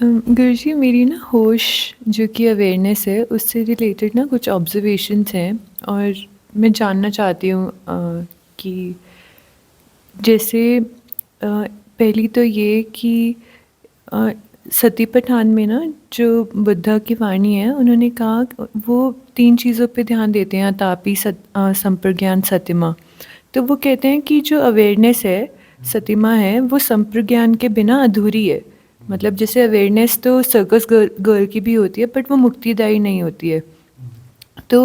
गुरुजी मेरी ना होश जो कि अवेयरनेस है उससे रिलेटेड ना कुछ ऑब्जर्वेशंस हैं और मैं जानना चाहती हूँ कि जैसे पहली तो ये कि अ, सती पठान में ना जो बुद्धा की वाणी है उन्होंने कहा वो 3 चीज़ों पे ध्यान देते हैं तापी संप्रज्ञान सतिमा। तो वो कहते हैं कि जो अवेयरनेस है सतिमा है वो संप्रज्ञान के बिना अधूरी है। मतलब जैसे अवेयरनेस तो सर्कस गर्ल की भी होती है बट वो मुक्तिदायी नहीं होती है। तो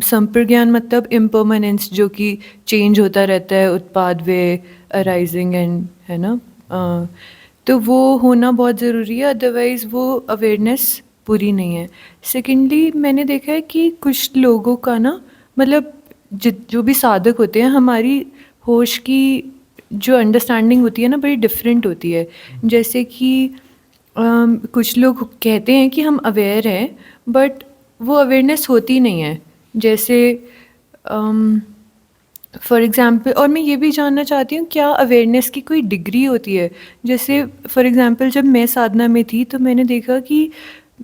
संप्रज्ञान मतलब इम्पर्मानेंस जो कि चेंज होता रहता है, उत्पाद वे अराइजिंग एंड है ना। तो वो होना बहुत ज़रूरी है, अदरवाइज़ वो अवेयरनेस पूरी नहीं है। सेकेंडली मैंने देखा है कि कुछ लोगों का ना मतलब जो भी साधक होते हैं हमारी होश की जो अंडरस्टैंडिंग होती है ना बड़ी डिफरेंट होती है। जैसे कि कुछ लोग कहते हैं कि हम अवेयर हैं बट वो अवेयरनेस होती नहीं है। जैसे फॉर एग्ज़ाम्पल, और मैं ये भी जानना चाहती हूँ क्या अवेयरनेस की कोई डिग्री होती है? जैसे फॉर एग्ज़ाम्पल जब मैं साधना में थी तो मैंने देखा कि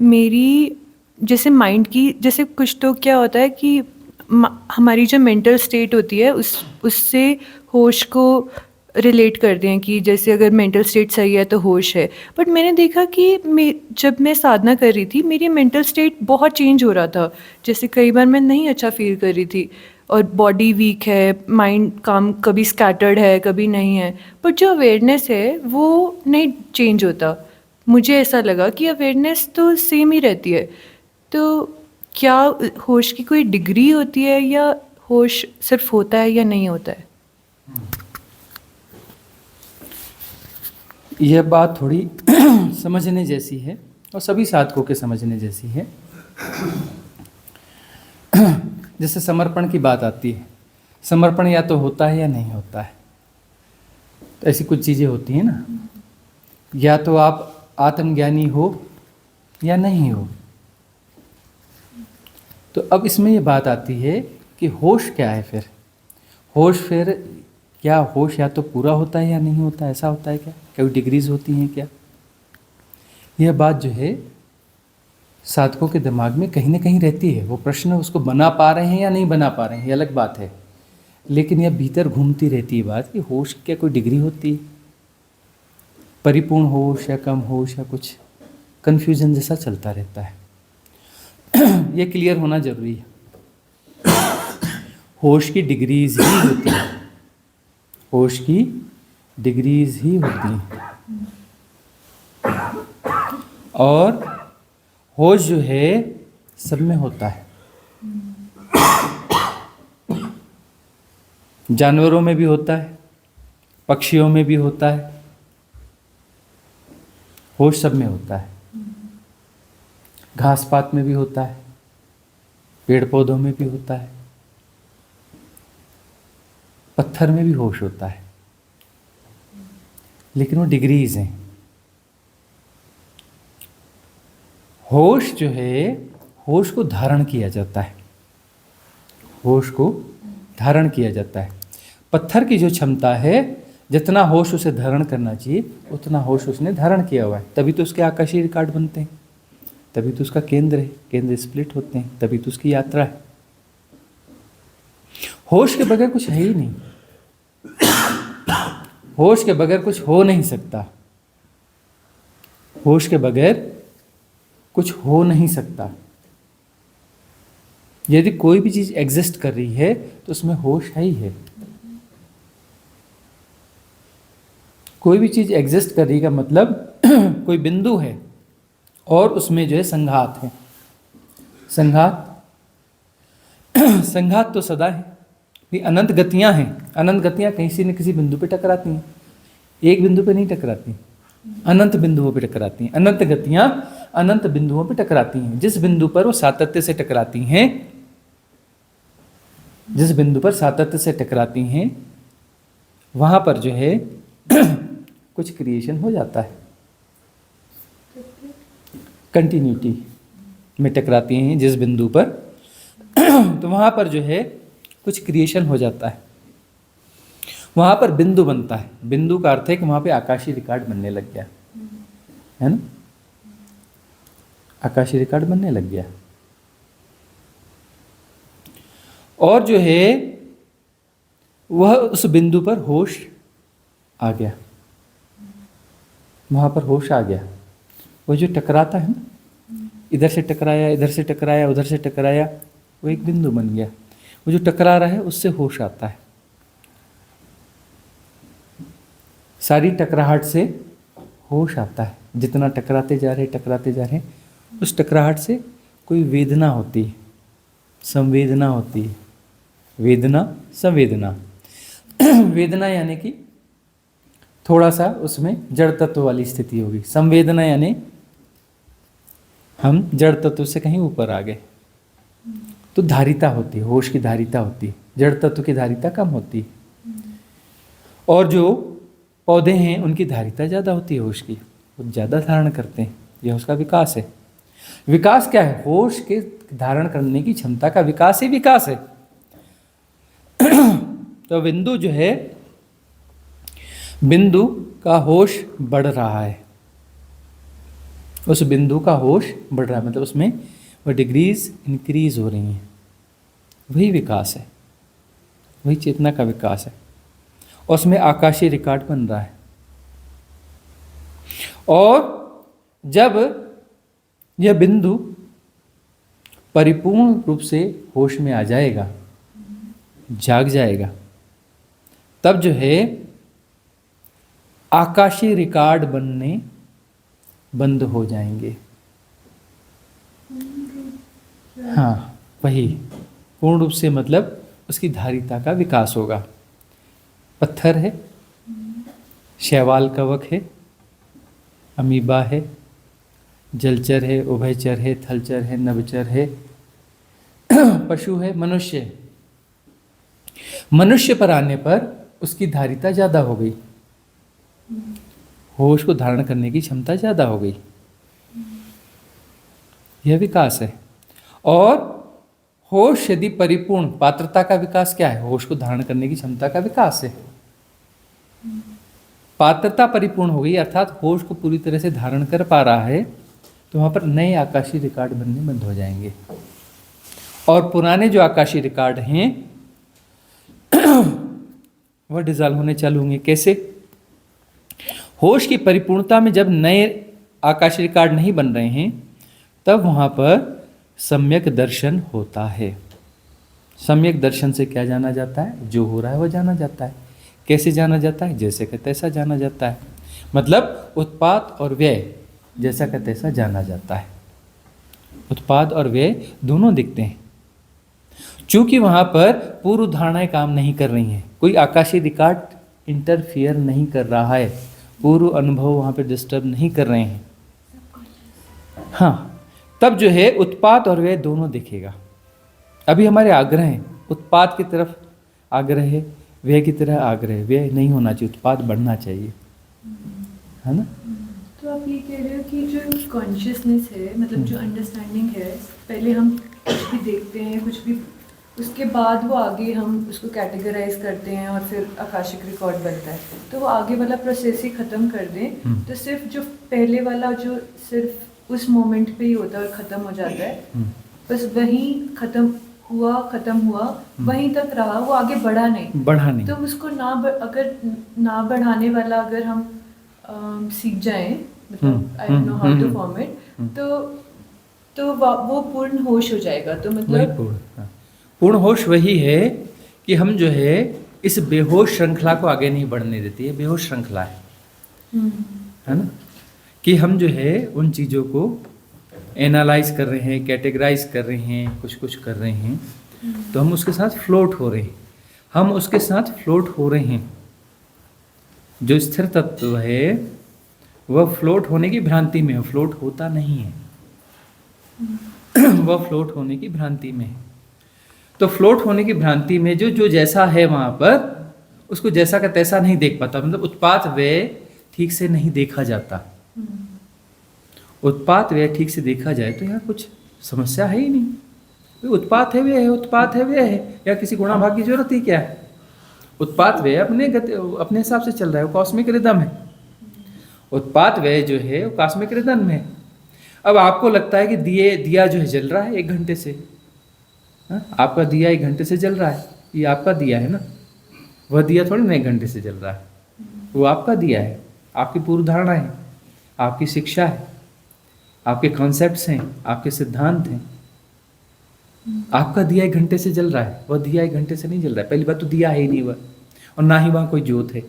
मेरी जैसे माइंड की जैसे कुछ तो क्या होता है कि हमारी जो मेंटल स्टेट होती है उससे होश को रिलेट करते हैं कि जैसे अगर मेंटल स्टेट सही है तो होश है। बट मैंने देखा कि जब मैं साधना कर रही थी मेरी मेंटल स्टेट बहुत चेंज हो रहा था। जैसे कई बार मैं नहीं अच्छा फील कर रही थी और बॉडी वीक है, माइंड काम कभी स्कैटर्ड है कभी नहीं है, बट जो अवेयरनेस है वो नहीं चेंज होता। मुझे ऐसा लगा कि अवेयरनेस तो सेम ही रहती है। तो क्या होश की कोई डिग्री होती है या होश सिर्फ होता है या नहीं होता है? यह बात थोड़ी समझने जैसी है और सभी साधकों के समझने जैसी है। जैसे समर्पण की बात आती है, समर्पण या तो होता है या नहीं होता है। तो ऐसी कुछ चीज़ें होती हैं ना, या तो आप आत्मज्ञानी हो या नहीं हो। तो अब इसमें ये बात आती है कि होश क्या है फिर? होश फिर क्या होश या तो पूरा होता है या नहीं होता, ऐसा होता है क्या? कोई डिग्रीज होती हैं क्या? यह बात जो है साधकों के दिमाग में कहीं ना कहीं रहती है। वो प्रश्न उसको बना पा रहे हैं या नहीं बना पा रहे हैं ये अलग बात है, लेकिन यह भीतर घूमती रहती है बात कि होश क्या कोई डिग्री होती है? परिपूर्ण होश या कम होश या कुछ कन्फ्यूजन जैसा चलता रहता है। ये क्लियर होना जरूरी है। होश की डिग्रीज ही होती है, होश की डिग्रीज ही होती हैं। और होश जो है सब में होता है, जानवरों में भी होता है, पक्षियों में भी होता है, होश सब में होता है। घास पात में भी होता है, पेड़ पौधों में भी होता है, पत्थर में भी होश होता है, लेकिन वो डिग्रीज हैं। होश जो है, होश को धारण किया जाता है, होश को धारण किया जाता है। पत्थर की जो क्षमता है, जितना होश उसे धारण करना चाहिए उतना होश उसने धारण किया हुआ है, तभी तो उसके आकाशीय रिकॉर्ड बनते हैं, तभी तो उसका केंद्र है, केंद्र स्प्लिट होते हैं, तभी तो उसकी यात्रा है। होश के बगैर कुछ है ही नहीं, होश के बगैर कुछ हो नहीं सकता, होश के बगैर कुछ हो नहीं सकता। यदि कोई भी चीज एग्जिस्ट कर रही है तो उसमें होश है ही है। कोई भी चीज एग्जिस्ट कर रही का मतलब कोई बिंदु है और उसमें जो है संघात है। संघात संघात तो सदा है, ये अनंत गतियां हैं। अनंत गतियां किसी न किसी बिंदु पे टकराती हैं, एक बिंदु पे नहीं टकराती, अनंत बिंदुओं पे टकराती हैं। अनंत गतियां अनंत बिंदुओं पे टकराती हैं। जिस बिंदु पर वो सातत्य से टकराती हैं, जिस बिंदु पर सातत्य से टकराती हैं वहां पर जो है कुछ क्रिएशन हो जाता है। कंटिन्यूटी में टकराती हैं जिस बिंदु पर तो वहां पर जो है कुछ क्रिएशन हो जाता है, वहां पर बिंदु बनता है। बिंदु का अर्थ है कि वहां पे आकाशीय रिकॉर्ड बनने लग गया। है ना, आकाशीय रिकॉर्ड बनने लग गया। और जो है वह उस बिंदु पर होश आ गया, वहां पर होश आ गया। वो जो टकराता है ना, इधर से टकराया, इधर से टकराया, उधर से टकराया, वो एक बिंदु बन गया। वो जो टकरा रहा है उससे होश आता है। सारी टकराहट से होश आता है। जितना टकराते जा रहे टकराते जा रहे, उस टकराहट से कोई वेदना होती है, संवेदना होती है। वेदना, संवेदना। वेदना यानी कि थोड़ा सा उसमें जड़ तत्व वाली स्थिति होगी। संवेदना यानी हम जड़ तत्व से कहीं ऊपर आ गए। तो धारिता होती है, होश की धारिता होती है, जड़ तत्व की धारिता कम होती है। और जो पौधे हैं उनकी धारिता ज़्यादा होती है, होश की, वो ज़्यादा धारण करते हैं। यह उसका विकास है। विकास क्या है? होश के धारण करने की क्षमता का विकास ही विकास है। तो बिंदु जो है, बिंदु का होश बढ़ रहा है, उस बिंदु का होश बढ़ रहा है, मतलब उसमें वो डिग्रीज इंक्रीज हो रही हैं। वही विकास है, वही चेतना का विकास है। और उसमें आकाशीय रिकॉर्ड बन रहा है। और जब यह बिंदु परिपूर्ण रूप से होश में आ जाएगा, जाग जाएगा, तब जो है आकाशीय रिकॉर्ड बनने बंद हो जाएंगे। हाँ, वही पूर्ण रूप से, मतलब उसकी धारिता का विकास होगा। पत्थर है, शैवाल कवक है, अमीबा है, जलचर है, उभयचर है, थलचर है, नभचर है, पशु है, मनुष्य है। मनुष्य पर आने पर उसकी धारिता ज़्यादा हो गई, होश को धारण करने की क्षमता ज़्यादा हो गई। यह विकास है। और होश यदि परिपूर्ण, पात्रता का विकास क्या है? होश को धारण करने की क्षमता का विकास है। पात्रता परिपूर्ण हो गई, अर्थात होश को पूरी तरह से धारण कर पा रहा है, तो वहाँ पर नए आकाशीय रिकॉर्ड बनने बंद हो जाएंगे। और पुराने जो आकाशीय रिकॉर्ड हैं वह डिसॉल्व होने चालू होंगे। कैसे? होश की परिपूर्णता में जब नए आकाशीय रिकॉर्ड नहीं बन रहे हैं, तब वहाँ पर सम्यक दर्शन होता है। सम्यक दर्शन से क्या जाना जाता है? जो हो रहा है वह जाना जाता है। कैसे जाना जाता है? जैसे का तैसा जाना जाता है। मतलब उत्पाद और व्यय जैसा का तैसा जाना जाता है। उत्पाद और व्यय दोनों दिखते हैं। चूंकि वहाँ पर पूर्व धारणाएं काम नहीं कर रही हैं, कोई आकाशीय रिकॉर्ड इंटरफियर नहीं कर रहा है, पूर्व अनुभव वहाँ पर डिस्टर्ब नहीं कर रहे हैं, हाँ, तब जो है उत्पाद और व्यय दोनों दिखेगा। अभी हमारे आग्रह हैं, उत्पाद की तरफ आग्रह है, व्यय की तरह आग्रह है। व्यय नहीं होना चाहिए, उत्पाद बढ़ना चाहिए, है ना। तो आप ये कह रहे हो कि जो कॉन्शियसनेस है, मतलब जो अंडरस्टैंडिंग है, पहले हम कुछ भी देखते हैं, कुछ भी, उसके बाद वो आगे हम उसको कैटेगराइज करते हैं और फिर आकाशिक रिकॉर्ड बनता है। तो वो आगे वाला प्रोसेस ही ख़त्म कर दें, तो सिर्फ जो पहले वाला जो सिर्फ उस मोमेंट पे ही होता है और ख़त्म हो जाता है, बस वहीं ख़त्म हुआ वहीं तक रहा, वो आगे बढ़ा नहीं। तो उसको अगर ना बढ़ाने वाला अगर हम सीख जाएं, मतलब I don't know how to form it, तो वो पूर्ण होश हो जाएगा। तो मतलब पूर्ण होश वही है कि हम जो है इस बेहोश श्रृंखला को आगे नहीं बढ़ने देती है। बेहोश श्रृंखला है ना, कि हम जो है उन चीज़ों को एनालाइज कर रहे हैं, कैटेगराइज कर रहे हैं, कुछ कुछ कर रहे हैं, तो हम उसके साथ फ्लोट हो रहे हैं। हम उसके साथ फ्लोट हो रहे हैं। जो स्थिर तत्व है वह फ्लोट होने की भ्रांति में है, फ्लोट होता नहीं है, वह फ्लोट होने की भ्रांति में है। तो फ्लोट होने की भ्रांति में जो जैसा है वहाँ पर उसको जैसा का तैसा नहीं देख पाता, मतलब उत्पाद व्यय ठीक से नहीं देखा जाता। उत्पाद व्यय ठीक से देखा जाए तो यहाँ कुछ समस्या है ही नहीं। उत्पाद है व्यय है, उत्पाद है व्यय है, या किसी गुणा भाग की जरूरत ही क्या है। उत्पाद व्यय अपने हिसाब से चल रहा है, वो कॉस्मिक रिदम है। उत्पात व्यय जो है वो कॉस्मिक रिदम में है। अब आपको लगता है कि दिया जो है जल रहा है 1 घंटे से, हाँ? आपका दिया 1 घंटे से जल रहा है, ये आपका दिया है ना, वह दिया थोड़ी ना 1 घंटे से जल रहा है, वो आपका दिया है, आपकी पूर्व धारणा है, आपकी शिक्षा है, आपके कॉन्सेप्ट्स हैं, आपके सिद्धांत हैं। आपका दिया 1 घंटे से जल रहा है, वह दिया 1 घंटे से नहीं जल रहा है। पहली बात तो दिया है ही नहीं वह, और ना ही वहाँ कोई ज्योत है,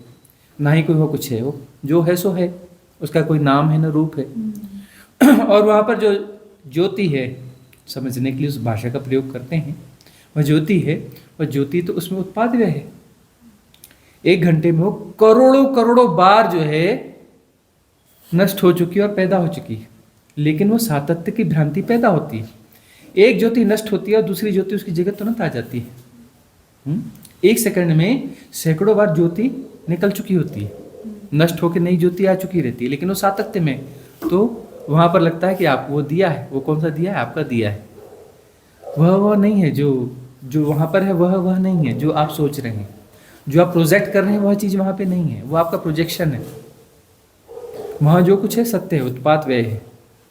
ना ही कोई वो कुछ है, वो जो है सो है, उसका कोई नाम है ना रूप है। और वहाँ पर जो ज्योति है, समझने के लिए उस भाषा का प्रयोग करते हैं, वह ज्योति है, वह ज्योति तो उसमें उत्पाद व्यय है। 1 घंटे में वो करोड़ों करोड़ों बार जो है नष्ट हो चुकी है और पैदा हो चुकी है, लेकिन वो सातत्य की भ्रांति पैदा होती है। एक ज्योति नष्ट होती है और दूसरी ज्योति उसकी जगह तुरंत आ जाती है। 1 सेकंड में सैकड़ों बार ज्योति निकल चुकी होती है, नष्ट होकर नई ज्योति आ चुकी रहती है, लेकिन वो सातत्य में, तो वहाँ पर लगता है कि आप वो दिया है, वो कौन सा दिया है, आपका दिया है। वह नहीं है जो वहाँ पर है, वह नहीं है जो आप सोच रहे हैं, जो आप प्रोजेक्ट कर रहे हैं, वह चीज़ वहाँ पे नहीं है, वो आपका प्रोजेक्शन है। वहाँ जो कुछ है सत्य है, उत्पात व्यय है।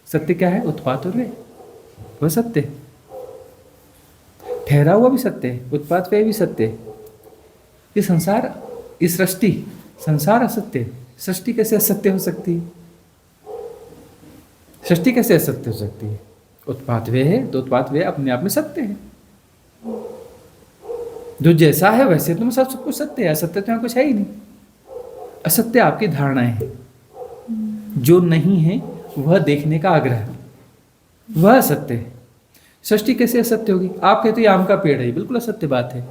सत्य क्या है? उत्पात और व्यय, वह सत्य है। ठहरा हुआ भी सत्य है, उत्पात व्यय भी सत्य है। ये संसार, ये सृष्टि, संसार असत्य है। सृष्टि कैसे असत्य हो सकती है? सृष्टि कैसे असत्य हो सकती है? उत्पात व्यय है, तो उत्पात व्यय अपने आप में सत्य है। जो जैसा है वैसे तो सब कुछ सत्य है, असत्य तो यहाँ कुछ है ही नहीं। असत्य आपकी धारणाएं हैं, जो नहीं है वह देखने का आग्रह, वह असत्य है। सृष्टि कैसे असत्य होगी? आप कहते हैं आम का पेड़ है, बिल्कुल असत्य बात है,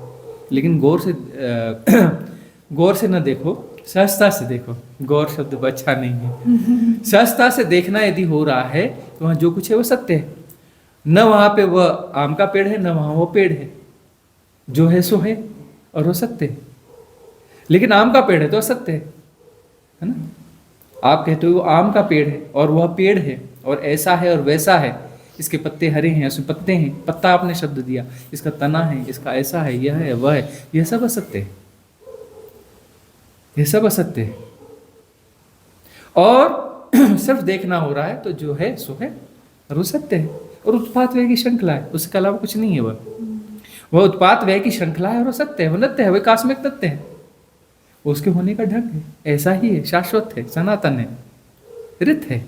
लेकिन गौर से न देखो, सहजता से देखो। गौर शब्द अच्छा नहीं है। सहजता से देखना यदि हो रहा है तो वहाँ जो कुछ है वो सत्य है। न वहाँ पे वह आम का पेड़ है, न वहाँ वो पेड़ है, जो है सो है और वो सत्य है। लेकिन आम का पेड़ है तो असत्य है ना? आप कहते हो आम का पेड़ है और वह पेड़ है और ऐसा है और वैसा है, इसके पत्ते हरे हैं, उसमें पत्ते हैं, पत्ता आपने शब्द दिया, इसका तना है, इसका ऐसा है, यह है, वह है, यह सब असत्य है, यह सब असत्य है। और सिर्फ देखना हो रहा है तो जो है सो है और वो सत्य है, और उत्पात व्यय की श्रृंखला है, उसके अलावा कुछ नहीं है। वह उत्पात व्यय की श्रृंखला है और वो सत्य है, वो नित्य है, वह कास्मिक तत्व है, उसके होने का ढंग है, ऐसा ही है, शाश्वत है, सनातन है, रित है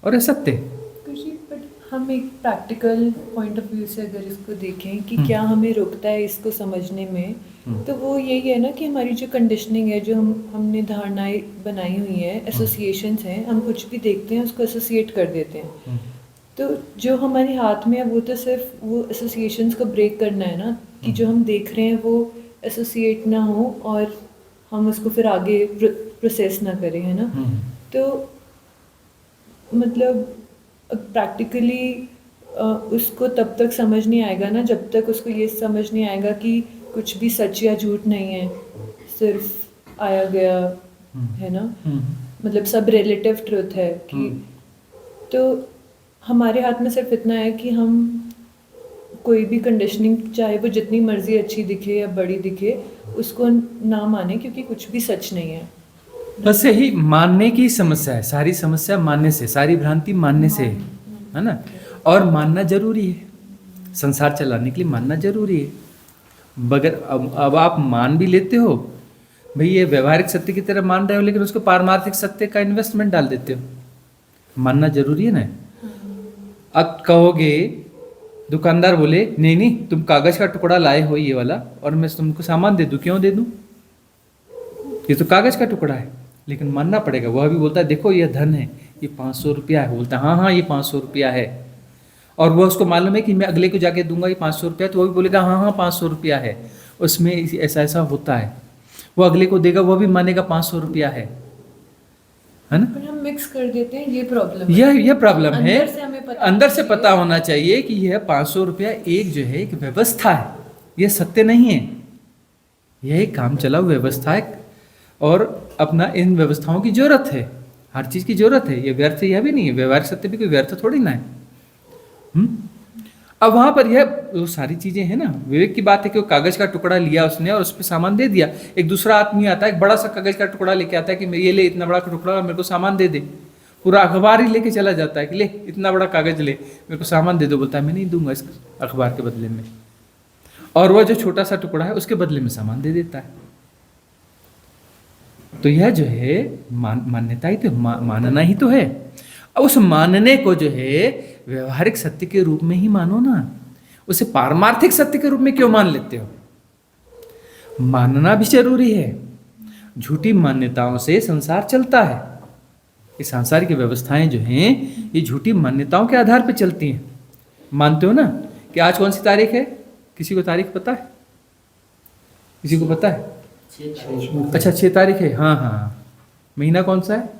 और असत्य है। हम एक प्रैक्टिकल पॉइंट ऑफ व्यू से अगर इसको देखें कि क्या हमें रोकता है इसको समझने में, तो वो यही है ना कि हमारी जो कंडीशनिंग है, जो हमने धारणाएं बनाई हुई है, एसोसिएशंस हैं, हम कुछ भी देखते हैं उसको एसोसिएट कर देते हैं। तो जो हमारे हाथ में है वो तो सिर्फ वो एसोसिएशंस को ब्रेक करना है ना, कि जो हम देख रहे हैं वो एसोसिएट ना हो और हम उसको फिर आगे प्रोसेस ना करें, है ना। तो मतलब प्रैक्टिकली उसको तब तक समझ नहीं आएगा ना जब तक उसको ये समझ नहीं आएगा कि कुछ भी सच या झूठ नहीं है, सिर्फ आया गया है ना, मतलब सब रिलेटिव ट्रुथ है कि तो हमारे हाथ में सिर्फ इतना है कि हम कोई भी कंडीशनिंग, चाहे वो जितनी मर्जी अच्छी दिखे या बड़ी दिखे, उसको ना माने, क्योंकि कुछ भी सच नहीं है। बस यही मानने की समस्या है, सारी समस्या मानने से, सारी भ्रांति मानने से है ना। और मानना जरूरी है, संसार चलाने के लिए मानना जरूरी है। बगैर अब आप मान भी लेते हो भाई, ये व्यवहारिक सत्य की तरह मान रहे हो, लेकिन उसको पारमार्थिक सत्य का इन्वेस्टमेंट डाल देते हो। मानना जरूरी है ना। अब कहोगे, दुकानदार बोले नहीं नहीं तुम कागज का टुकड़ा लाए हो ये वाला, और मैं तुमको सामान दे दूं, क्यों दे दूं, ये तो कागज का टुकड़ा है, लेकिन मानना पड़ेगा। वह भी बोलता है देखो ये धन है, ये 500 रुपया है, बोलता है हाँ हाँ ये 500 रुपया है, और वह उसको मालूम है कि मैं अगले को जाके दूंगा ये 500 रुपया, तो वह भी बोलेगा हाँ हाँ 500 रुपया है। उसमें ऐसा ऐसा होता है, वो अगले को देगा, वह भी मानेगा 500 रुपया है ना। पर हम मिक्स कर देते हैं, ये प्रॉब्लम यह प्रॉब्लम है। अंदर से पता होना चाहिए कि यह 500 रुपया एक जो है एक व्यवस्था है, यह सत्य नहीं है, यह एक काम चलाऊ व्यवस्था है, और अपना इन व्यवस्थाओं की जरूरत है, हर चीज की जरूरत है, यह व्यर्थ यह भी नहीं है। व्यवहारिक सत्य भी कोई व्यर्थ थोड़ी ना है। अब वहां पर यह वो सारी चीजें हैं ना, विवेक की बात है कि वो कागज का टुकड़ा लिया उसने और उस पर सामान दे दिया। एक दूसरा आदमी आता है, एक बड़ा सा कागज का टुकड़ा लेके आता है कि ये ले इतना बड़ा टुकड़ा और मेरे को सामान दे दे। पूरा अखबार ही लेके चला जाता है कि ले इतना बड़ा कागज ले, मेरे को सामान दे दो। बोलता है मैं नहीं दूंगा इस अखबार के बदले में। और वह जो छोटा सा टुकड़ा है उसके बदले में सामान दे देता है। तो यह जो है मान्यता ही तो मानना ही तो है। अब उस मानने को जो है व्यवहारिक सत्य के रूप में ही मानो ना, उसे पारमार्थिक सत्य के रूप में क्यों मान लेते हो? मानना भी जरूरी है। झूठी मान्यताओं से संसार चलता है। ये सांसारिक व्यवस्थाएं जो हैं ये झूठी मान्यताओं के आधार पर चलती हैं। मानते हो ना कि आज कौन सी तारीख है? किसी को तारीख पता है? किसी को पता है? अच्छा 6 तारीख है। हाँ हाँ। महीना कौन सा है?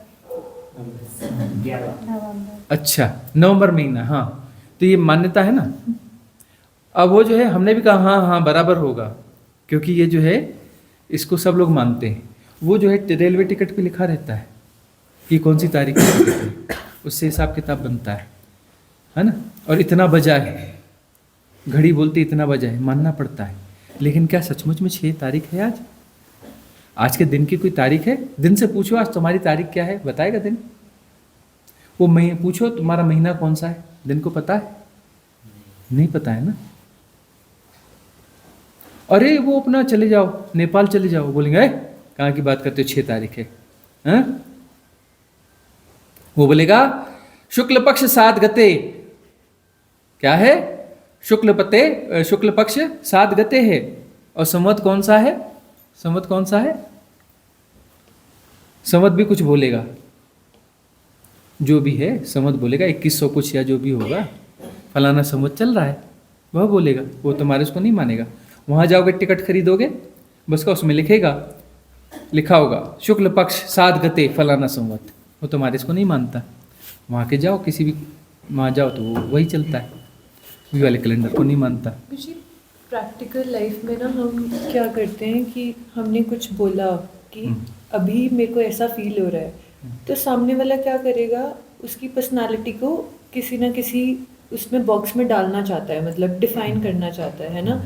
अच्छा नवंबर महीना। हाँ तो ये मान्यता है ना। अब वो जो है हमने भी कहा हाँ हाँ बराबर होगा, क्योंकि ये जो है इसको सब लोग मानते हैं। वो जो है रेलवे टिकट पे लिखा रहता है कि कौन सी तारीख है, उससे हिसाब किताब बनता है ना। और इतना बजा है, घड़ी बोलती इतना बजा है, मानना पड़ता है। लेकिन क्या सचमुच में 6 तारीख है आज? आज के दिन की कोई तारीख है? दिन से पूछो आज तुम्हारी तारीख क्या है, बताएगा दिन? वो पूछो तुम्हारा महीना कौन सा है, दिन को पता है? नहीं पता है ना। अरे वो अपना चले जाओ, नेपाल चले जाओ, बोलेंगे कहाँ की बात करते हो, 6 तारीख है। हाँ? वो बोलेगा शुक्ल पक्ष 7 गते। क्या है? शुक्ल पक्ष 7 गते है। और संवत कौन सा है? संवत कौन सा है? संवत भी कुछ बोलेगा, जो भी है संवत बोलेगा, 2100 कुछ या जो भी होगा, फलाना संवत चल रहा है, वह बोलेगा। वो तुम्हारे उसको नहीं मानेगा। वहाँ जाओगे टिकट खरीदोगे, बस का उसमें लिखा होगा शुक्ल पक्ष 7 गते फलाना संवत, वो तुम्हारे इसको नहीं मानता। वहाँ के जाओ, किसी भी वहाँ जाओ तो वो वही चलता है, वी वाले कैलेंडर को नहीं मानता। प्रैक्टिकल लाइफ में ना हम क्या करते हैं कि हमने कुछ बोला कि अभी मेरे को ऐसा फील हो रहा है, तो सामने वाला क्या करेगा, उसकी पर्सनालिटी को किसी ना किसी उसमें बॉक्स में डालना चाहता है, मतलब डिफाइन करना चाहता है ना।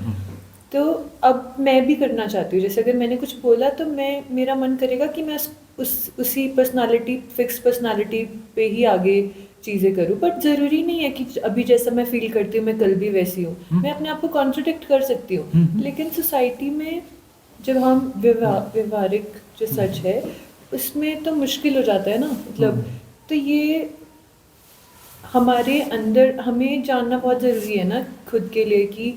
तो अब मैं भी करना चाहती हूँ, जैसे अगर मैंने कुछ बोला तो मेरा मन करेगा कि मैं उसी पर्सनालिटी, फिक्स पर्सनालिटी पे ही आगे चीज़ें करूँ। बट ज़रूरी नहीं है कि अभी जैसा मैं फील करती हूँ मैं कल भी वैसी हूँ। मैं अपने आप को कॉन्ट्रडिक्ट कर सकती हूँ। लेकिन सोसाइटी में जब हम व्यवहारिक जो सच है उसमें तो मुश्किल हो जाता है ना, मतलब। तो ये हमारे अंदर हमें जानना बहुत ज़रूरी है ना खुद के लिए कि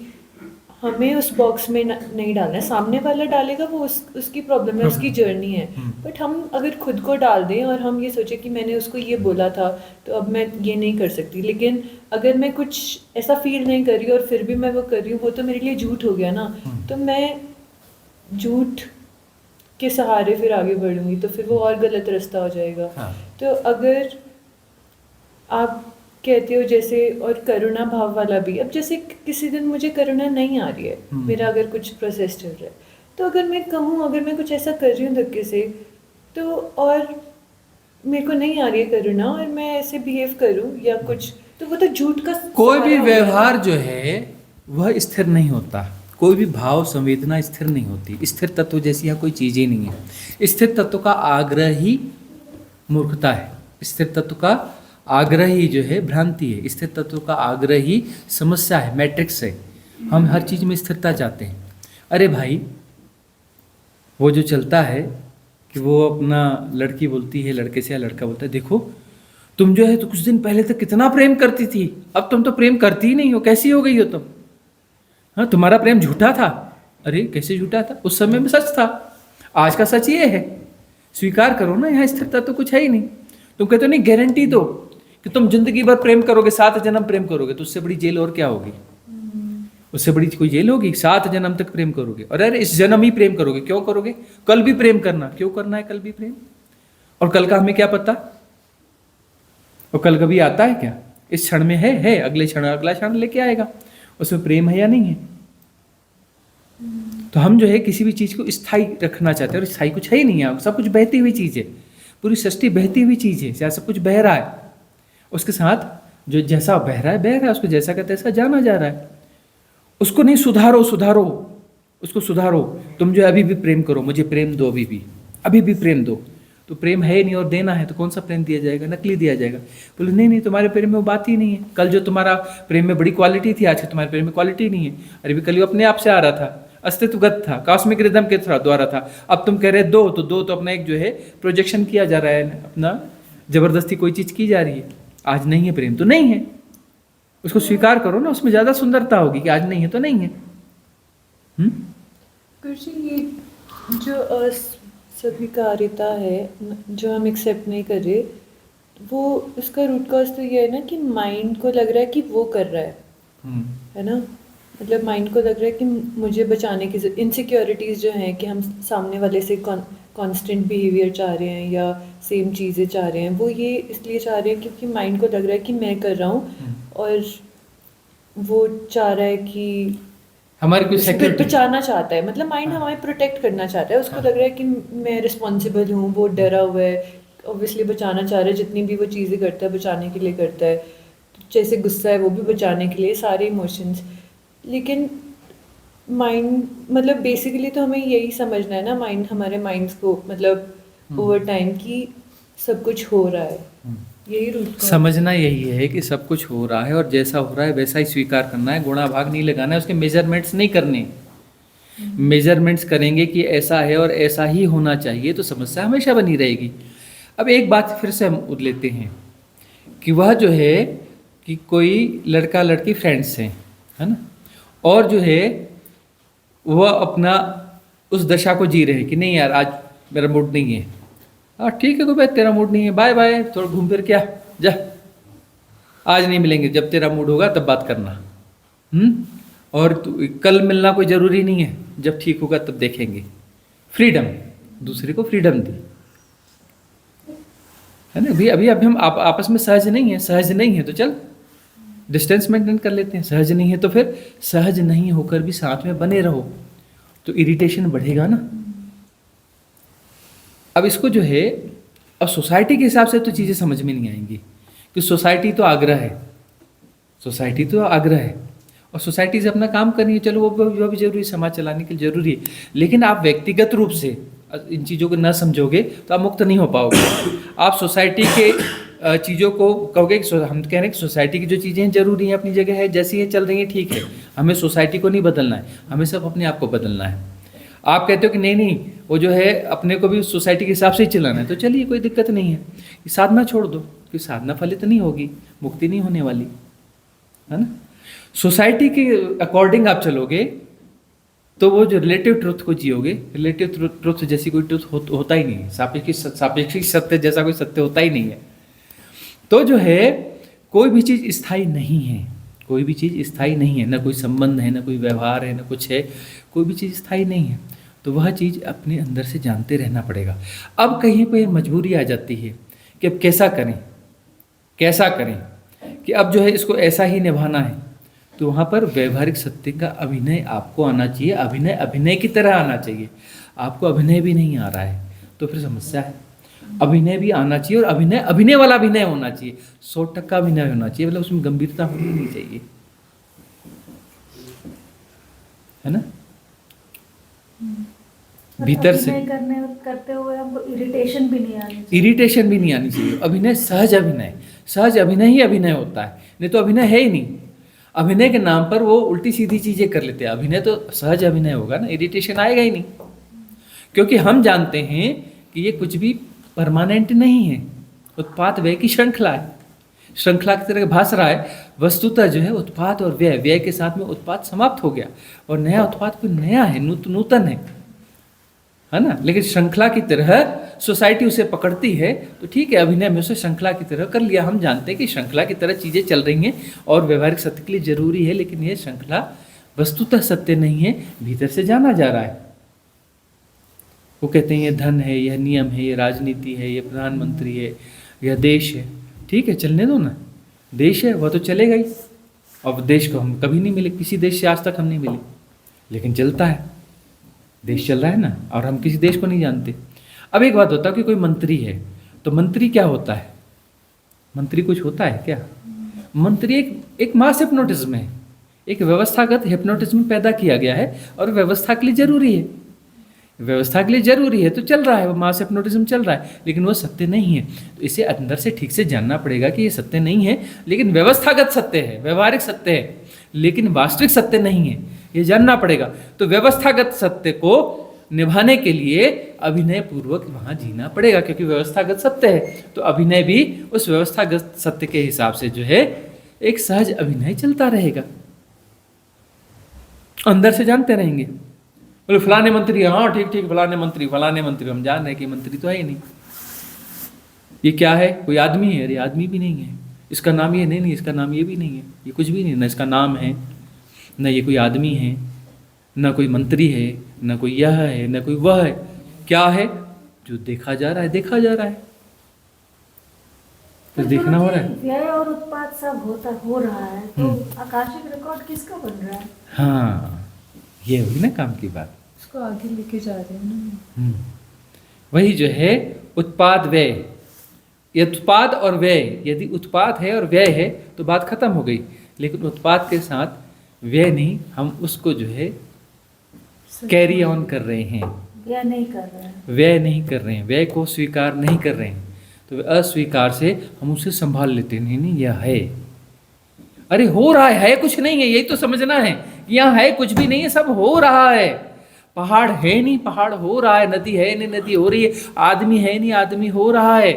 हमें उस बॉक्स में नहीं डालना है। सामने वाला डालेगा वो उसकी प्रॉब्लम है, उसकी जर्नी है। बट हम अगर खुद को डाल दें और हम ये सोचें कि मैंने उसको ये बोला था तो अब मैं ये नहीं कर सकती, लेकिन अगर मैं कुछ ऐसा फील नहीं कर रही और फिर भी मैं वो कर रही हूँ, वो तो मेरे लिए झूठ हो गया ना। तो मैं झूठ के सहारे फिर आगे बढ़ूंगी तो फिर वो और गलत रास्ता हो जाएगा। तो अगर आप कहते हो जैसे, और करुणा भाव वाला भी, अब जैसे किसी दिन मुझे करुणा नहीं आ रही है, मेरा अगर कुछ प्रोसेस चल रहा है, तो अगर मैं कहूँ, अगर मैं कुछ ऐसा कर रही हूँ धक्के से, तो और मेरे को नहीं आ रही है करुणा और मैं ऐसे बिहेव करूँ या कुछ, तो वो तो झूठ का। कोई भी व्यवहार जो है वह स्थिर नहीं होता, कोई भी भाव संवेदना स्थिर नहीं होती। स्थिर तत्व जैसी यहाँ कोई चीज़ ही नहीं है। स्थिर तत्व का आग्रह ही मूर्खता है। स्थिर तत्व का आग्रह ही जो है भ्रांति है। स्थिर तत्व का आग्रह ही समस्या है, मैट्रिक्स है। हम हर चीज़ में स्थिरता चाहते हैं। अरे भाई, वो जो चलता है कि वो अपना लड़की बोलती है लड़के से या लड़का बोलता है, देखो तुम जो है तो कुछ दिन पहले तक कितना प्रेम करती थी, अब तुम तो प्रेम करती ही नहीं हो, कैसी हो गई हो तुम? हाँ, तुम्हारा प्रेम झूठा था। अरे कैसे झूठा था? उस समय में सच था। आज का सच ये है, स्वीकार करो ना। यहाँ स्थिरता तो कुछ है ही नहीं। तुम कहते हो नहीं, गारंटी दो कि तुम जिंदगी भर प्रेम करोगे, 7 जन्म प्रेम करोगे, तो उससे बड़ी जेल और क्या होगी? उससे बड़ी कोई जेल होगी? 7 जन्म तक प्रेम करोगे। और अरे इस जन्म ही प्रेम करोगे, क्यों करोगे? कल भी प्रेम करना, क्यों करना है कल भी प्रेम? और कल का हमें क्या पता? और कल कभी आता है क्या? इस क्षण में है, अगले क्षण अगला क्षण लेके आएगा। उसमें प्रेम है या नहीं है? तो हम जो है किसी भी चीज को स्थायी रखना चाहते हैं, और स्थायी कुछ है ही नहीं है। सब कुछ बहती हुई चीज है, पूरी सृष्टि बहती हुई चीज है। सब कुछ बह रहा है, उसके साथ जो जैसा बह रहा है, उसको जैसा का तैसा जाना जा रहा है। उसको नहीं सुधारो, उसको सुधारो। तुम जो अभी भी प्रेम करो, मुझे प्रेम दो, अभी भी प्रेम दो। तो प्रेम है नहीं और देना है तो कौन सा प्रेम दिया जाएगा? नकली दिया जाएगा। बोले नहीं, तुम्हारे प्रेम में वो बात ही नहीं है। कल जो तुम्हारा प्रेम में बड़ी क्वालिटी थी, आज तुम्हारे प्रेम में क्वालिटी नहीं है। अरे भी कल वो अपने आप से आ रहा था, अस्तित्वगत था, कॉस्मिक रिदम के द्वारा था। अब तुम कह रहे दो तो अपना एक जो है प्रोजेक्शन किया जा रहा है, अपना जबरदस्ती कोई चीज की जा रही है। आज नहीं है प्रेम तो नहीं है, उसको स्वीकार करो ना, उसमें ज्यादा सुंदरता होगी कि आज नहीं है तो नहीं है। गुरुजी, ये जो अस्वीकार्यता है जो हम एक्सेप्ट नहीं कर रहे, वो इसका रूट कॉज तो ये है ना कि माइंड को लग रहा है कि वो कर रहा है ना। मतलब माइंड को लग रहा है कि मुझे बचाने की इनसिक्योरिटीज़ जो हैं कि हम सामने वाले से कांस्टेंट बिहेवियर चाह रहे हैं या सेम चीज़ें चाह रहे हैं, वो ये इसलिए चाह रहे हैं क्योंकि माइंड को लग रहा है कि मैं कर रहा हूँ और वो चाह रहा है कि हमारी कोई सिक्योरिटी बचाना चाहता है। मतलब माइंड हमें प्रोटेक्ट करना चाहता है, उसको लग रहा है कि मैं रिस्पॉन्सिबल हूँ, वो डरा हुआ है, ऑब्वियसली बचाना चाह रहा है। जितनी भी वो चीज़ें करता है बचाने के लिए करता है, जैसे गुस्सा है वो भी बचाने के लिए, सारे इमोशंस। लेकिन माइंड मतलब बेसिकली तो हमें यही समझना है ना, माइंड हमारे माइंड्स को मतलब ओवर टाइम की सब कुछ हो रहा है, यही रूट समझना यही है कि सब कुछ हो रहा है और जैसा हो रहा है वैसा ही स्वीकार करना है, गुणा भाग नहीं लगाना है, उसके मेजरमेंट्स नहीं करने। मेजरमेंट्स करेंगे कि ऐसा है और ऐसा ही होना चाहिए तो समस्या हमेशा बनी रहेगी। अब एक बात फिर से हम उठ लेते हैं कि वह जो है कि कोई लड़का लड़की फ्रेंड्स हैं, है ना, और जो है वह अपना उस दशा को जी रहे हैं कि नहीं यार आज मेरा मूड नहीं है। हाँ ठीक है, तो भाई तेरा मूड नहीं है, बाय बाय, थोड़ा घूम फिर क्या जा, आज नहीं मिलेंगे, जब तेरा मूड होगा तब बात करना। और कल मिलना कोई ज़रूरी नहीं है, जब ठीक होगा तब देखेंगे। फ्रीडम, दूसरे को फ्रीडम दी, है ना। अभी हम आपस में सहज नहीं है तो चल डिस्टेंस मेंटेन कर लेते हैं। सहज नहीं है तो फिर सहज नहीं होकर भी साथ में बने रहो, तो इरिटेशन बढ़ेगा ना। अब इसको जो है, अब सोसाइटी के हिसाब से तो चीज़ें समझ में नहीं आएंगी कि सोसाइटी तो आग्रह है, और सोसाइटी से अपना काम करनी है, चलो वो भी जरूरी है, समाज चलाने के लिए जरूरी है। लेकिन आप व्यक्तिगत रूप से इन चीज़ों को न समझोगे तो आप मुक्त नहीं हो पाओगे। आप सोसाइटी के चीज़ों को कहोगे कि हम कह रहे हैं कि सोसाइटी की जो चीज़ें जरूरी हैं अपनी जगह है, जैसी है चल रही हैं ठीक है, हमें सोसाइटी को नहीं बदलना है, हमें सब अपने आप को बदलना है। आप कहते हो कि नहीं वो जो है अपने को भी सोसाइटी के हिसाब से ही चलाना है, तो चलिए कोई दिक्कत नहीं है, साधना छोड़ दो, क्योंकि साधना फलित नहीं होगी, मुक्ति नहीं होने वाली, है ना। सोसाइटी के अकॉर्डिंग आप चलोगे तो वो जो रिलेटिव ट्रुथ को जियोगे, रिलेटिव ट्रुथ जैसी कोई ट्रुथ होता ही नहीं है, सापेक्षिक सत्य जैसा कोई सत्य होता ही नहीं है। तो जो है कोई भी चीज़ स्थायी नहीं है, ना कोई संबंध है, ना कोई व्यवहार है, ना कुछ है, कोई भी चीज़ स्थायी नहीं है। तो वह चीज़ अपने अंदर से जानते रहना पड़ेगा। अब कहीं पर मजबूरी आ जाती है कि अब कैसा करें कि अब जो है इसको ऐसा ही निभाना है, तो वहाँ पर व्यवहारिक सत्य का अभिनय आपको आना चाहिए। अभिनय की तरह आना चाहिए। आपको अभिनय भी नहीं आ रहा है तो फिर समस्या है। अभिनय भी आना चाहिए, और अभिनय वाला अभिनय होना चाहिए, 100% अभिनय होना चाहिए, मतलब उसमें गंभीरता होनी नहीं चाहिए, है ना। भीतर से करते हुए हमको इरिटेशन भी नहीं आनी चाहिए। अभिनय सहज अभिनय ही अभिनय होता है, नहीं तो अभिनय है ही नहीं। अभिनय के नाम पर वो उल्टी सीधी चीजें कर लेते हैं। अभिनय तो सहज अभिनय होगा ना, इरिटेशन आएगा ही नहीं, क्योंकि हम जानते हैं कि ये कुछ भी परमानेंट नहीं है, उत्पाद व्यय की श्रृंखला है, श्रृंखला की तरह भास रहा है। वस्तुतः जो है उत्पाद और व्यय के साथ में उत्पाद समाप्त हो गया, और नया उत्पाद कोई नया है, नूतन है ना। लेकिन श्रृंखला की तरह सोसाइटी उसे पकड़ती है, तो ठीक है, अभिनय में उसे श्रृंखला की तरह कर लिया। हम जानते हैं कि श्रृंखला की तरह चीज़ें चल रही हैं और व्यवहारिक सत्य के लिए जरूरी है, लेकिन यह श्रृंखला वस्तुतः सत्य नहीं है, भीतर से जाना जा रहा है। वो कहते हैं ये धन है, यह नियम है, ये राजनीति है, ये प्रधानमंत्री है, यह देश है। ठीक है, चलने दो ना, देश है वह तो चलेगा ही। और देश को हम कभी नहीं मिले, किसी देश से आज तक हम नहीं मिले, लेकिन चलता है, देश चल रहा है ना, और हम किसी देश को नहीं जानते। अब एक बात होता है कि कोई मंत्री है, तो मंत्री क्या होता है? मंत्री कुछ होता है क्या? मंत्री एक मास हिप्नोटिज्म है, एक व्यवस्थागत हिप्नोटिज्म पैदा किया गया है और व्यवस्था के लिए जरूरी है, व्यवस्था के लिए जरूरी है तो चल रहा है, वो मास हिप्नोटिज्म चल रहा है, लेकिन वो सत्य नहीं है। तो इसे अंदर से ठीक से जानना पड़ेगा कि ये सत्य नहीं है, लेकिन व्यवस्थागत सत्य है, व्यवहारिक सत्य है, लेकिन वास्तविक सत्य नहीं है, ये जानना पड़ेगा। तो व्यवस्थागत सत्य को निभाने के लिए अभिनय पूर्वक वहाँ जीना पड़ेगा, क्योंकि व्यवस्थागत सत्य है। तो अभिनय भी उस व्यवस्थागत सत्य के हिसाब से जो है एक सहज अभिनय चलता रहेगा, अंदर से जानते रहेंगे। बोले फलाने मंत्री, हाँ ठीक ठीक फलाने मंत्री, हम जान रहे हैं कि मंत्री तो है ही नहीं। ये क्या है, कोई आदमी है? अरे आदमी भी नहीं है। इसका नाम ये नहीं, इसका नाम ये भी नहीं है, ये कुछ भी नहीं, ना इसका नाम है, न ये कोई आदमी है, न कोई मंत्री है, न कोई यह है, न कोई वह है। क्या है? जो देखा जा रहा है, देखा जा रहा है, तो देखना हो रहा है। व्यय और उत्पाद सब हो रहा है, तो आकाशिक रिकॉर्ड किसका बन रहा है? हाँ, ये हुई ना काम की बात, इसको आगे लेके जा रहे हैं ना। वही जो है उत्पाद व्यय, उत्पाद और व्यय, यदि उत्पाद है और व्यय है तो बात खत्म हो गई। लेकिन उत्पाद के साथ व्यय नहीं, हम उसको जो है कैरी ऑन कर रहे हैं, व्यय नहीं कर रहे हैं, व्यय नहीं कर रहे हैं, व्यय को स्वीकार नहीं कर रहे हैं। तो अस्वीकार से हम उसे संभाल लेते हैं, नहीं यह है, अरे हो रहा है कुछ नहीं है, यही तो समझना है। यहाँ है कुछ भी नहीं है, सब हो रहा है। पहाड़ है नहीं, पहाड़ हो रहा है, नदी है नहीं, नदी हो रही है, आदमी है नहीं, आदमी हो रहा है,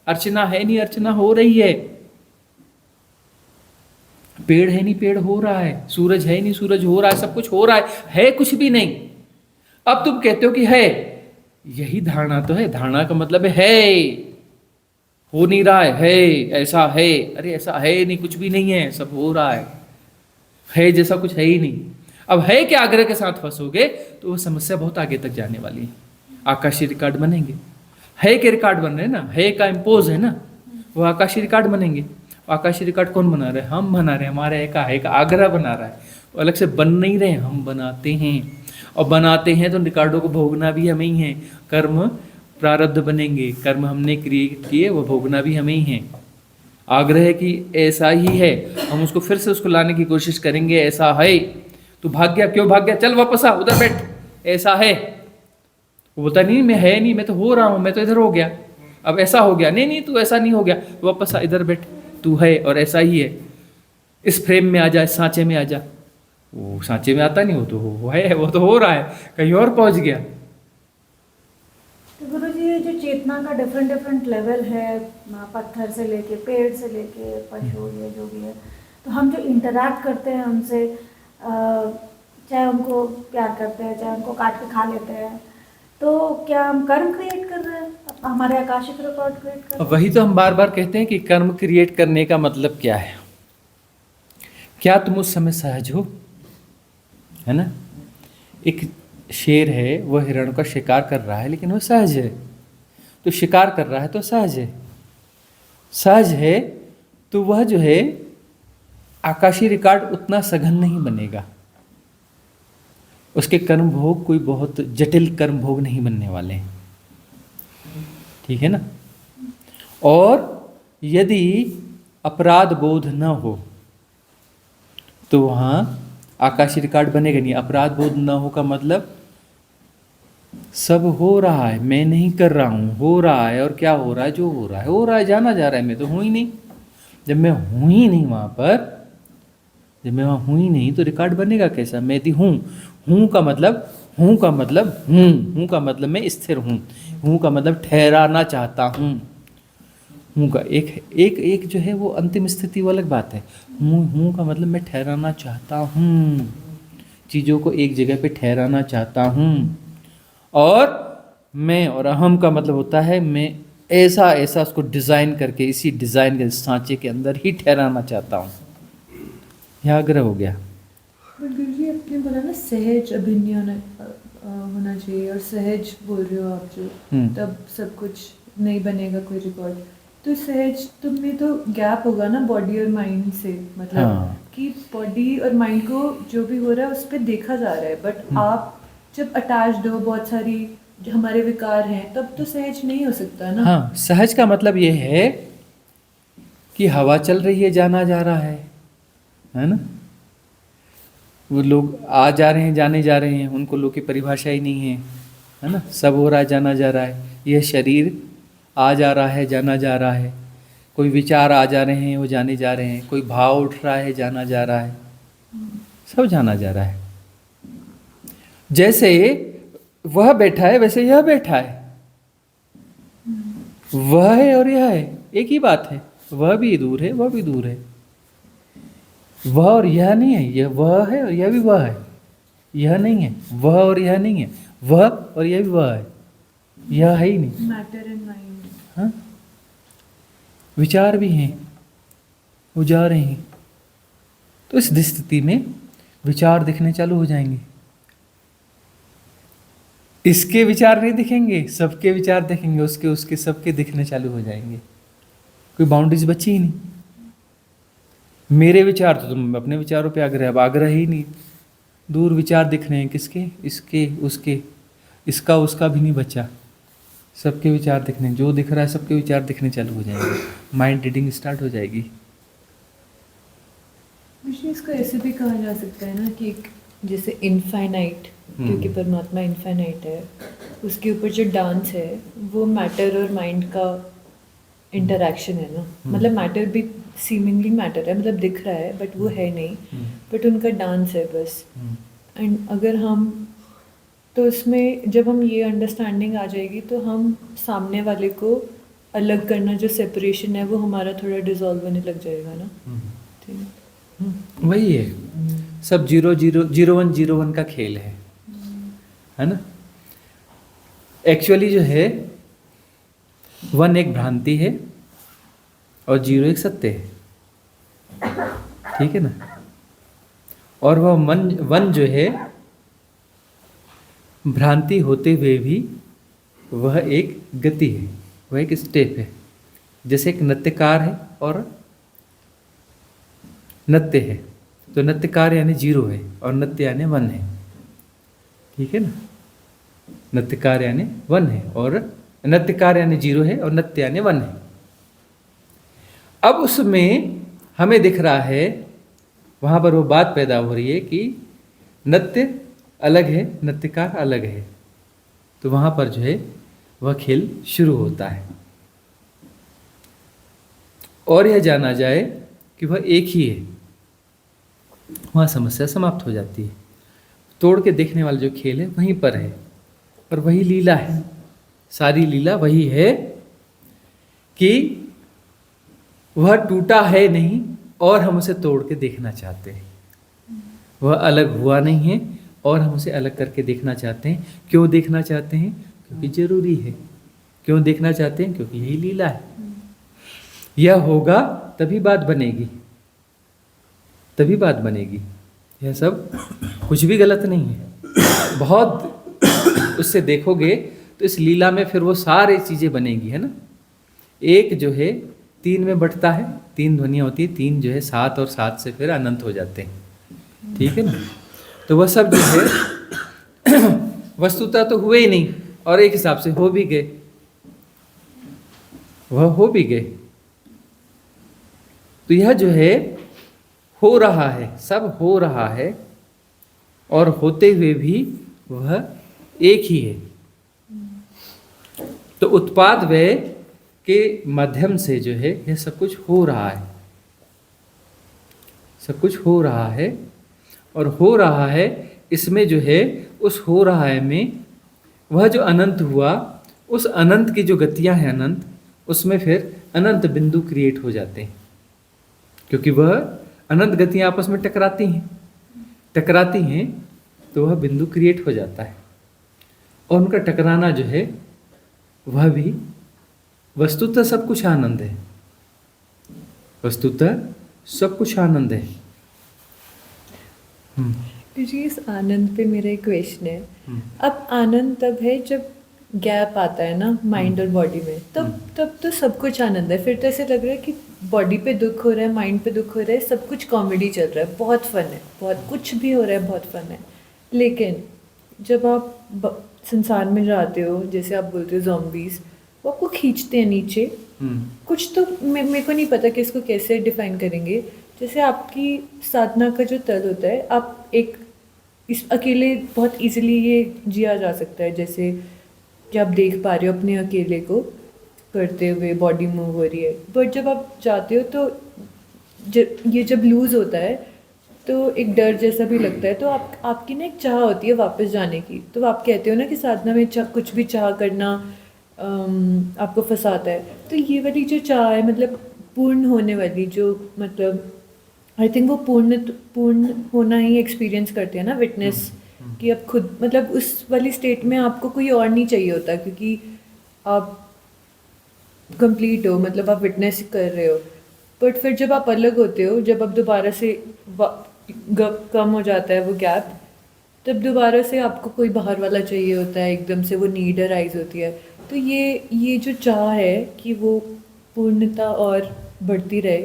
अर्चना है नहीं, अर्चना हो रही है, पेड़ है नहीं, पेड़ हो रहा है, सूरज है नहीं, सूरज हो रहा है, सब कुछ हो रहा है कुछ भी नहीं। अब तुम कहते हो कि है, यही धारणा तो है, धारणा का मतलब है हो नहीं रहा है ऐसा है। अरे ऐसा है नहीं, कुछ भी नहीं है, सब हो रहा है जैसा कुछ है ही नहीं। अब है के आग्रह के साथ फंसोगे तो वो समस्या बहुत आगे तक जाने वाली है। आकाशीय रिकॉर्ड बनेंगे, है के रिकॉर्ड बन रहे हैं ना, है का इम्पोज है ना, वो आकाशीय रिकॉर्ड बनेंगे। आकाशीय रिकॉर्ड कौन बना रहे हैं? हम बना रहे हैं, हमारे है का आग्रह बना रहा है, वो अलग से बन नहीं रहे, हम बनाते हैं। और बनाते हैं तो रिकॉर्डों को भोगना भी हमें ही है, कर्म प्रारब्ध बनेंगे, कर्म हमने क्रिएट किए, वो भोगना भी हमें ही है। आग्रह है कि ऐसा ही है, हम उसको फिर से उसको लाने की कोशिश करेंगे, ऐसा है। तू भाग गया, क्यों भाग गया? चल वापस आ, उधर बैठ, ऐसा है। वो बोलता नहीं मैं है नहीं, मैं तो हो रहा हूँ, मैं तो इधर हो गया, अब ऐसा हो गया। नहीं तू ऐसा नहीं हो गया, वापस आ, इधर बैठ, तू है और ऐसा ही है। इस फ्रेम में आ जा, इस सांचे में आ जा। वो सांचे में आता नहीं, वो तो वो तो हो रहा है, कहीं और पहुंच गया। तो गुरु जी, ये जो चेतना का डिफरेंट लेवल है, पत्थर से लेके, पेड़ से लेके, पशु, ये जो भी है, तो हम जो इंटरैक्ट करते हैं उनसे, चाहे उनको प्यार करते हैं, चाहे उनको काट के खा लेते हैं, तो क्या हम कर्म क्रिएट कर रहे हैं, हमारे आकाशिक रिकॉर्ड क्रिएट कर रहे हैं? वही तो हम बार बार कहते हैं कि कर्म क्रिएट करने का मतलब क्या है। क्या तुम उस समय सहज हो, है ना? एक शेर है, वह हिरण का शिकार कर रहा है, लेकिन वह सहज है। तो शिकार कर रहा है तो सहज है, सहज है तो वह जो है आकाशीय रिकॉर्ड उतना सघन नहीं बनेगा, उसके कर्म भोग कोई बहुत जटिल कर्म भोग नहीं बनने वाले हैं, ठीक है ना? और यदि अपराध बोध न हो तो वहाँ आकाशीय रिकॉर्ड बनेगा नहीं। अपराध बोध न हो का मतलब सब हो रहा है, मैं नहीं कर रहा हूँ, हो रहा है। और क्या हो रहा है? जो हो रहा है, जाना जा रहा है, मैं तो हूँ ही नहीं। जब मैं हूँ ही नहीं वहाँ पर, जब मैं वहाँ हूँ ही नहीं तो रिकॉर्ड बनेगा कैसा? मैं यदि हूँ का मतलब हूँ का मतलब मैं स्थिर हूँ का मतलब ठहराना चाहता हूँ। हूँ का एक जो है वो अंतिम स्थिति वो अलग बात है। हूँ का मतलब मैं ठहराना चाहता हूँ, चीज़ों को एक जगह पे ठहराना चाहता हूँ। और मैं और अहम का मतलब होता है मैं ऐसा उसको डिज़ाइन करके इसी डिज़ाइन के सांचे के अंदर ही ठहराना चाहता हूँ। यह आग्रह हो गया। गुरु जी, आपने बोला ना सहज अभिनय होना चाहिए, और सहज बोल रहे हो आप जो, तब सब कुछ नहीं बनेगा कोई रिकॉर्ड। तो सहज तुम्हें तो गैप होगा ना बॉडी और माइंड से, मतलब हाँ। कि बॉडी और माइंड को जो भी हो रहा है उस पर देखा जा रहा है, बट आप जब अटैच्ड हो, बहुत सारी जो हमारे विकार हैं, तब तो सहज नहीं हो सकता ना। हाँ, सहज का मतलब ये है कि हवा चल रही है, जाना जा रहा है ना। वो लोग आ जा रहे हैं, जाने जा रहे हैं, उनको लोग की परिभाषा ही नहीं है ना। सब हो रहा है, जाना जा रहा है। यह शरीर आ जा रहा है, जाना जा रहा है। कोई विचार आ जा रहे हैं, वो जाने जा रहे हैं। कोई भाव उठ रहा है, जाना जा रहा है। सब जाना जा रहा है। जैसे वह बैठा है वैसे यह बैठा है। वह है और यह है, एक ही बात है। वह भी दूर है, वह भी दूर है। वह और यह नहीं है, यह वह है और यह भी वह है। यह नहीं है, वह और यह नहीं है, वह और यह भी वह है। यह है ही नहीं। Matter and mind. हाँ, विचार भी हैं, वो जा रहे हैं। तो इस स्थिति में विचार दिखने चालू हो जाएंगे। इसके विचार नहीं दिखेंगे, सबके विचार दिखेंगे, उसके उसके सबके दिखने चालू हो जाएंगे। कोई बाउंड्रीज बची ही नहीं। मेरे विचार तो तुम अपने विचारों पे आग्रह, अब आग्रह ही नहीं। दूर विचार दिख रहे हैं, किसके, इसके उसके, इसका उसका भी नहीं बचा। सबके विचार दिखने, जो दिख रहा है सबके विचार दिखने चालू हो जाएंगे। माइंड रीडिंग स्टार्ट हो जाएगी। मुझे इसको ऐसे भी कहा जा सकता है ना कि एक जैसे इनफाइनाइट, क्योंकि परमात्मा इनफाइनाइट है, उसके ऊपर जो डांस है वो मैटर और माइंड का इंटरैक्शन है ना। मतलब मैटर भी सीमिंगली मैटर है, मतलब दिख रहा है बट वो है नहीं, बट उनका डांस है बस। एंड अगर हम तो उसमें जब हम ये अंडरस्टैंडिंग आ जाएगी तो हम सामने वाले को अलग करना, जो सेपरेशन है वो हमारा थोड़ा डिसॉल्व होने लग जाएगा ना। ठीक है। वही है, सब 0-0-0-1-0-1 का खेल है ना। एक्चुअली जो है 1 एक भ्रांति है और 0 एक सत्य है, ठीक है ना। और वह 1 जो है भ्रांति होते हुए भी वह एक गति है, वह एक स्टेप है। जैसे एक नृत्यकार है और नृत्य है, तो नृत्यकार यानी 0 है और नृत्य यानी 1 है, ठीक है ना। नृत्यकार यानी 1 है और नृत्यकार यानी 0 है और नृत्य यानी 1 है। अब उसमें हमें दिख रहा है, वहाँ पर वो बात पैदा हो रही है कि नृत्य अलग है, नृत्यकार अलग है। तो वहाँ पर जो है वह खेल शुरू होता है और यह जाना जाए कि वह एक ही है, वहाँ समस्या समाप्त हो जाती है। तोड़ के देखने वाला जो खेल है वहीं पर है और वही लीला है। सारी लीला वही है कि वह टूटा है नहीं और हम उसे तोड़ के देखना चाहते हैं। वह अलग हुआ नहीं है और हम उसे अलग करके देखना चाहते हैं। क्यों देखना चाहते हैं? क्योंकि जरूरी है। क्यों देखना चाहते हैं? क्योंकि यही लीला है। यह होगा तभी बात बनेगी, तभी बात बनेगी। यह सब कुछ भी गलत नहीं है। बहुत उससे देखोगे तो इस लीला में फिर वो सारी चीज़ें बनेगी, है ना। एक जो है 3 में बंटता है, 3 ध्वनियाँ होती है, 3 जो है 7 और 7 से फिर अनंत हो जाते हैं, ठीक है ना। तो वह सब जो है वस्तुतः तो हुए ही नहीं और एक हिसाब से हो भी गए, वह हो भी गए। तो यह जो है हो रहा है, सब हो रहा है और होते हुए भी वह एक ही है। तो उत्पाद व्यय के माध्यम से जो है यह सब कुछ हो रहा है, सब कुछ हो रहा है। और हो रहा है इसमें जो है उस हो रहा है में वह जो अनंत हुआ, उस अनंत की जो गतियां हैं अनंत, उसमें फिर अनंत बिंदु क्रिएट हो जाते हैं, क्योंकि वह अनंत गतियां आपस में टकराती हैं तो वह बिंदु क्रिएट हो जाता है। और उनका टकराना जो है वह भी वस्तुतः सब कुछ आनंद है, वस्तुतः सब कुछ आनंद है। जी, इस आनंद पे मेरा एक क्वेश्चन है। अब आनंद तब है जब गैप आता है ना माइंड और बॉडी में, तब तो सब कुछ आनंद है। फिर तो ऐसे लग रहा है कि बॉडी पे दुख हो रहा है, माइंड पे दुख हो रहा है, सब कुछ कॉमेडी चल रहा है, बहुत फन है, बहुत कुछ भी हो रहा है, बहुत फन है। लेकिन जब आप संसार में जाते हो, जैसे आप बोलते हो ज़ॉम्बीज़, वो आपको खींचते हैं नीचे कुछ तो मेरे को नहीं पता कि इसको कैसे डिफाइन करेंगे। जैसे आपकी साधना का जो तल होता है, आप एक इस अकेले बहुत इजीली ये जिया जा सकता है, जैसे कि आप देख पा रहे हो अपने अकेले को करते हुए, बॉडी मूव हो रही है। बट जब आप जाते हो तो ये जब लूज़ होता है तो एक डर जैसा भी लगता है, तो आपकी ना एक चाह होती है वापस जाने की। तो आप कहते हो ना कि साधना में कुछ भी चाह करना आपको फंसाता है। तो ये वाली जो चाह है, मतलब पूर्ण होने वाली, जो मतलब आई थिंक वो पूर्ण होना ही एक्सपीरियंस करते हैं ना विटनेस, कि अब खुद मतलब उस वाली स्टेट में आपको कोई और नहीं चाहिए होता, क्योंकि आप कंप्लीट हो, मतलब आप विटनेस कर रहे हो। बट फिर जब आप अलग होते हो, जब अब दोबारा से कम हो जाता है वो गैप, तब दोबारा से आपको कोई बाहर वाला चाहिए होता है, एकदम से वो नीड अराइज होती है। तो ये जो चाह है कि वो पूर्णता और बढ़ती रहे,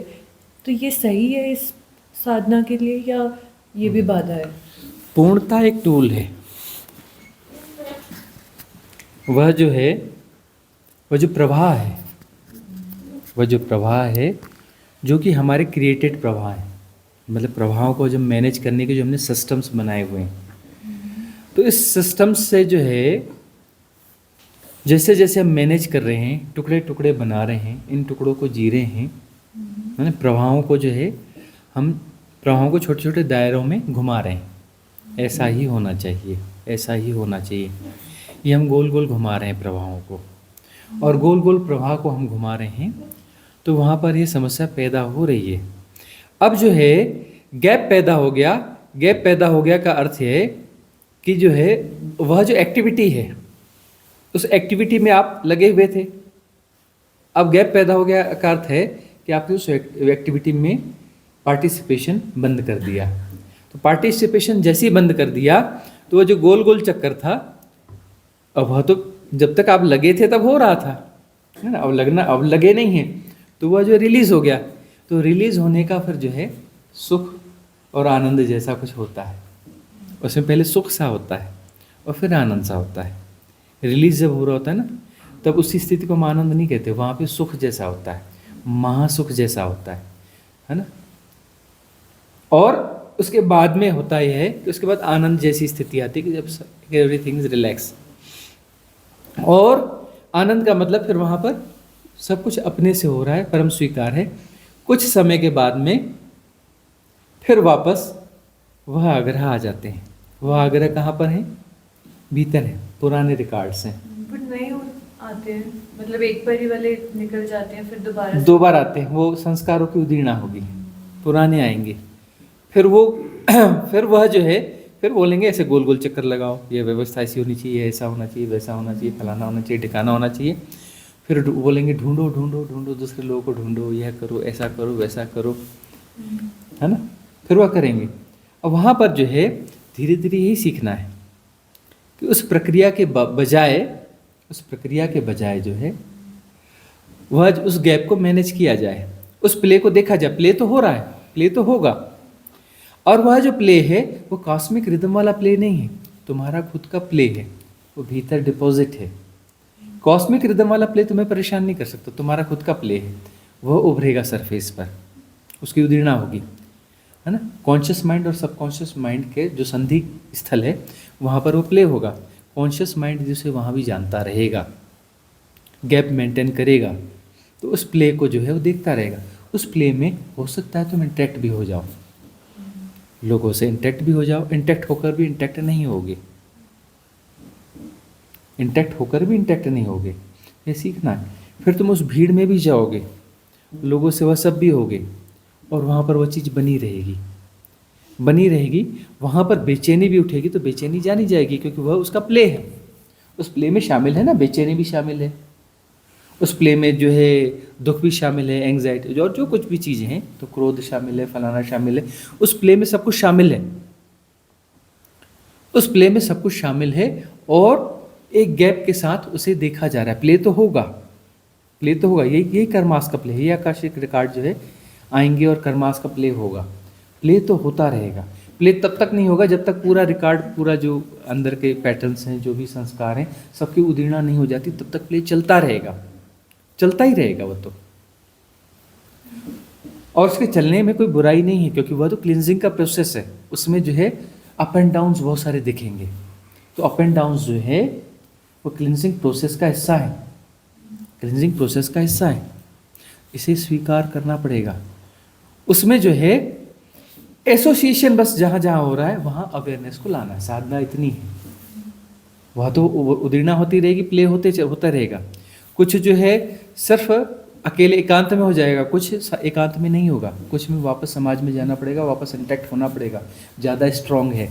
तो ये सही है इस साधना के लिए, या ये भी बाधा है? पूर्णता एक टूल है, वह जो है, वह जो प्रवाह है, वह जो प्रवाह है, जो कि हमारे क्रिएटेड प्रवाह है। मतलब प्रवाहों को जब मैनेज करने के जो हमने सिस्टम्स बनाए हुए हैं, तो इस सिस्टम से जो है, जैसे जैसे हम मैनेज कर रहे हैं, टुकड़े टुकड़े बना रहे हैं, इन टुकड़ों को जी रहे हैं, है प्रवाहों को जो है, हम प्रवाहों को छोटे छोटे दायरों में घुमा रहे हैं। ऐसा ही होना चाहिए, ऐसा ही होना चाहिए। ये हम गोल गोल घुमा रहे हैं प्रवाहों को, और गोल गोल प्रवाह को हम घुमा रहे हैं, तो वहाँ पर ये समस्या पैदा हो रही है। अब जो है गैप पैदा हो गया। गैप पैदा हो गया का अर्थ है कि जो है वह जो एक्टिविटी है, उस एक्टिविटी में आप लगे हुए थे। अब गैप पैदा हो गया का अर्थ है कि आपने उस एक्टिविटी में पार्टिसिपेशन बंद कर दिया। तो पार्टिसिपेशन जैसे ही बंद कर दिया, तो वह जो गोल गोल चक्कर था, अब वह तो जब तक आप लगे थे तब हो रहा था, है ना। अब लगे नहीं हैं, तो वह जो रिलीज़ हो गया। तो रिलीज़ होने का फिर जो है सुख और आनंद जैसा कुछ होता है। उसमें पहले सुख सा होता है और फिर आनंद सा होता है। रिलीज़ जब हो रहा होता है ना, तब उसी स्थिति को हम आनंद नहीं कहते, वहाँ पे सुख जैसा होता है, महासुख जैसा होता है ना। और उसके बाद में होता यह है कि उसके बाद आनंद जैसी स्थिति आती है कि जब एवरीथिंग इज रिलैक्स। और आनंद का मतलब फिर वहाँ पर सब कुछ अपने से हो रहा है, परम स्वीकार है। कुछ समय के बाद में फिर वापस वह आग्रह आ जाते हैं। वह आग्रह कहाँ पर है? भीतर है, पुराने रिकॉर्ड्स हैं। बट नए आते हैं, मतलब एक बार ही वाले निकल जाते हैं, फिर दो बार आते हैं। वो संस्कारों की उदीर्णा होगी, पुराने आएंगे। फिर वो फिर वह जो है, फिर बोलेंगे ऐसे गोल गोल चक्कर लगाओ, ये व्यवस्था ऐसी होनी चाहिए, ऐसा होना चाहिए, वैसा होना चाहिए, फलाना होना चाहिए, ठिकाना होना चाहिए। फिर बोलेंगे ढूंढो ढूंढो ढूंढो, दूसरे लोगों को ढूंढो, यह करो, ऐसा करो, वैसा करो, है ना। फिर वह करेंगे। अब वहाँ पर जो है धीरे धीरे यही सीखना है कि उस प्रक्रिया के बजाय जो है वह उस गैप को मैनेज किया जाए, उस प्ले को देखा जाए। प्ले तो हो रहा है, प्ले तो होगा। और वह जो प्ले है वो कॉस्मिक रिदम वाला प्ले नहीं है, तुम्हारा खुद का प्ले है, वो भीतर डिपॉजिट है। कॉस्मिक रिदम वाला प्ले तुम्हें परेशान नहीं कर सकता, तुम्हारा खुद का प्ले है, वह उभरेगा सरफेस पर, उसकी उदीर्णा होगी, है ना। कॉन्शियस माइंड और सबकॉन्शियस माइंड के जो संधि स्थल है, वहाँ पर वो प्ले होगा। कॉन्शियस माइंड जिसे वहाँ भी जानता रहेगा, गैप मेंटेन करेगा, तो उस प्ले को जो है वो देखता रहेगा। उस प्ले में हो सकता है तुम इंटैक्ट भी हो जाओ, लोगों से इंटैक्ट भी हो जाओ, इंटैक्ट होकर भी इंटैक्ट नहीं होगे, इंटैक्ट होकर भी इंटैक्ट नहीं होगे। ये सीखना है। फिर तुम उस भीड़ में भी जाओगे, लोगों से वह सब भी होगे, और वहाँ पर वह चीज़ बनी रहेगी। वहाँ पर बेचैनी भी उठेगी, तो बेचैनी जानी जाएगी, क्योंकि वह उसका प्ले है, उस प्ले में शामिल है ना। बेचैनी भी शामिल है उस प्ले में, जो है दुख भी शामिल है, एंग्जाइटी, जो कुछ भी चीज़ें हैं, तो क्रोध शामिल है, फलाना शामिल है। उस प्ले में सब कुछ शामिल है, उस प्ले में सब कुछ शामिल है। और एक गैप के साथ उसे देखा जा रहा है। प्ले तो होगा, यही कर्मास का प्ले है। ये आकाशिक रिकॉर्ड जो है आएंगे और कर्मास का प्ले होगा। प्ले तो होता रहेगा। प्ले तब तक नहीं होगा जब तक पूरा रिकॉर्ड, पूरा जो अंदर के पैटर्न्स हैं, जो भी संस्कार हैं, सबकी उदीर्णा नहीं हो जाती, तब तक प्ले चलता रहेगा। चलता ही रहेगा वो तो। और उसके चलने में कोई बुराई नहीं है, क्योंकि वह तो क्लिनजिंग का प्रोसेस है, उसमें जो है अप एंड डाउन्स बहुत सारे दिखेंगे। तो अप एंड डाउन्स जो है वो क्लिनजिंग प्रोसेस का हिस्सा है, क्लिनजिंग प्रोसेस का हिस्सा है, इसे स्वीकार करना पड़ेगा। उसमें जो है एसोसिएशन बस जहाँ जहाँ हो रहा है वहाँ अवेयरनेस को लाना है, साधना इतनी है। वह तो उदीर्णा होती रहेगी, प्ले होता रहेगा। कुछ जो है सिर्फ अकेले एकांत में हो जाएगा, कुछ एकांत में नहीं होगा, कुछ में वापस समाज में जाना पड़ेगा, वापस इंटैक्ट होना पड़ेगा। ज़्यादा स्ट्रांग है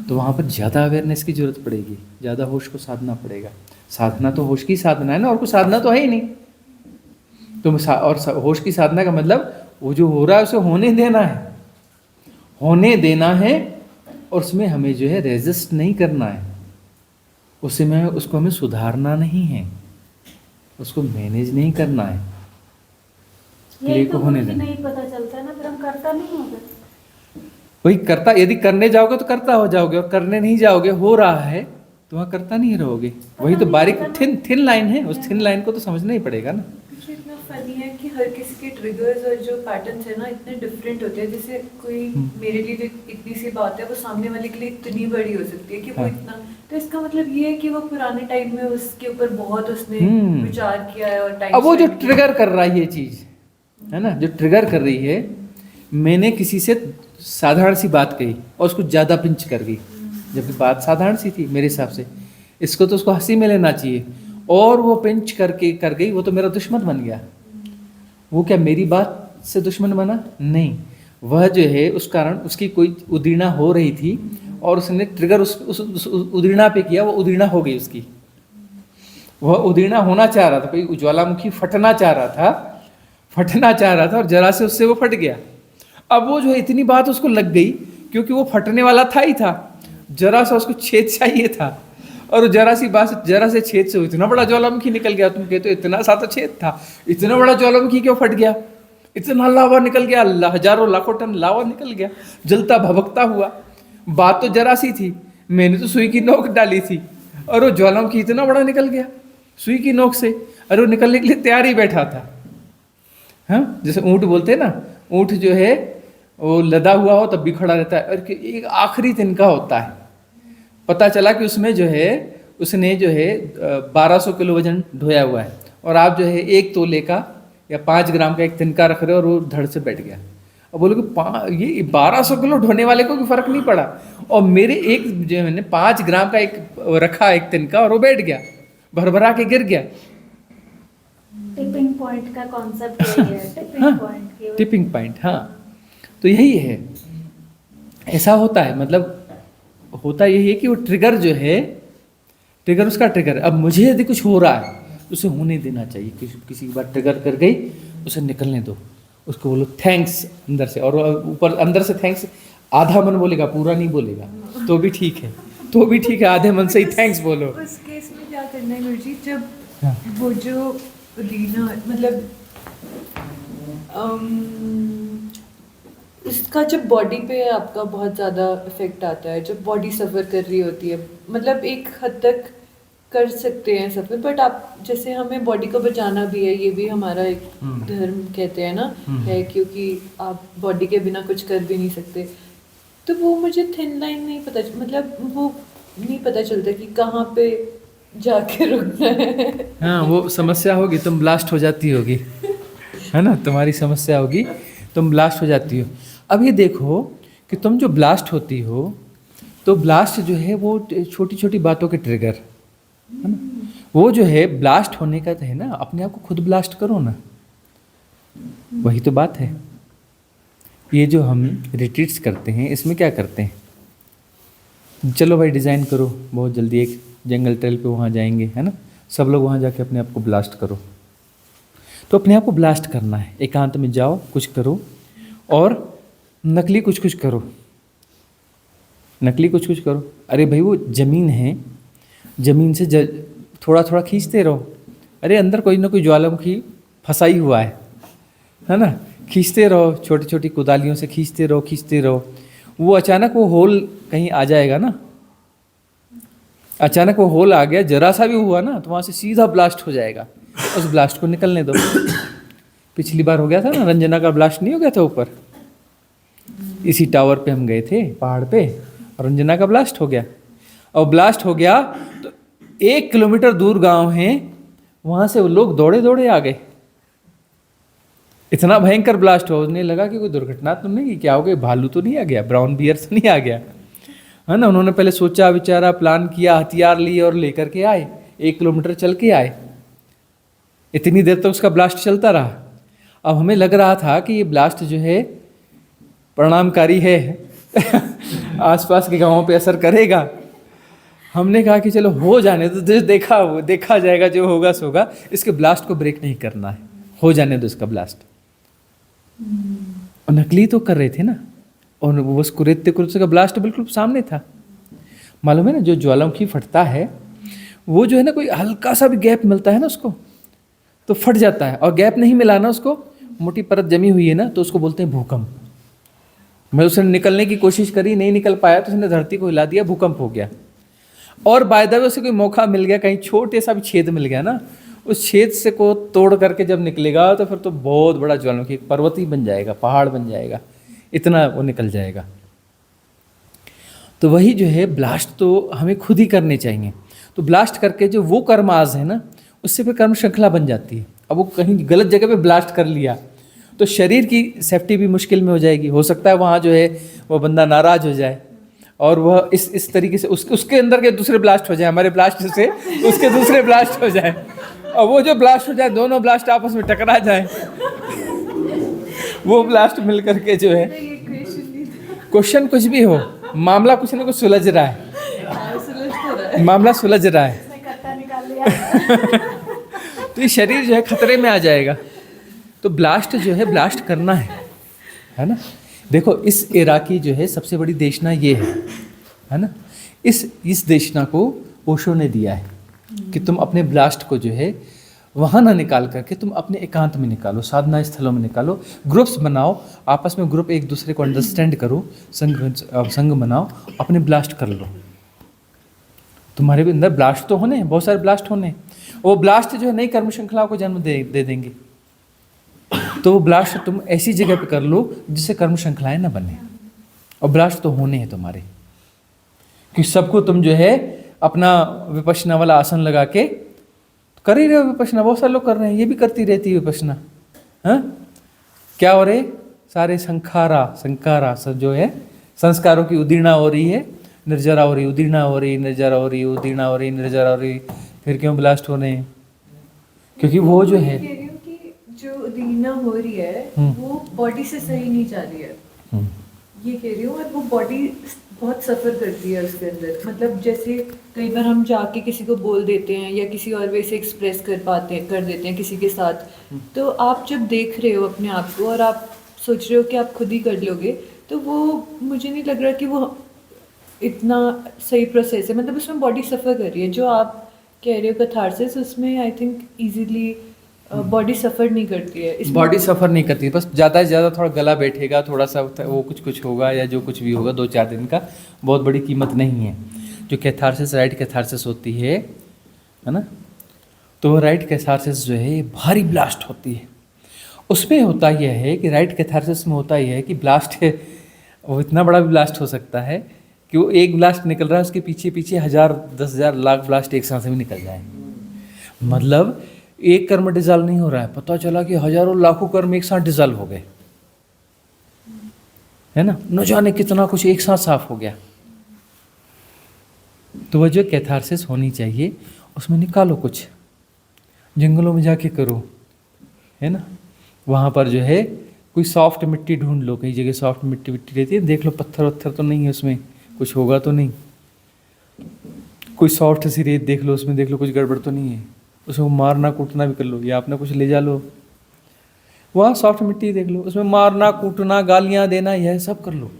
तो वहाँ पर ज़्यादा अवेयरनेस की जरूरत पड़ेगी, ज़्यादा होश को साधना पड़ेगा। साधना तो होश की साधना है ना, और कोई साधना तो है ही नहीं। और होश की साधना का मतलब वो जो हो रहा है उसे होने देना है, होने देना है, और उसमें हमें जो है रेजिस्ट नहीं करना है, उसको हमें सुधारना नहीं है, उसको मैनेज नहीं करना है, यही को तो होने मुझे देना। नहीं पता चलता है ना, फिर हम करता नहीं होगा। वही करता, यदि करने जाओगे तो करता हो जाओगे, और करने नहीं जाओगे हो रहा है तो वहाँ करता नहीं रहोगे। वही तो बारीक थिन लाइन है, उस थिन लाइन को तो समझना ही पड़ेगा ना। मुझे इतना फनी है कि हर किसी के ट्रिगर्स और जो पैटर्न्स है ना इतने डिफरेंट होते हैं। जैसे कोई मेरे लिए जो इतनी सी बात है वो सामने वाले के लिए इतनी बड़ी हो सकती है कि वो हाँ। इतना, तो इसका मतलब ये है कि वो पुराने टाइम में उसके ऊपर बहुत उसने विचार किया है और टाइम। अब वो जो ट्रिगर कर रहा है ये चीज है ना, जो ट्रिगर कर रही है, मैंने किसी से साधारण सी बात कही और उसको ज़्यादा पिंच कर गई, जबकि बात साधारण सी थी मेरे हिसाब से। इसको तो उसको हंसी में लेना चाहिए, और वो पिंच करके कर गई, वो तो मेरा दुश्मन बन गया। वो क्या मेरी बात से दुश्मन बना? नहीं, वह जो है उस कारण उसकी कोई उदीर्णा हो रही थी और उसने ट्रिगर उस उदीर्णा पे किया, वो उदीर्णा हो गई उसकी। वह उदीर्णा होना चाह रहा था, कोई ज्वालामुखी फटना चाह रहा था और जरा से उससे वो फट गया। अब वो जो है इतनी बात उसको लग गई, क्योंकि वो फटने वाला था ही था, जरा सा उसको छेद चाहिए था, और जरा सी बात, जरा से छेद से इतना बड़ा ज्वालामुखी निकल गया। तुम कहते हो इतना सा तो छेद था, इतना बड़ा ज्वालामुखी क्यों फट गया? इतना लावा निकल गया, हजारों लाखों टन लावा निकल गया, जलता भभकता हुआ। बात तो जरा सी थी, मैंने तो सुई की नोक डाली थी, और वो ज्वालामुखी इतना बड़ा निकल गया सुई की नोक से, और वो निकलने के लिए तैयार ही बैठा था। हाँ, जैसे ऊँट बोलते हैं ना, ऊँट जो है वो लदा हुआ हो तब भी खड़ा रहता है, और एक आखिरी तिनका होता है। पता चला कि उसमें जो है उसने जो है 1200 किलो वजन ढोया हुआ है, और आप जो है 1 तोले का या 5 ग्राम का एक तिनका रख रहे हो, और वो धड़ से बैठ गया। अब बोलो कि ये 1200 किलो ढोने वाले को भी फर्क नहीं पड़ा, और मेरे एक जो मैंने 5 ग्राम का एक रखा एक तिनका, और वो बैठ गया, भरभरा के गिर गया। टिपिंग पॉइंट का कॉन्सेप्ट यही है, टिपिंग पॉइंट। टिपिंग पॉइंट, हाँ, तो यही है, ऐसा होता है। मतलब होता यही है कि वो ट्रिगर जो है, ट्रिगर उसका ट्रिगर। अब मुझे यदि कुछ हो रहा है तो उसे होने देना चाहिए। किसी बार ट्रिगर कर गई, उसे निकलने दो, उसको बोलो थैंक्स अंदर से, और ऊपर अंदर से थैंक्स आधा मन बोलेगा, पूरा नहीं बोलेगा, तो भी ठीक है, आधे मन से ही थैंक्स बोलो। उस केस में क्या करना है गुरुजी, जब हाँ। वो जो रीना मतलब इसका जब बॉडी पे आपका बहुत ज़्यादा इफेक्ट आता है, जब बॉडी सफ़र कर रही होती है, मतलब एक हद तक कर सकते हैं सफ़र, बट आप जैसे हमें बॉडी को बचाना भी है, ये भी हमारा एक धर्म कहते हैं ना है, क्योंकि आप बॉडी के बिना कुछ कर भी नहीं सकते। तो वो मुझे थिन लाइन नहीं पता, मतलब वो नहीं पता चलता कि कहाँ पे जाके रुकना है। हाँ, वो समस्या होगी, तुम ब्लास्ट हो जाती होगी, है ना, तुम्हारी समस्या होगी, तुम ब्लास्ट हो जाती हो। अब ये देखो कि तुम जो ब्लास्ट होती हो, तो ब्लास्ट जो है वो छोटी छोटी बातों के ट्रिगर है ना, वो जो है ब्लास्ट होने का तो है ना, अपने आप को खुद ब्लास्ट करो ना, वही तो बात है। ये जो हम रिट्रीट्स करते हैं, इसमें क्या करते हैं, चलो भाई डिज़ाइन करो, बहुत जल्दी एक जंगल ट्रेल पे वहाँ जाएंगे, है ना, सब लोग वहाँ जाके अपने आप को ब्लास्ट करो। तो अपने आप को ब्लास्ट करना है, एकांत में जाओ, कुछ करो, और नकली कुछ कुछ करो, नकली कुछ कुछ करो। अरे भाई वो ज़मीन है, ज़मीन से थोड़ा थोड़ा खींचते रहो। अरे अंदर कोई ना कोई ज्वालामुखी फंसाई हुआ है ना, खींचते रहो, छोटी छोटी कुदालियों से खींचते रहो। वो अचानक वो होल कहीं आ जाएगा ना, अचानक वो होल आ गया, जरा सा भी हुआ ना, तो वहाँ से सीधा ब्लास्ट हो जाएगा। उस ब्लास्ट को निकलने दो। पिछली बार हो गया था ना, रंजना का ब्लास्ट नहीं हो गया था ऊपर, इसी टावर पे हम गए थे पहाड़ पे, और रंजना का ब्लास्ट हो गया। और ब्लास्ट हो गया तो 1 किलोमीटर दूर गांव है, वहां से वो लोग दौड़े दौड़े आ गए। इतना भयंकर ब्लास्ट हो, उन्हें लगा कि कोई दुर्घटना तो नहीं, क्या हो गया, भालू तो नहीं आ गया, ब्राउन बियर तो नहीं आ गया, है ना। उन्होंने पहले सोचा विचारा, प्लान किया, हथियार लिए और लेकर के आए, 1 किलोमीटर चल के आए। इतनी देर तक उसका ब्लास्ट चलता रहा। अब हमें लग रहा था कि ये ब्लास्ट जो है परिणामकारी है आसपास के गांवों पे असर करेगा। हमने कहा कि चलो हो जाने दो, जो देखा जाएगा, जो होगा सो होगा, इसके ब्लास्ट को ब्रेक नहीं करना है, हो जाने दो इसका ब्लास्ट। और नकली तो कर रहे थे ना, और वो कुरेत्ते का ब्लास्ट बिल्कुल सामने था। मालूम है ना, जो ज्वालामुखी फटता है वो जो है ना, कोई हल्का सा भी गैप मिलता है ना उसको तो फट जाता है, और गैप नहीं मिला ना उसको, मोटी परत जमी हुई है ना, तो उसको बोलते हैं भूकंप। मैं उसने निकलने की कोशिश करी, नहीं निकल पाया, तो उसने धरती को हिला दिया, भूकंप हो गया। और बाय द वे उसे कोई मौका मिल गया, कहीं छोटे सा भी छेद मिल गया ना, उस छेद से को तोड़ करके जब निकलेगा तो फिर तो बहुत बड़ा ज्वालामुखी पर्वत ही बन जाएगा, पहाड़ बन जाएगा, इतना वो निकल जाएगा। तो वही जो है ब्लास्ट तो हमें खुद ही करने चाहिए। तो ब्लास्ट करके जो वो कर्म आज है ना, उससे फिर कर्म श्रृंखला बन जाती है। अब वो कहीं गलत जगह पे ब्लास्ट कर लिया तो शरीर की सेफ्टी भी मुश्किल में हो जाएगी। हो सकता है वहाँ जो है वो बंदा नाराज हो जाए, और वह इस तरीके से उसके अंदर के दूसरे ब्लास्ट हो जाए, हमारे ब्लास्ट से उसके दूसरे ब्लास्ट हो जाए, और वो जो ब्लास्ट हो जाए, दोनों ब्लास्ट आपस में टकरा जाए, वो ब्लास्ट मिल करके जो है, क्वेश्चन कुछ भी हो, मामला कुछ ना कुछ सुलझ रहा है, मामला सुलझ रहा है तो ये शरीर जो है खतरे में आ जाएगा। तो ब्लास्ट जो है, ब्लास्ट करना है ना। देखो इस एरा की जो है सबसे बड़ी देशना ये है ना, इस देशना को ओशो ने दिया है कि तुम अपने ब्लास्ट को जो है वहाँ ना निकाल करके तुम अपने एकांत में निकालो, साधना स्थलों में निकालो, ग्रुप्स बनाओ, आपस में ग्रुप एक दूसरे को अंडरस्टैंड करो, संग बनाओ, अपने ब्लास्ट कर लो। तुम्हारे भी अंदर ब्लास्ट तो होने, बहुत सारे ब्लास्ट होने, वो ब्लास्ट जो है नई कर्म श्रृंखलाओं को जन्म दे देंगे। तो वो ब्लास्ट तुम ऐसी जगह पे कर लो जिससे कर्म श्रृंखलाएं ना बने, और ब्लास्ट तो होने हैं तुम्हारे, कि सबको तुम जो है अपना विपश्यना वाला आसन लगा के कर ही रहे हो विपश्यना। बहुत सारे लोग कर रहे हैं, ये भी करती रहती है विपश्यना। हाँ, क्या हो रहे, सारे संकारा सब जो है संस्कारों की उदीर्णा हो रही है, निर्जरा हो रही, उदीर्णा हो रही, निर्जरा हो रही, उदीर्णा हो रही, निर्जरा हो रही। फिर क्यों ब्लास्ट हो रहे हैं? क्योंकि वो जो है जो उदीर्णा हो रही है वो बॉडी से सही नहीं जा रही है, ये कह रही हूँ। और वो बॉडी बहुत सफ़र करती है उसके अंदर। मतलब जैसे कई बार हम जाके किसी को बोल देते हैं या किसी और वे से एक्सप्रेस कर देते हैं किसी के साथ, तो आप जब देख रहे हो अपने आप को और आप सोच रहे हो कि आप खुद ही कर लोगे, तो वो मुझे नहीं लग रहा कि वो इतना सही प्रोसेस है। मतलब उसमें बॉडी सफ़र कर रही है। जो आप कह रहे हो कैथारसिस, उसमें आई थिंक इजीली बॉडी सफ़र नहीं करती है। बॉडी सफ़र नहीं करती, बस ज़्यादा से ज़्यादा थोड़ा गला बैठेगा, थोड़ा सा वो कुछ होगा, या जो कुछ भी होगा 2-4 दिन का, बहुत बड़ी कीमत नहीं है। जो कैथारसिस, राइट कैथारसिस होती है ना, तो राइट कैथारसिस जो है भारी ब्लास्ट होती है। उसमें होता यह है कि राइट कैथारसिस में होता यह है कि ब्लास्ट है वो इतना बड़ा भी ब्लास्ट हो सकता है कि वो एक ब्लास्ट निकल रहा है, उसके पीछे 1000, 10,000, लाख ब्लास्ट एक साथ में निकल जाए। मतलब एक कर्म डिजॉल्व नहीं हो रहा है, पता चला कि हजारों लाखों कर्म एक साथ डिजॉल्व हो गए, है ना, न जाने कितना कुछ एक साथ साफ हो गया। तो वह जो कैथारसिस होनी चाहिए उसमें निकालो कुछ, जंगलों में जाके करो, है ना। वहाँ पर जो है कोई सॉफ्ट मिट्टी ढूंढ लो, कई जगह सॉफ्ट मिट्टी रहती है, देख लो पत्थर वत्थर तो नहीं है उसमें, कुछ होगा तो नहीं। कोई सॉफ्ट सी रेत देख लो, उसमें देख लो कुछ गड़बड़ तो नहीं है, उसमें मारना कूटना भी कर लो, या अपना कुछ ले जा लो। वहाँ सॉफ्ट मिट्टी देख लो, उसमें मारना कूटना, गालियाँ देना, यह सब कर लो।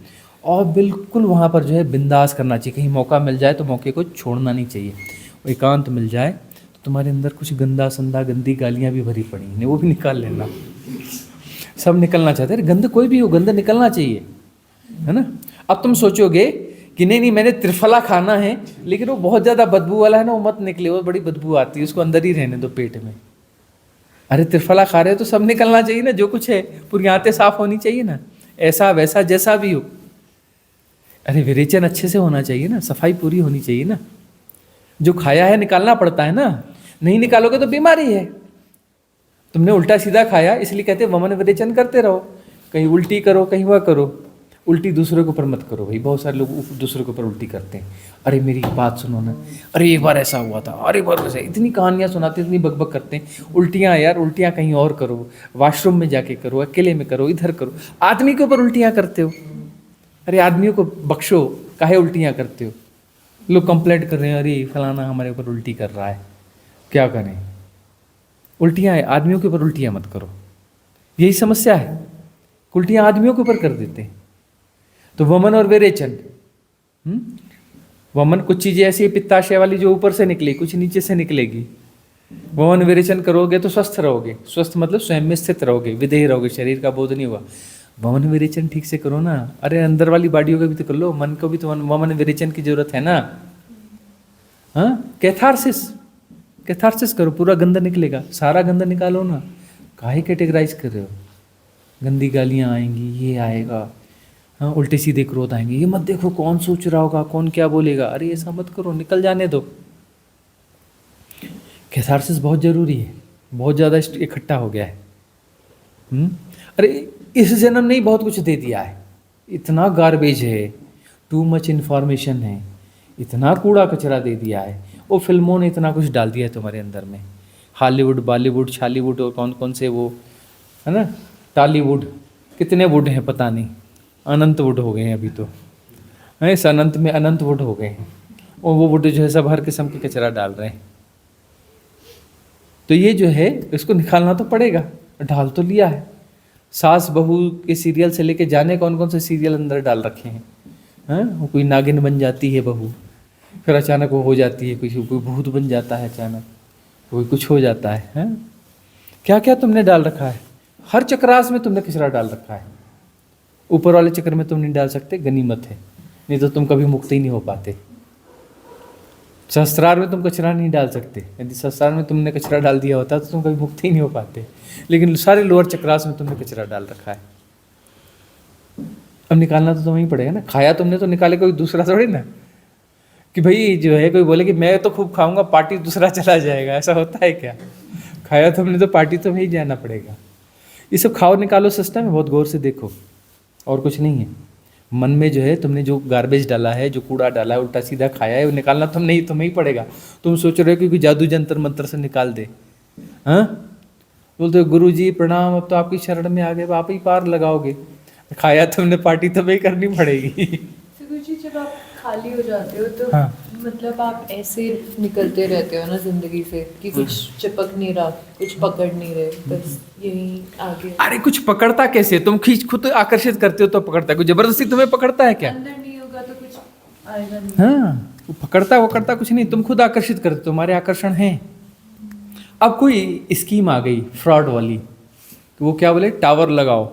और बिल्कुल वहाँ पर जो है बिंदास करना चाहिए। कहीं मौका मिल जाए तो मौके को छोड़ना नहीं चाहिए। एकांत मिल जाए तो तुम्हारे अंदर कुछ गंदा संदा, गंदी गालियाँ भी भरी पड़ी हैं, वो भी निकाल लेना। सब निकलना चाहते हैं, गंद कोई भी हो, गंद निकलना चाहिए, है ना। अब तुम सोचोगे कि नहीं मैंने त्रिफला खाना है, लेकिन वो बहुत ज़्यादा बदबू वाला है ना, वो मत निकले, वो बड़ी बदबू आती है, उसको अंदर ही रहने दो पेट में, अरे त्रिफला खा रहे हो तो सब निकलना चाहिए ना, जो कुछ है पूरी आंतें साफ होनी चाहिए ना, ऐसा वैसा जैसा भी हो। अरे विरेचन अच्छे से होना चाहिए ना, सफाई पूरी होनी चाहिए ना। जो खाया है निकालना पड़ता है ना, नहीं निकालोगे तो बीमारी है। तुमने उल्टा सीधा खाया, इसलिए कहते वमन विरेचन करते रहो, कहीं उल्टी करो कहीं वह करो। उल्टी दूसरे के ऊपर मत करो भाई, बहुत सारे लोग दूसरे के ऊपर उल्टी करते हैं। अरे मेरी बात सुनो ना, अरे एक बार ऐसा हुआ था, अरे एक बार वैसे, इतनी कहानियां सुनाते, इतनी बकबक करते हैं। उल्टियां यार, उल्टियां कहीं और करो, वॉशरूम में जाके करो, अकेले में करो, इधर करो। आदमी के ऊपर उल्टियां करते हो, अरे आदमियों को बख्शो, काहे उल्टियां करते हो। लोग कंप्लेंट कर रहे हैं, अरे फलाना हमारे ऊपर उल्टी कर रहा है, क्या करें। उल्टियां आदमियों के ऊपर उल्टियां मत करो, यही समस्या है, उल्टियां आदमियों के ऊपर कर देते हैं। तो वमन और विरेचन, वमन कुछ चीजें ऐसी है पित्ताशय वाली जो ऊपर से निकलेगी, कुछ नीचे से निकलेगी। वमन विरेचन करोगे तो स्वस्थ रहोगे, स्वस्थ मतलब स्वयं में स्थित रहोगे, विदेह रहोगे, शरीर का बोध नहीं हुआ। वमन विरेचन ठीक से करो ना, अरे अंदर वाली बॉडियों का भी तो कर लो, मन को भी तो वमन विरेचन की जरूरत है ना। हाँ, कैथारसिस करो, पूरा गंदा निकलेगा, सारा गंदा निकालो ना। काहे कैटेगराइज कर रहे हो, गंदी गालियाँ आएंगी, ये आएगा, हाँ उल्टे सीधे क्रोध आएंगे, ये मत देखो कौन सोच रहा होगा, कौन क्या बोलेगा, अरे ऐसा मत करो, निकल जाने दो। कैथारसिस बहुत जरूरी है, बहुत ज़्यादा इकट्ठा हो गया है। अरे इस जन्म ने ही बहुत कुछ दे दिया है, इतना गार्बेज है, टू मच इन्फॉर्मेशन है, इतना कूड़ा कचरा दे दिया है। वो फिल्मों ने इतना कुछ डाल दिया है तुम्हारे अंदर में, हॉलीवुड, बॉलीवुड, छालीवुड और कौन कौन से वो है ना, टॉलीवुड, कितने वुड हैं पता नहीं, अनंत वुड हो गए हैं अभी तो, है इस अनंत में अनंत वुड हो गए हैं। और वो वुड जो है सब हर किस्म के कचरा डाल रहे हैं। तो ये जो है इसको निकालना तो पड़ेगा, डाल तो लिया है। सास बहू के सीरियल से लेके जाने कौन कौन से सीरियल अंदर डाल रखे हैं। वो कोई नागिन बन जाती है बहू, फिर अचानक वो हो जाती है, कोई भूत बन जाता है अचानक, कोई कुछ हो जाता है, हैं? क्या क्या तुमने डाल रखा है, हर चक्रास में तुमने कचरा डाल रखा है। ऊपर वाले चक्र में तुम नहीं डाल सकते, गनीमत है, नहीं तो तुम कभी मुक्त ही नहीं हो पाते। सहस्त्रार में तुम कचरा नहीं डाल सकते, यदि सहस्त्रार में तुमने कचरा डाल दिया होता तो तुम कभी मुक्त ही नहीं हो पाते। लेकिन सारे लोअर चक्रास में तुमने कचरा डाल रखा है, अब निकालना तो तुम्हें ही पड़ेगा ना। खाया तुमने तो निकाले कोई दूसरा थोड़ी ना, कि भाई जो है कोई बोले कि मैं तो खूब खाऊंगा, पार्टी दूसरा चला जाएगा, ऐसा होता है क्या। खाया तुमने तो पार्टी तुम्हें ही जाना पड़ेगा। ये सब खाओ निकालो सिस्टम है, बहुत गौर से देखो, और कुछ नहीं है। मन में जो है तुमने जो गार्बेज डाला है, जो कूड़ा डाला है, उल्टा सीधा खाया है, वो निकालना तुम्हें ही पड़ेगा। तुम सोच रहे हो कि कोई जादू जंतर मंत्र से निकाल दे, हाँ बोलते हो गुरु जी प्रणाम, अब तो आपकी शरण में आ गए, आप ही पार लगाओगे। खाया तुमने, पार्टी तुम्हें ही करनी पड़ेगी। जी जब आप खाली हो जाते हो तो हाँ। मतलब आप ऐसे निकलते रहते हो ना जिंदगी से कि कुछ चिपक नहीं रहा, कुछ पकड़ नहीं रहे, बस यही आगे। अरे कुछ पकड़ता कैसे, तुम खींच खुद आकर्षित करते हो तो पकड़ता है, कोई जबरदस्ती तुम्हें पकड़ता है क्या। अंदर नहीं होगा तो कुछ आएगा नहीं। हाँ, वो पकड़ता कुछ नहीं, तुम खुद आकर्षित करते हो, तुम्हारे आकर्षण है। अब कोई स्कीम आ गई फ्रॉड वाली, कि वो क्या बोले, टावर लगाओ,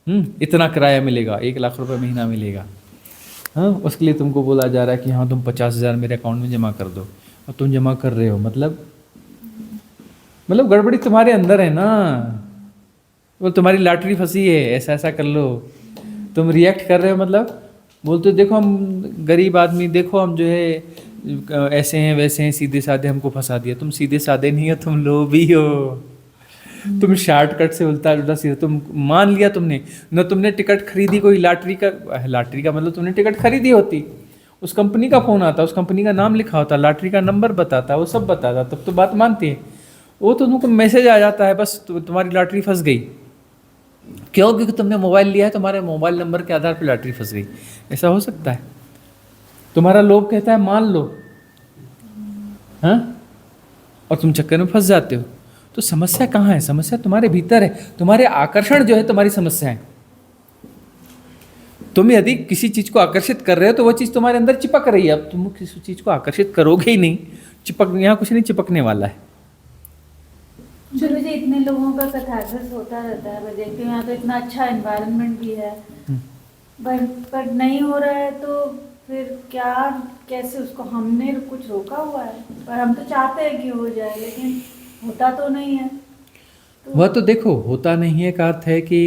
इतना किराया मिलेगा, 1 लाख रुपए महीना मिलेगा। हाँ, उसके लिए तुमको बोला जा रहा है कि हाँ तुम 50,000 मेरे अकाउंट में जमा कर दो, और तुम जमा कर रहे हो, मतलब गड़बड़ी तुम्हारे अंदर है ना। वो तुम्हारी लॉटरी फंसी है, ऐसा ऐसा कर लो, तुम रिएक्ट कर रहे हो, मतलब बोलते हो देखो हम गरीब आदमी, देखो हम जो है ऐसे हैं वैसे हैं, सीधे साधे, हमको फंसा दिया। तुम सीधे साधे नहीं हो, तुम लोभी हो, तुम शॉर्टकट से उल्टा उल्टा सीधा, तुम मान लिया तुमने न, तुमने टिकट खरीदी कोई लॉटरी का मतलब तुमने टिकट खरीदी होती, उस कंपनी का फ़ोन आता, उस कंपनी का नाम लिखा होता, लॉटरी का नंबर बताता, वो सब बताता, तब तो बात मानती है। वो तो तुमको मैसेज आ जाता है, बस तुम्हारी लॉटरी फंस गई। क्यों? क्योंकि तुमने मोबाइल लिया है, तुम्हारे मोबाइल नंबर के आधार पर लॉटरी फंस गई। ऐसा हो सकता है? तुम्हारा लोभ कहता है मान लो, हाँ, और तुम चक्कर में फंस जाते हो। तो समस्या कहाँ है? समस्या तुम्हारे भीतर है, तुम्हारे आकर्षण जो है तुम्हारी समस्या है। तुम यदि किसी चीज को आकर्षित कर रहे हो तो वो चीज तुम्हारे अंदर चिपक रही है। अब तुम किसी चीज को आकर्षित करोगे ही नहीं, यहाँ कुछ नहीं चिपकने वाला है। चलो जी, इतने लोगों का कैथारसिस होता रहता है, मैं देखती हूँ यहाँ तो इतना अच्छा एनवायरनमेंट भी है, पर नहीं हो रहा है तो फिर क्या, कैसे उसको हमने कुछ रोका हुआ है, पर हम तो चाहते हैं कि हो जाए, लेकिन होता तो नहीं है। वह तो देखो होता नहीं है का अर्थ है कि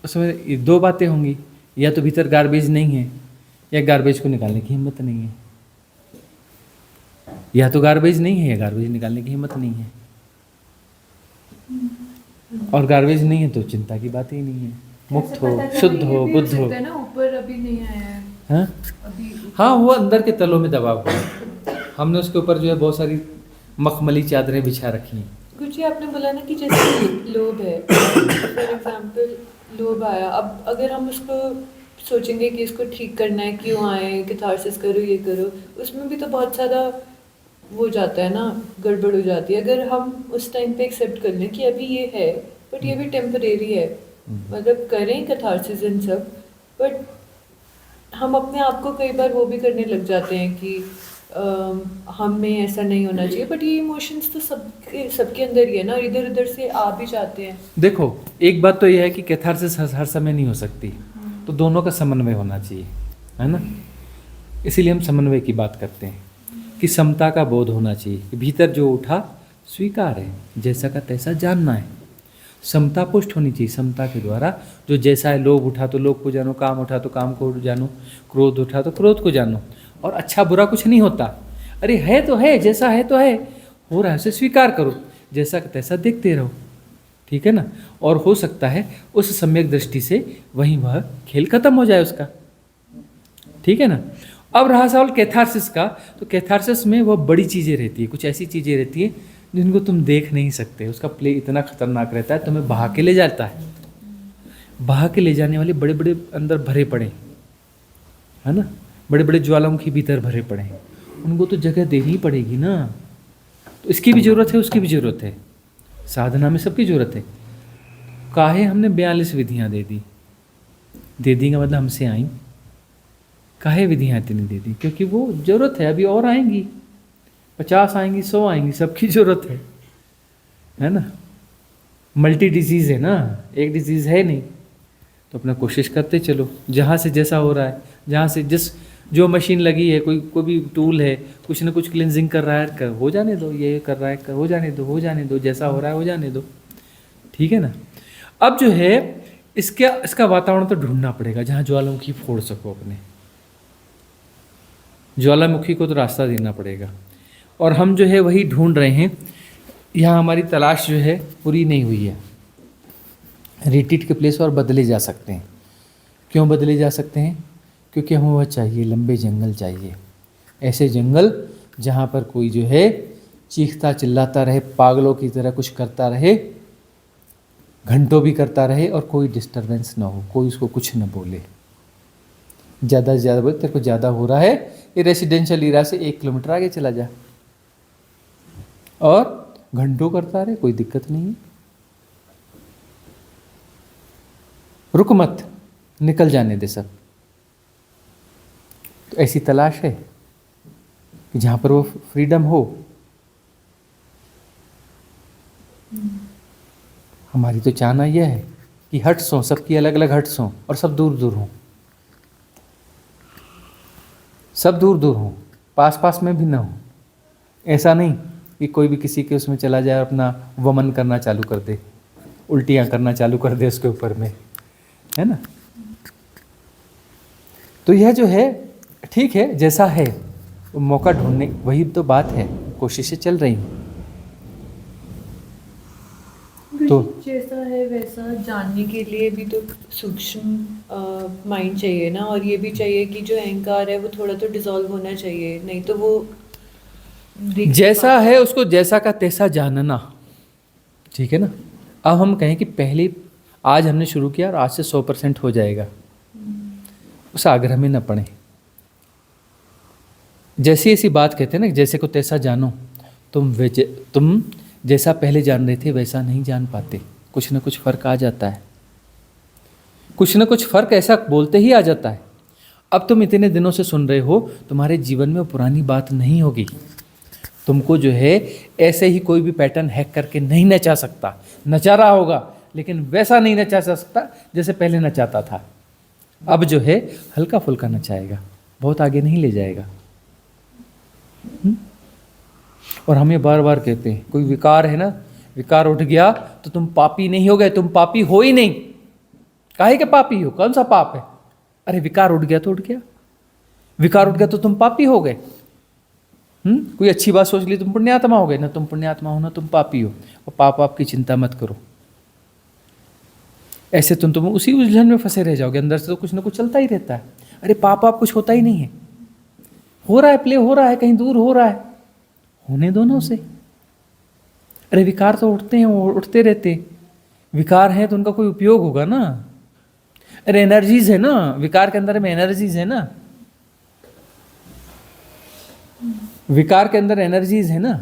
उसमें दो बातें होंगी, या तो भीतर गार्बेज नहीं है या गार्बेज को निकालने की हिम्मत नहीं है, या तो गार्बेज नहीं है या गार्बेज निकालने की हिम्मत नहीं है। और गार्बेज नहीं है तो चिंता की बात ही नहीं है, मुक्त हो, शुद्ध हो, बुद्ध हो। ना ऊपर अभी नहीं आया है हाँ अभी। हाँ, वो अंदर के तलों में दबा हुआ है, हमने उसके ऊपर जो है बहुत सारी मखमली चादरें बिछा रखी हैं। कुछ आपने बोला ना कि जैसे लोभ है, फॉर एग्जाम्पल लोभ आया, अब अगर हम उसको सोचेंगे कि इसको ठीक करना है, क्यों आए, कैथारसिस करो, ये करो, उसमें भी तो बहुत ज़्यादा वो हो जाता है ना, गड़बड़ हो जाती है। अगर हम उस टाइम पे एक्सेप्ट कर लें कि अभी ये है बट ये भी टेम्परेरी है, मतलब करें कैथारसिस इन सब, बट हम अपने आप को कई बार वो भी करने लग जाते हैं कि हमें ऐसा नहीं होना चाहिए, बट ये इमोशंस तो सबके सबके अंदर ही है ना, और इधर उधर से आ भी जाते हैं। देखो एक बात तो यह है कि कैथारसिस हर समय नहीं हो सकती, तो दोनों का समन्वय होना चाहिए, है ना। इसीलिए हम समन्वय की बात करते हैं कि समता का बोध होना चाहिए कि भीतर जो उठा स्वीकार है, जैसा का तैसा जानना है। समता पुष्ट होनी चाहिए, समता के द्वारा जो जैसा है, लोभ उठा तो लोभ को जानो, काम उठा तो काम को जानो, क्रोध उठा तो क्रोध को जानो, और अच्छा बुरा कुछ नहीं होता। अरे है तो है, जैसा है तो है, हो रहा है उसे स्वीकार करो, जैसा का तैसा देखते रहो, ठीक है ना। और हो सकता है उस सम्यक दृष्टि से वहीं वह खेल खत्म हो जाए उसका, ठीक है ना। अब रहा सवाल कैथारसिस का, तो कैथारसिस में वह बड़ी चीज़ें रहती है, कुछ ऐसी चीज़ें रहती हैं जिनको तुम देख नहीं सकते, उसका प्ले इतना खतरनाक रहता है, तुम्हें बहा के ले जाता है। बहा के ले जाने वाले बड़े बड़े अंदर भरे पड़े, है ना, बड़े बड़े ज्वालामुखी भीतर भरे पड़े हैं, उनको तो जगह देनी ही पड़ेगी ना। तो इसकी भी ज़रूरत है, उसकी भी ज़रूरत है, साधना में सबकी ज़रूरत है। काहे हमने 42 विधियाँ दे दी, दे दी का मतलब हमसे आई, काहे विधियाँ इतनी दे दी, क्योंकि वो ज़रूरत है, अभी और आएंगी, 50 आएंगी, 100 आएंगी, सबकी ज़रूरत है ना। मल्टी डिजीज़ है ना, एक डिजीज़ है नहीं, तो अपना कोशिश करते चलो, जहाँ से जैसा हो रहा है, जहाँ से जिस जो मशीन लगी है, कोई भी टूल है, कुछ ना कुछ क्लिनजिंग कर रहा है, हो जाने दो, ये कर रहा है, हो जाने दो, जैसा हो रहा है हो जाने दो, ठीक है ना। अब जो है इसका वातावरण तो ढूंढना पड़ेगा जहाँ ज्वालामुखी फोड़ सको, अपने ज्वालामुखी को तो रास्ता देना पड़ेगा, और हम जो है वही ढूंढ रहे हैं। यहाँ हमारी तलाश जो है पूरी नहीं हुई है। रिट्रीट के प्लेस और बदले जा सकते हैं। क्यों बदले जा सकते हैं? क्योंकि हमें वह चाहिए, लंबे जंगल चाहिए, ऐसे जंगल जहाँ पर कोई जो है चीखता चिल्लाता रहे, पागलों की तरह कुछ करता रहे, घंटों भी करता रहे, और कोई डिस्टरबेंस ना हो, कोई उसको कुछ न बोले। ज़्यादा से ज़्यादा बोले तेरे को ज़्यादा हो रहा है, ये रेसिडेंशियल एरिया से 1 किलोमीटर आगे चला जा, और घंटों करता रहे, कोई दिक्कत नहीं है। रुक मत, निकल जाने दे सब। तो ऐसी तलाश है कि जहाँ पर वो फ्रीडम हो। हमारी तो चाहना यह है कि हट्स हों, सबकी अलग अलग हट्स हों, और सब दूर दूर हों, सब दूर दूर हों, पास पास में भी ना हो। ऐसा नहीं कि कोई भी किसी के उसमें चला जाए और अपना वमन करना चालू कर दे, उल्टियाँ करना चालू कर दे उसके ऊपर में, है ना। तो यह जो है ठीक है, जैसा है वो मौका ढूंढने, वही तो बात है, कोशिशें चल रही हैं। तो जैसा है वैसा जानने के लिए भी तो सूक्ष्म माइंड चाहिए ना, और ये भी चाहिए कि जो अहंकार है वो थोड़ा तो डिसॉल्व होना चाहिए, नहीं तो वो जैसा है उसको जैसा का तैसा जानना, ठीक है ना। अब हम कहें कि पहले आज हमने शुरू किया और आज से 100% हो जाएगा, उस आग्रह में न पड़े। जैसी ऐसी बात कहते हैं ना, जैसे को तैसा जानो, तुम जैसा पहले जान रहे थे वैसा नहीं जान पाते, कुछ ना कुछ फ़र्क आ जाता है, कुछ ना कुछ फ़र्क ऐसा बोलते ही आ जाता है। अब तुम इतने दिनों से सुन रहे हो, तुम्हारे जीवन में वो पुरानी बात नहीं होगी। तुमको जो है ऐसे ही कोई भी पैटर्न हैक करके नहीं नचा सकता, नचा रहा होगा लेकिन वैसा नहीं नचा सकता जैसे पहले नचाता था। अब जो है हल्का फुल्का नचाएगा, बहुत आगे नहीं ले जाएगा। और हमें बार बार कहते हैं, कोई विकार है ना, विकार उठ गया तो तुम पापी नहीं हो गए, तुम पापी हो ही नहीं। काहे के पापी हो? कौन सा पाप है? अरे विकार उठ गया तो उठ गया, विकार उठ गया तो तुम पापी हो गए। कोई अच्छी बात सोच ली तुम पुण्यात्मा हो गए। ना तुम पुण्यात्मा हो ना तुम पापी हो। और पाप आपकी चिंता मत करो, ऐसे तुम उसी उलझन में फंसे रह जाओगे। अंदर से तो कुछ ना कुछ चलता ही रहता है। अरे पाप कुछ होता ही नहीं है, हो रहा है, प्ले हो रहा है, कहीं दूर हो रहा है, होने दो ना उसे। अरे विकार तो उठते हैं, उठते रहते। विकार है तो उनका कोई उपयोग होगा ना। अरे एनर्जीज है ना, विकार के अंदर में एनर्जीज है ना, विकार के अंदर एनर्जीज है ना,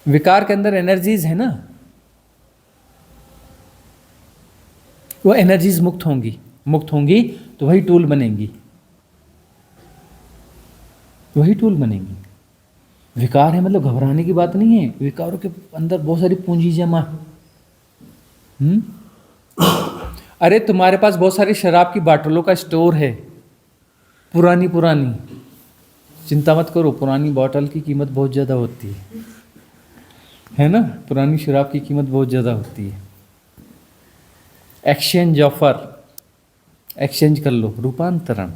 विकार के अंदर एनर्जीज है ना। वो एनर्जीज मुक्त होंगी, मुक्त होंगी तो वही टूल बनेंगी, वही टूल बनेंगी। विकार है मतलब घबराने की बात नहीं है। विकारों के अंदर बहुत सारी पूंजी जमा। अरे तुम्हारे पास बहुत सारी शराब की बाटलों का स्टोर है, पुरानी पुरानी। चिंता मत करो, पुरानी बॉटल की कीमत बहुत ज़्यादा होती है ना। पुरानी शराब की कीमत बहुत ज़्यादा होती है। एक्सचेंज ऑफर, एक्सचेंज कर लो। रूपांतरण,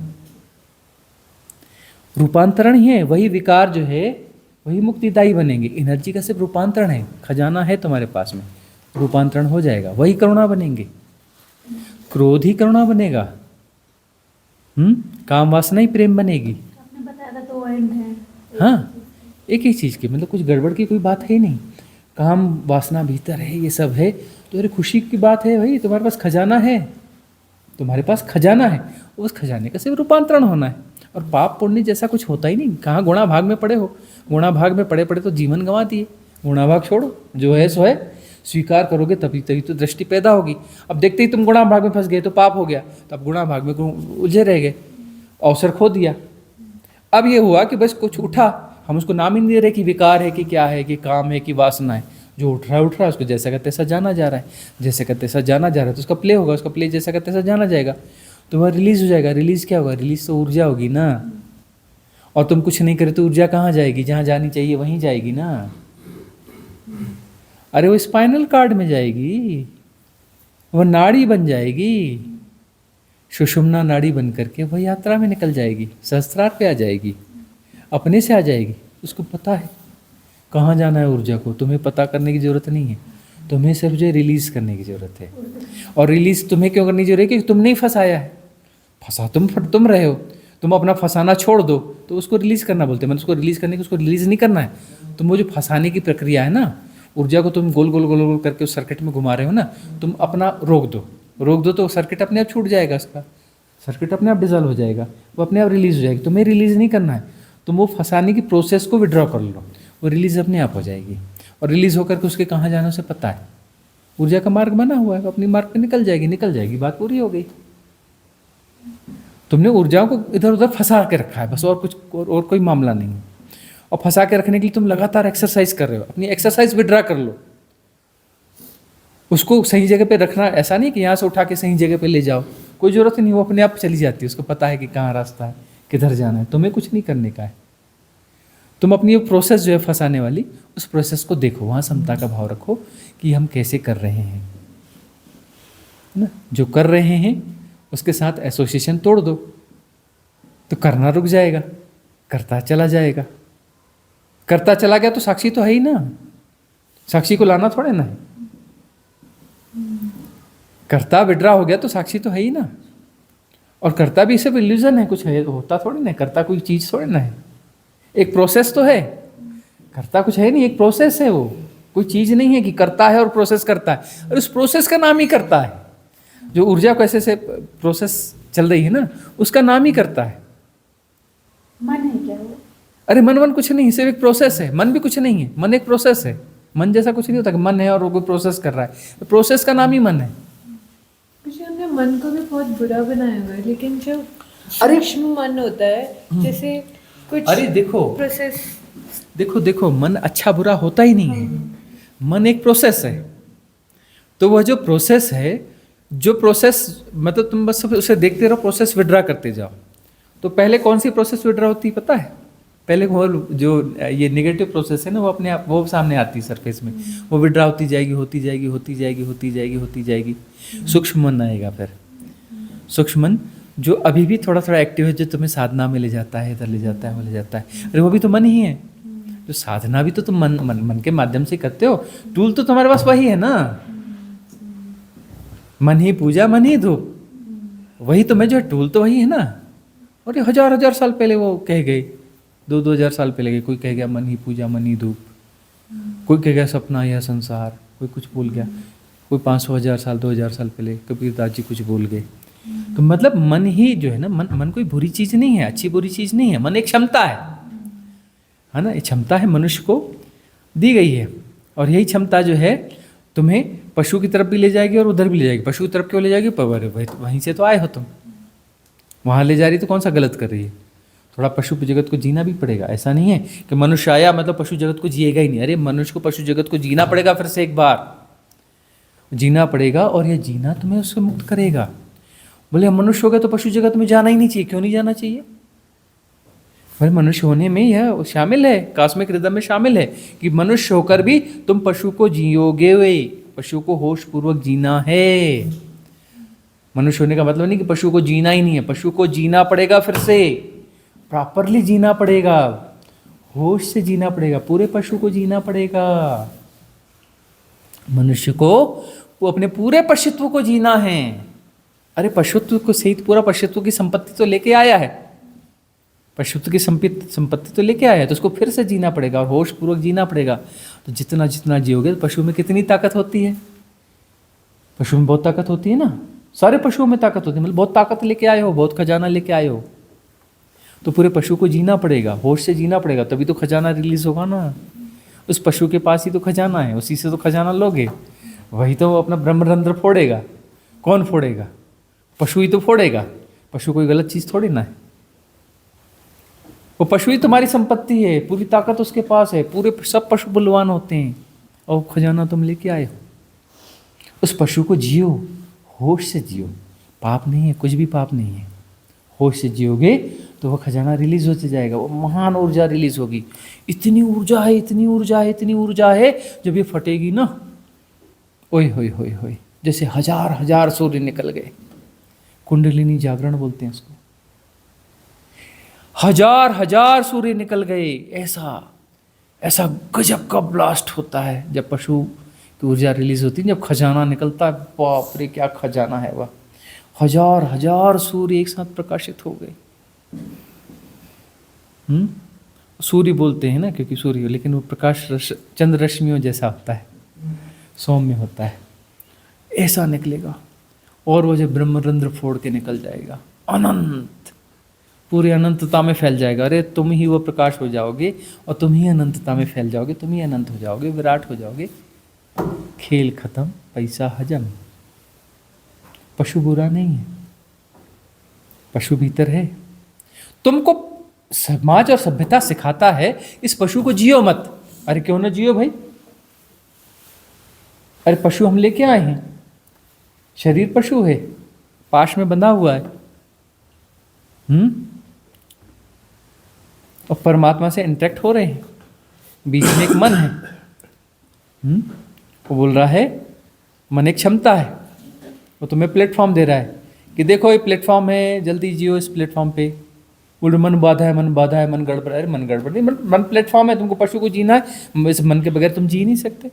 रूपांतरण ही है। वही विकार जो है वही मुक्तिदायी बनेंगे। एनर्जी का सिर्फ रूपांतरण है। खजाना है तुम्हारे पास में, रूपांतरण हो जाएगा, वही करुणा बनेंगे। क्रोध ही करुणा बनेगा, काम वासना ही प्रेम बनेगी। आपने बताया था दो एंड है। हाँ, एक ही चीज़ की, मतलब कुछ गड़बड़ की कोई बात है ही नहीं। काम वासना भीतर है, ये सब है तो अरे खुशी की बात है भाई। तुम्हारे पास खजाना है, तुम्हारे पास खजाना है, उस खजाने का सिर्फ रूपांतरण होना है। और पाप पुण्य जैसा कुछ होता ही नहीं। कहाँ गुणा भाग में पड़े हो? गुणा भाग में पड़े पड़े तो जीवन गंवा दिए। गुणा भाग छोड़ो, जो है सो है, स्वीकार करोगे तभी तभी तो दृष्टि पैदा होगी। अब देखते ही तुम गुणा भाग में फंस गए तो पाप हो गया, तो अब गुणा भाग में उलझे रह गए, अवसर खो दिया। अब ये हुआ कि बस कुछ उठा, हम उसको नाम ही नहीं दे रहे कि विकार है कि क्या है कि काम है कि वासना है। जो उठ रहा है उसको जैसा का तैसा जाना जा रहा है, जैसे का तैसा जाना जा रहा है तो उसका प्ले होगा, उसका प्ले जैसा का तैसा जाना जाएगा तो वह रिलीज हो जाएगा। रिलीज क्या होगा? रिलीज तो ऊर्जा होगी ना। और तुम कुछ नहीं करे तो ऊर्जा कहाँ जाएगी? जहाँ जानी चाहिए वहीं जाएगी ना। अरे वो स्पाइनल कार्ड में जाएगी, वह नाड़ी बन जाएगी, सुषुम्ना नाड़ी बन करके वह यात्रा में निकल जाएगी, सहस्त्रार पे आ जाएगी, अपने से आ जाएगी। उसको पता है कहाँ जाना है ऊर्जा को। तुम्हें पता करने की ज़रूरत नहीं है, तुम्हें सिर्फ जो रिलीज़ करने की ज़रूरत है। और रिलीज़ तुम्हें क्यों करनी जरूरी है? क्योंकि तुमने ही फंसाया है। फंसा तुम रहे हो। तुम अपना फंसाना छोड़ दो तो उसको रिलीज़ करना बोलते हैं। मतलब उसको रिलीज़ करने की, उसको रिलीज़ नहीं करना है। तुम वो जो फंसाने की प्रक्रिया है ना, ऊर्जा को तुम गोल गोल गोल गोल करके उस सर्किट में घुमा रहे हो ना, तुम अपना रोक दो तो सर्किट अपने आप छूट जाएगा। उसका सर्किट अपने आप डिजॉल्व हो जाएगा, वो अपने आप रिलीज़ हो जाएगी। तुम्हें रिलीज़ नहीं करना है, तुम वो फंसाने की प्रोसेस को विड्रॉ कर लो, वो रिलीज़ अपने आप हो जाएगी। और रिलीज़ होकर के उसके कहाँ जाना उसे पता है। ऊर्जा का मार्ग बना हुआ है, अपनी मार्ग पे निकल जाएगी, बात पूरी हो गई। तुमने ऊर्जाओं को इधर उधर फंसा के रखा है बस, और कोई मामला नहीं है। और फंसा के रखने के लिए तुम लगातार एक्सरसाइज कर रहे हो। अपनी एक्सरसाइज विड्रा कर लो, उसको सही जगह पे रखना। ऐसा नहीं कि यहाँ से उठा के सही जगह पे ले जाओ, कोई ज़रूरत नहीं, वो अपने आप चली जाती है। उसको पता है कि कहाँ रास्ता है, किधर जाना है। तुम्हें कुछ नहीं करने का है। तुम अपनी वो प्रोसेस जो है फंसाने वाली, उस प्रोसेस को देखो, वहाँ समता का भाव रखो कि हम कैसे कर रहे हैं ना। जो कर रहे हैं उसके साथ एसोसिएशन तोड़ दो तो करना रुक जाएगा, करता चला जाएगा। करता चला गया तो साक्षी तो है ही ना, साक्षी को लाना थोड़े ना है। करता विड्रा हो गया तो साक्षी तो है ही ना। और करता भी सिर्फ इल्यूजन है, कुछ है होता थोड़ी ना। करता कोई चीज़ थोड़ी ना है, एक प्रोसेस तो है। करता कुछ है नहीं, एक प्रोसेस है। वो कोई चीज़ नहीं है कि करता है और प्रोसेस करता है। और उस प्रोसेस का नाम ही करता है। जो ऊर्जा को ऐसे से प्रोसेस चल रही है ना, उसका नाम ही करता है। मन है क्या वो? अरे मन कुछ नहीं, सिर्फ एक प्रोसेस है। मन भी कुछ नहीं है, मन एक प्रोसेस है। मन जैसा कुछ नहीं होता कि मन है और वो कोई प्रोसेस कर रहा है। तो प्रोसेस का नाम ही मन है। मुझे हमने मन को भी बहुत बुरा बनाया हुआ है, लेकिन जो अरे सूक्ष्म मन होता है, जैसे कुछ अरे देखो प्रोसेस, देखो मन अच्छा बुरा होता ही नहीं है। मन एक प्रोसेस है। तो वह जो प्रोसेस है, जो प्रोसेस मतलब तुम बस उसे देखते रहो, प्रोसेस विड्रा करते जाओ। तो पहले कौन सी प्रोसेस विड्रा होती है पता है? पहले वो जो ये नेगेटिव प्रोसेस है ना, वो अपने आप वो सामने आती है सरफेस में, वो विड्रा होती जाएगी, होती जाएगी, होती जाएगी, होती जाएगी, होती जाएगी। सूक्ष्म मन आएगा फिर, सूक्ष्म मन जो अभी भी थोड़ा थोड़ा एक्टिव है, जो तुम्हें साधना में ले जाता है, इधर ले जाता है, वो ले जाता है। अरे वो भी तो मन ही है, जो साधना भी तो तुम मन के माध्यम से करते हो, टूल तो तुम्हारे पास वही है ना, मन ही पूजा मन ही धूप, वही तो मैं जो टूल तो वही है ना। और ये हजार हजार साल पहले वो कह गए, 2,000 साल पहले गए, कोई कह गया मन ही पूजा मन ही धूप, कोई कह गया सपना यह संसार, कोई कुछ बोल गया, कोई 500,000 साल 2,000 साल पहले कबीरदास जी कुछ बोल गए। तो मतलब मन ही जो है ना, मन कोई बुरी चीज़ नहीं है, अच्छी बुरी चीज़ नहीं है, मन एक क्षमता है ना, ये क्षमता है मनुष्य को दी गई है। और यही क्षमता जो है तुम्हें पशु की तरफ भी ले जाएगी और उधर भी ले जाएगी। पशु की तरफ क्यों ले जाएगी? वहीं से तो आए हो तुम, वहाँ ले जा रही तो कौन सा गलत कर रही है? थोड़ा पशु जगत को जीना भी पड़ेगा। ऐसा नहीं है कि मनुष्य आया मतलब पशु जगत को जिएगा ही नहीं। अरे मनुष्य को पशु जगत को जीना पड़ेगा, फिर से एक बार जीना पड़ेगा, और यह जीना तुम्हें उससे मुक्त करेगा। बोले हम मनुष्य हो गए तो पशु जगत में जाना ही नहीं चाहिए। क्यों नहीं जाना चाहिए? भाई मनुष्य होने में यह शामिल है, कॉस्मिक रिदम में शामिल है कि मनुष्य होकर भी तुम पशु को जियोगे। वे पशु को होश पूर्वक जीना है। मनुष्य होने का मतलब नहीं कि पशु को जीना ही नहीं है, पशु को जीना पड़ेगा, फिर से प्रॉपरली जीना पड़ेगा, होश से जीना पड़ेगा, पूरे पशु को जीना पड़ेगा। मनुष्य को वो अपने पूरे पशुत्व को जीना है। अरे पशुत्व को सहित पूरा पशुत्व की संपत्ति तो लेके आया है, पशुत्व की संपत्ति तो लेके आया है, तो उसको फिर से जीना पड़ेगा और होश पूर्वक जीना पड़ेगा। तो जितना जितना जियोगे, पशु में कितनी ताकत होती है? पशु में बहुत ताकत होती है ना, सारे पशुओं में ताकत होती है। मतलब बहुत ताकत लेके आए हो, बहुत खजाना लेके आए हो, तो पूरे पशु को जीना पड़ेगा, होश से जीना पड़ेगा, तभी तो खजाना रिलीज होगा ना। उस पशु के पास ही तो खजाना है, उसी से तो खजाना लोगे। वही तो अपना ब्रह्मरंध्र फोड़ेगा। कौन फोड़ेगा? पशु ही तो फोड़ेगा। पशु कोई गलत चीज़ थोड़ी ना है, वो पशु ही तुम्हारी संपत्ति है, पूरी ताकत उसके पास है, पूरे सब पशु बलवान होते हैं, और खजाना तुम लेके आए हो। उस पशु को जियो, होश से जियो। पाप नहीं है, कुछ भी पाप नहीं है। होश से जियोगे तो वह खजाना रिलीज होते जाएगा, वो महान ऊर्जा रिलीज होगी। इतनी ऊर्जा है, इतनी ऊर्जा है, इतनी ऊर्जा है, जब ये फटेगी ना, ओए होए होए होए, जैसे हजार हजार सूर्य निकल गए। कुंडलिनी जागरण बोलते हैं उसको। हजार हजार सूर्य निकल गए, ऐसा ऐसा गजब का ब्लास्ट होता है जब पशु की ऊर्जा रिलीज होती है, जब खजाना निकलता है। बाप रे क्या खजाना है वह। हजार हजार सूर्य एक साथ प्रकाशित हो गए। सूर्य बोलते हैं ना, क्योंकि सूर्य, लेकिन वो प्रकाश चंद्र रश्मियों जैसा होता है, सौम्य होता है, ऐसा निकलेगा। और वो जब ब्रह्मरंध्र फोड़ के निकल जाएगा, अनंत, पूरी अनंतता में फैल जाएगा। अरे तुम ही वो प्रकाश हो जाओगे, और तुम ही अनंतता में फैल जाओगे, तुम ही अनंत हो जाओगे, विराट हो जाओगे। खेल खत्म, पैसा हजम। पशु बुरा नहीं है, पशु भीतर है। तुमको समाज और सभ्यता सिखाता है इस पशु को जियो मत। अरे क्यों ना जियो भाई? अरे पशु हम लेके आए हैं, शरीर पशु है, पाश में बंधा हुआ है, और परमात्मा से इंटरेक्ट हो रहे हैं। बीच में एक मन है, वो बोल रहा है, मन एक क्षमता है, वो तुम्हें प्लेटफॉर्म दे रहा है कि देखो ये प्लेटफॉर्म है, जल्दी जियो इस प्लेटफॉर्म पे। बोल मन बाधा है, मन बाधा है, मन गड़बड़ है। मन गड़बड़ नहीं, मन प्लेटफॉर्म है, तुमको पशु को जीना है। इस मन के बगैर तुम जी नहीं सकते।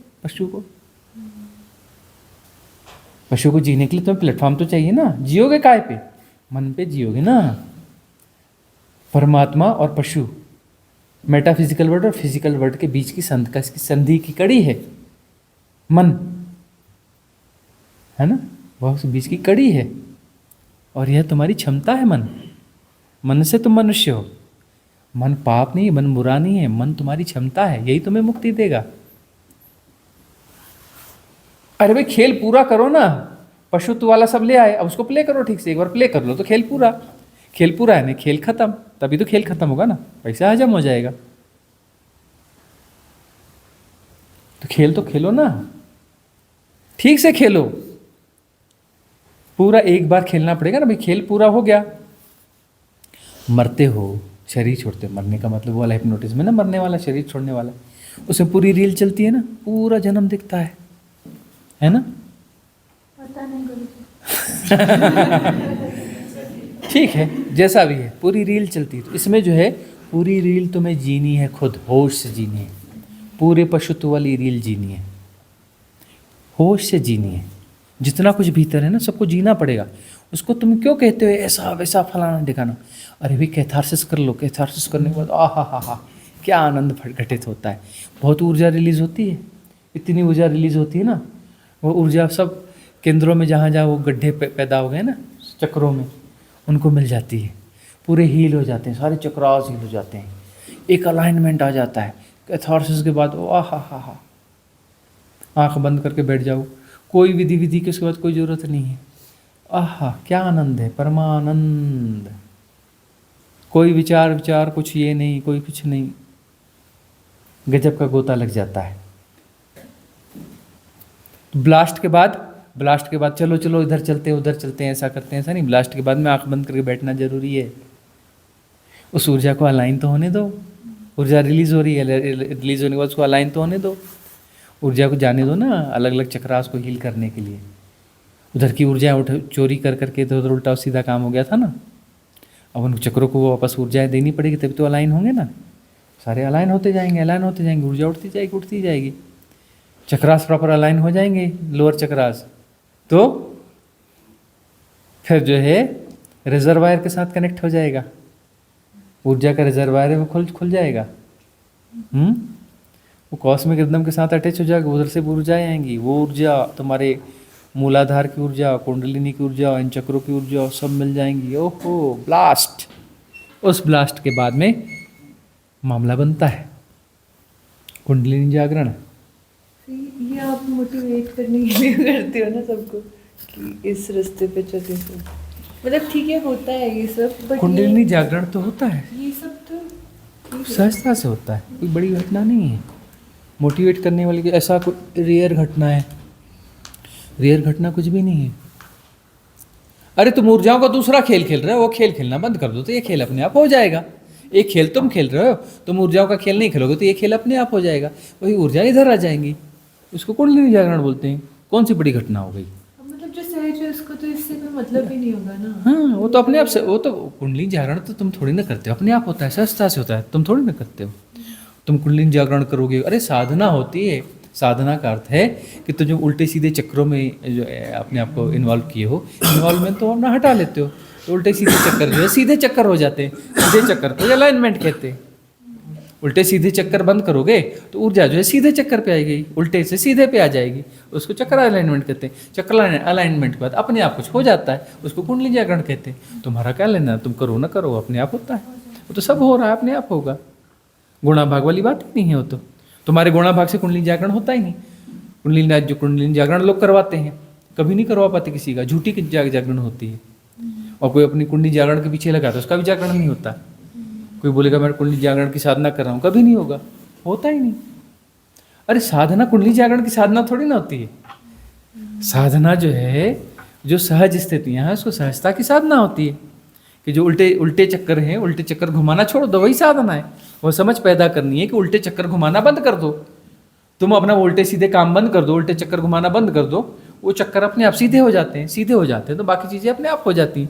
पशु को जीने के लिए तुम्हें प्लेटफॉर्म तो चाहिए ना। जियोगे काय पे? मन पे जियोगे ना। परमात्मा और पशु, मेटाफिजिकल वर्ल्ड और फिजिकल वर्ल्ड के बीच की संधि की कड़ी है मन, है ना, वह बीच की कड़ी है। और यह तुम्हारी क्षमता है। मन से तुम मनुष्य हो। मन पाप नहीं है, मन बुरा नहीं है, मन तुम्हारी क्षमता है, यही तुम्हें मुक्ति देगा। अरे भाई खेल पूरा करो ना। पशुत्व वाला सब ले आए, अब उसको प्ले करो ठीक से, एक बार प्ले कर लो तो खेल पूरा। खेल पूरा है नहीं, खेल खत्म, तभी तो खेल खत्म होगा ना, पैसा हजम हो जाएगा। तो खेल तो खेलो ना, ठीक से खेलो। पूरा एक बार खेलना पड़ेगा ना भाई। खेल पूरा हो गया, मरते हो शरीर छोड़ते हैं। मरने का मतलब वो वाला हिप्नोटिज्म है ना, मरने वाला, शरीर छोड़ने वाला। उसमें पूरी रील चलती है ना, पूरा जन्म दिखता है ना। पता नहीं गुरुजी। ठीक है, जैसा भी है, पूरी रील चलती है। तो इसमें जो है पूरी रील तुम्हें जीनी है, खुद होश से जीनी है, पूरे पशुत्व वाली रील जीनी है, होश से जीनी है। जितना कुछ भीतर है ना सबको जीना पड़ेगा। उसको तुम क्यों कहते हो ऐसा वैसा फलाना दिखाना? अरे भाई कैथारसिस कर लो, कैथारसिस करने के बाद हा क्या आनंद घटित होता है। बहुत ऊर्जा रिलीज होती है, इतनी ऊर्जा रिलीज होती है ना, वो ऊर्जा सब केंद्रों में जहाँ जहाँ वो गड्ढे पैदा हो गए ना चक्रों में, उनको मिल जाती है। पूरे हील हो जाते हैं, सारे चक्रास हील हो जाते हैं, एक अलाइनमेंट आ जाता है। कैथारसिस के बाद वो हा आँख बंद करके बैठ जाओ, कोई विधि की उसके बाद कोई ज़रूरत नहीं है। आहा क्या आनंद है, परमानंद। कोई विचार कुछ ये नहीं, कोई कुछ नहीं, गजब का गोता लग जाता है। ब्लास्ट के बाद चलो इधर चलते हैं उधर चलते हैं, ऐसा करते हैं, ऐसा नहीं। ब्लास्ट के बाद में आंख बंद करके बैठना जरूरी है। उस ऊर्जा को अलाइन तो होने दो। ऊर्जा रिलीज हो रही है, रिलीज होने के बाद उसको अलाइन तो होने दो। ऊर्जा को जाने दो ना, अलग अलग चक्रास को हील करने के लिए। उधर की ऊर्जा चोरी कर करके इधर उधर उल्टा सीधा काम हो गया था ना, अब उन चक्रों को वापस ऊर्जाएं देनी पड़ेगी, तभी तो अलाइन होंगे ना। सारे अलाइन होते जाएंगे, ऊर्जा उठती जाएगी। चक्रास प्रॉपर अलाइन हो जाएंगे, लोअर चक्रास, तो फिर जो है रिजर्वायर के साथ कनेक्ट हो जाएगा। ऊर्जा का रिजर्वायर है वो खुल जाएगा। वो कॉस्मिक रिदम के साथ अटैच हो जाएगा, उधर से ऊर्जाएं आएंगी। वो ऊर्जा तुम्हारे मूलाधार की ऊर्जा, कुंडलिनी की ऊर्जा, इन चक्रों की ऊर्जा सब मिल जाएंगी। ओहो ब्लास्ट। उस ब्लास्ट के बाद में मामला बनता है कुंडलिनी जागरण। ये आप मोटिवेट करने के लिए करते हो ना सबको कि इस रास्ते पे चले। तो मतलब ठीक है, होता है ये सब, बट कुंडलिनी जागरण तो होता है, ये सब तो सहजता से होता है, कोई बड़ी घटना नहीं है। मोटिवेट करने वाली ऐसा कोई रेयर घटना है, रेयर घटना कुछ भी नहीं है। अरे तुम ऊर्जाओं का दूसरा खेल खेल रहे हो, वो खेल खेलना बंद कर दो तो ये खेल अपने आप हो जाएगा। एक खेल तुम खेल रहे हो, तुम ऊर्जाओं का खेल नहीं खेलोगे तो ये खेल अपने आप हो जाएगा। वही ऊर्जा इधर आ जाएंगी, उसको कुंडलिनी जागरण बोलते हैं। कौन सी बड़ी घटना हो गई? मतलब जो सहज है उसको तो इससे कोई मतलब ही नहीं होगा ना। हाँ, वो तो अपने आप से, वो तो कुंडलिनी जागरण तो तुम थोड़ी ना करते हो, अपने आप होता है, सहजता से होता है, तुम थोड़ी ना करते हो। तुम कुंडलिनी जागरण करोगे, अरे साधना होती है। साधना का अर्थ है कि तुम जो उल्टे सीधे चक्रों में जो अपने आप को इन्वॉल्व किए हो, इन्वॉल्वमेंट तो अपना हटा लेते हो, तो उल्टे सीधे चक्कर जो है सीधे चक्कर हो जाते हैं। सीधे चक्कर तो अलाइनमेंट कहते हैं। उल्टे सीधे चक्कर बंद करोगे तो ऊर्जा जो है सीधे चक्कर पे आएगी, उल्टे से सीधे पे आ जाएगी, उसको चक्कर अलाइनमेंट कहते हैं। चक्कर अलाइनमेंट के बाद अपने आप कुछ हो जाता है, उसको कुंडलिनी जागरण कहते हैं। तुम्हारा क्या लेना, तुम करो ना करो, अपने आप होता है। वो तो सब हो रहा है, अपने आप होगा। गुणा भाग वाली बात ही नहीं है। वो तो तुम्हारे गुणा भाग से कुंडलिनी जागरण होता ही नहीं। कुंडलिनी जागरण लोग करवाते हैं, कभी नहीं करवा पाते किसी का, झूठी जागरण होती है। और कोई अपनी कुंडली जागरण के पीछे लगा तो उसका भी जागरण नहीं होता। कोई बोलेगा मैं कुंडली जागरण की साधना कर रहा हूँ, कभी नहीं होगा, होता ही नहीं। अरे साधना कुंडली जागरण की साधना थोड़ी ना होती है। साधना जो है, जो सहज स्थितियाँ हैं, उसको सहजता की साधना होती है। कि जो उल्टे चक्कर हैं, उल्टे चक्कर घुमाना छोड़ दो, वही साधना है। वो समझ पैदा करनी है कि उल्टे चक्कर घुमाना बंद कर दो। तुम अपना उल्टे सीधे काम बंद कर दो, उल्टे चक्कर घुमाना बंद कर दो, वो चक्कर अपने आप सीधे हो जाते हैं। सीधे हो जाते हैं तो बाकी चीज़ें अपने आप हो जाती हैं।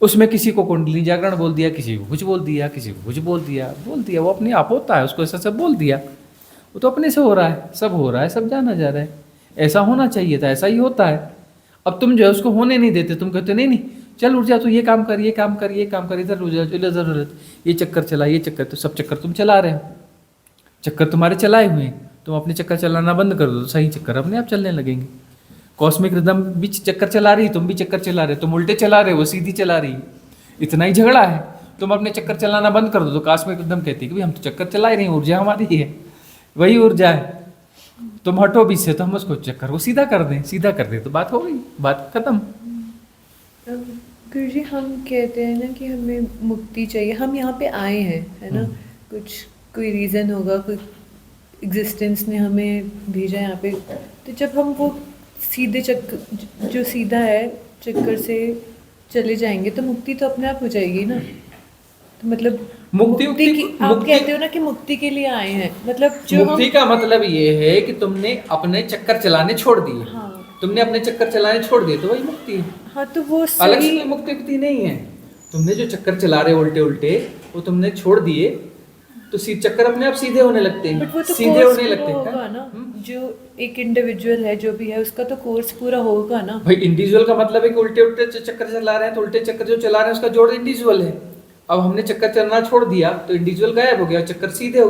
उसमें किसी को कुंडली जागरण बोल दिया, किसी को कुछ बोल दिया, किसी को कुछ बोल दिया, वो अपने आप होता है। उसको ऐसा सब बोल दिया, वो तो अपने से हो रहा है, सब हो रहा है, सब जाना जा रहा है। ऐसा होना चाहिए था, ऐसा ही होता है। अब तुम जो है उसको होने नहीं देते, तुम कहते नहीं चल ऊर्जा तो ये काम कर, ये काम कर, ये काम कर, इधर ऊर्जा इधर, ये चक्कर चला, ये चक्कर, तो सब चक्कर तुम चला रहे हो, चक्कर तुम्हारे चलाए हुए हैं। तुम अपने चक्कर चलाना बंद कर दो तो सही चक्कर अपने आप चलने लगेंगे। कॉस्मिक रिदम भी चक्कर चला रही, तुम भी चक्कर चला रहे, तुम उल्टे चला रहे, वो सीधी चला रही, इतना ही झगड़ा है। तुम अपने चक्कर चलाना बंद कर दो तो कॉस्मिक रिदम कहती है कि हम तो चक्कर चला ही नहीं, ऊर्जा हमारी है, वही ऊर्जा है। तुम हटो बीच से तो हम उसको चक्कर को सीधा कर दें तो बात हो गई, बात खत्म। गुरुजी हम कहते हैं ना कि हमें मुक्ति चाहिए, हम यहाँ पे आए हैं, है ना, कोई रीज़न होगा, कोई एग्जिस्टेंस ने हमें भेजा यहाँ पे। तो जब हम वो सीधे चक्कर जो सीधा है चक्कर से चले जाएंगे तो मुक्ति तो अपने आप हो जाएगी ना। तो मतलब मुक्ति आप कहते हो ना कि मुक्ति के लिए आए हैं, मतलब जो हम मुक्ति का मतलब ये है कि तुमने अपने चक्कर चलाने छोड़ दिए। हाँ तुमने अपने चक्कर चलाने छोड़ दिए तो वही मुक्ति है। हाँ तो वो अलग से सही कोई मुक्ति नहीं है। तुमने जो चक्कर चला रहे उल्टे उल्टे वो तुमने छोड़ दिए तो चक्कर अपने आप सीधे होने लगते बट वो हैं, तो सीधे कोर्स होने पूरा लगते होगा हैं। ना, जो एक इंडिविजुअल है जो भी है उसका तो कोर्स पूरा होगा ना। भाई इंडिविजुअल का मतलब है कि उल्टे उल्टे चक्कर चला रहे हैं तो उल्टे चक्कर जो चला रहे हैं उसका जोड़ इंडिविजुअल है। अब हमने चक्कर चलना छोड़ दिया तो इंडिविजुअल गायब हो गया, चक्कर सीधे हो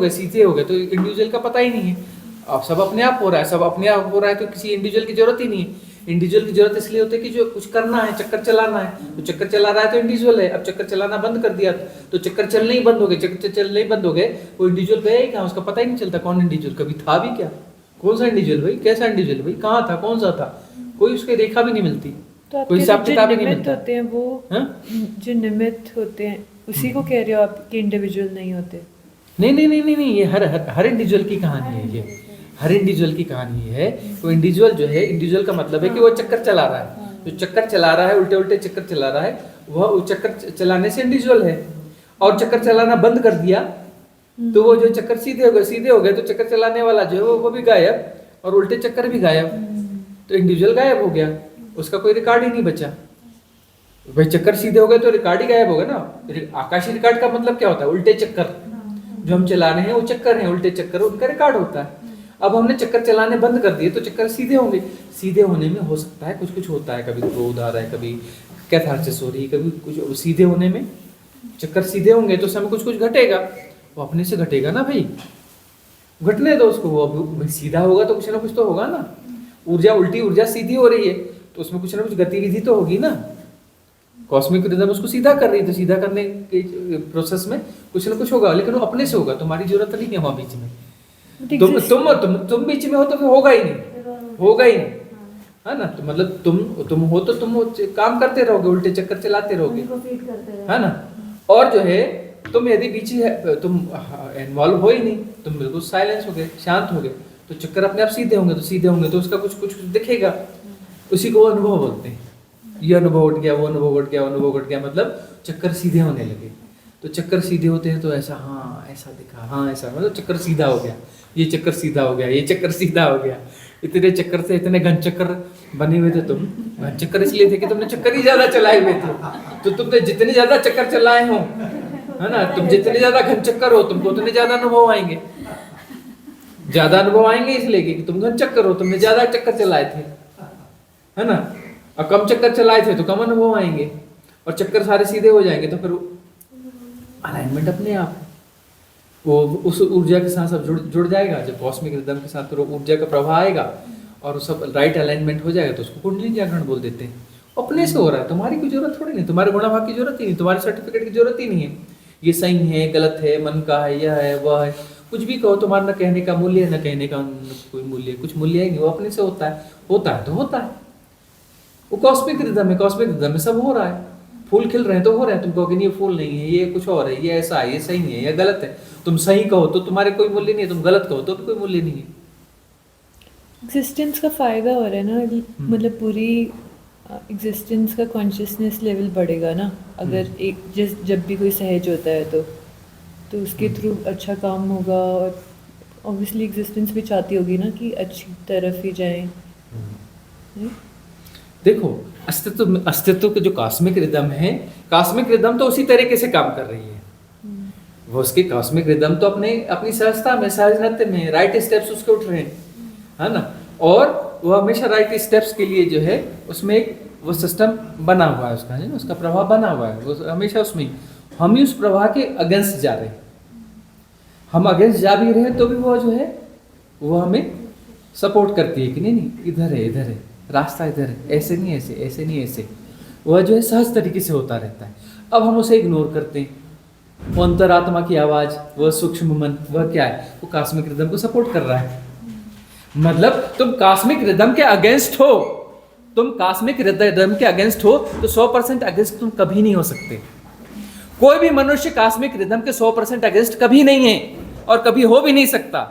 गए तो इंडिविजुअल का पता ही नहीं है। अब सब अपने आप हो रहा है, सब अपने आप हो रहा है तो किसी इंडिविजुअल की जरूरत ही नहीं है। इंडिविजुअल की जरूरत इसलिए होती है कि जो कुछ करना है, चक्कर चलाना है, तो चक्कर चला रहा है तो इंडिविजुअल है। अब चक्कर चलाना बंद कर दिया तो चक्कर चलने ही बंद हो गए, चक्कर चलने ही बंद हो गए, वो इंडिविजुअल गया ही कहाँ, उसका पता ही नहीं चलता कौन इंडिविजुअल कभी था भी क्या, कौन सा इंडिविजुअल भाई, कैसा इंडिविजुअल भाई, कहाँ था, कौन सा था, कोई उसकी रेखा भी नहीं मिलती, तो कोई हिसाब किताब ही नहीं निमित्त मिलता। होते हैं वो हाँ? जो निमित्त होते हैं उसी को कह रहे हो आप कि इंडिविजुअल नहीं होते। नहीं, ये हर इंडिविजुअल की कहानी है। ये हर इंडिविजुअल की कहानी है। तो इंडिविजुअल जो है, इंडिविजुअल का मतलब है कि वो चक्कर चला रहा है, जो चक्कर चला रहा है, उल्टे उल्टे चक्कर चला रहा है, वह चक्कर चलाने से इंडिविजुअल है। और चक्कर चलाना बंद कर दिया तो वो जो चक्कर सीधे हो गए तो चक्कर चलाने वाला जो है वो भी गायब और उल्टे चक्कर भी गायब, तो इंडिविजुअल गायब हो गया, उसका कोई रिकॉर्ड ही नहीं बचा। भाई चक्कर सीधे हो गए तो रिकॉर्ड ही गायब हो गया ना। आकाशीय रिकॉर्ड का मतलब क्या होता है, उल्टे चक्कर जो हम चला रहे हैं वो चक्कर हैं, उल्टे चक्कर उनका रिकॉर्ड होता है। अब हमने चक्कर चलाने बंद कर दिए तो चक्कर सीधे होंगे। सीधे होने में हो सकता है कुछ कुछ होता है, कभी क्रोध आ रहा है, कभी कैथार्सिस हो रही है, कभी कुछ सीधे होने में चक्कर सीधे होंगे तो समय कुछ कुछ घटेगा, वो अपने से घटेगा ना भाई, घटने दो उसको, वो अभी सीधा होगा तो कुछ ना कुछ तो होगा ना। ऊर्जा उल्टी, ऊर्जा सीधी हो रही है तो उसमें कुछ ना कुछ गतिविधि तो होगी ना। कॉस्मिक रिदम उसको सीधा कर रही है तो सीधा करने के प्रोसेस में कुछ ना कुछ होगा, लेकिन वो अपने से होगा, तुम्हारी जरूरत नहीं है वहाँ बीच में। तुम बीच में हो तो फिर होगा ही नहीं, है ना। तो मतलब तुम हो तो तुम काम करते रहोगे, उल्टे चक्कर चलाते रहोगे, उनको फीड करते रहे। है ना। और जो है तुम यदि बीच तुम इन्वॉल्व हो ही नहीं, तुम बिल्कुल साइलेंस हो गए, शांत हो गए, तो चक्कर अपने आप सीधे होंगे तो उसका कुछ कुछ दिखेगा, उसी को अनुभव बोलते हैं। ये अनुभव उठ गया, वो अनुभव उठ गया, अनुभव उठ गया, मतलब चक्कर सीधे होने लगे। तो चक्कर सीधे होते हैं तो ऐसा, हाँ ऐसा दिखा, हाँ ऐसा, मतलब चक्कर सीधा हो गया, ये चक्कर सीधा हो गया, ये चक्कर सीधा हो गया। इतने चक्कर से इतने घन चक्कर बने हुए थे तुम। घन चक्कर इसलिए थे कि तुमने चक्कर ही ज्यादा चलाए हुए थे, तो तुमने जितने ज्यादा चक्कर चलाए हो, है ना, तुम जितने ज्यादा घन चक्कर हो तुमको उतने ज्यादा अनुभव आएंगे। ज्यादा अनुभव आएंगे इसलिए कि तुम घन चक्कर हो, तुमने ज्यादा चक्कर चलाए थे, है ना। और कम चक्कर चलाए थे तो कम अनुभव आएंगे, और चक्कर सारे सीधे हो जाएंगे तो फिर अलाइनमेंट अपने आप वो उस ऊर्जा के साथ सब जुड़ जाएगा। जब कॉस्मिक रिदम के साथ तो ऊर्जा का प्रवाह आएगा और वो सब राइट अलाइनमेंट हो जाएगा तो उसको कुंडलिनी जागरण बोल देते हैं। अपने से हो रहा है, तुम्हारी कोई जरूरत थोड़ी नहीं, तुम्हारे गुणाभाग की जरूरत ही नहीं, तुम्हारे सर्टिफिकेट की जरूरत ही नहीं है। ये सही है, गलत है, मन का है, यह है, वह है, कुछ भी कहो, तुम्हारा न कहने का मूल्य है, न कहने का कोई मूल्य, कुछ मूल्य है नहीं, वो अपने से होता है तो होता है। वो कॉस्मिक रिदम है, कॉस्मिक रिदम में सब हो रहा है। फूल खिल रहे हैं तो हो रहे हैं, तुम कहोगे नहीं ये फूल नहीं है, ये कुछ और है, ये ऐसा है, ये सही नहीं है, ये गलत है। तुम सही कहो तो तुम्हारे कोई मूल्य नहीं है, तुम गलत कहो तो भी कोई मूल्य नहीं है। एग्जिस्टेंस का फायदा हो रहा है ना, मतलब पूरी एग्जिस्टेंस का कॉन्शियसनेस लेवल बढ़ेगा ना। अगर एक जब भी कोई सहज होता है तो उसके थ्रू अच्छा काम होगा, और ऑब्वियसली एग्जिस्टेंस भी चाहती होगी ना कि अच्छी तरफ ही जाए। देखो अस्तित्व के जो कॉस्मिक रिदम है, कॉस्मिक रिदम तो उसी तरीके से काम कर रही है। वो उसके कॉस्मिक रिदम तो अपनी सहजता में, सहज नृत्य में राइट स्टेप्स उसके उठ रहे हैं, है ना। और वो हमेशा राइट स्टेप्स के लिए जो है उसमें एक वो सिस्टम बना हुआ है उसका, है ना, उसका प्रवाह बना हुआ है, वो हमेशा उसमें। हम ही उस प्रवाह के अगेंस्ट जा रहे हैं, हम अगेंस्ट जा भी रहे हैं तो भी वो जो है वो हमें सपोर्ट करती है कि नहीं इधर है रास्ता, इधर है, ऐसे नहीं ऐसे, ऐसे नहीं ऐसे। वह जो है सहज तरीके से होता रहता है। अब हम उसे इग्नोर करते हैं। वो अंतरात्मा की आवाज़, वह सूक्ष्म मन, वह क्या है, वो कॉस्मिक रिदम को सपोर्ट कर रहा है। मतलब तुम कॉस्मिक रिदम के अगेंस्ट हो, तुम कॉस्मिक रिदम के अगेंस्ट हो तो 100% अगेंस्ट तुम कभी नहीं हो सकते। कोई भी मनुष्य कॉस्मिक रिदम के 100% अगेंस्ट कभी नहीं है और कभी हो भी नहीं सकता।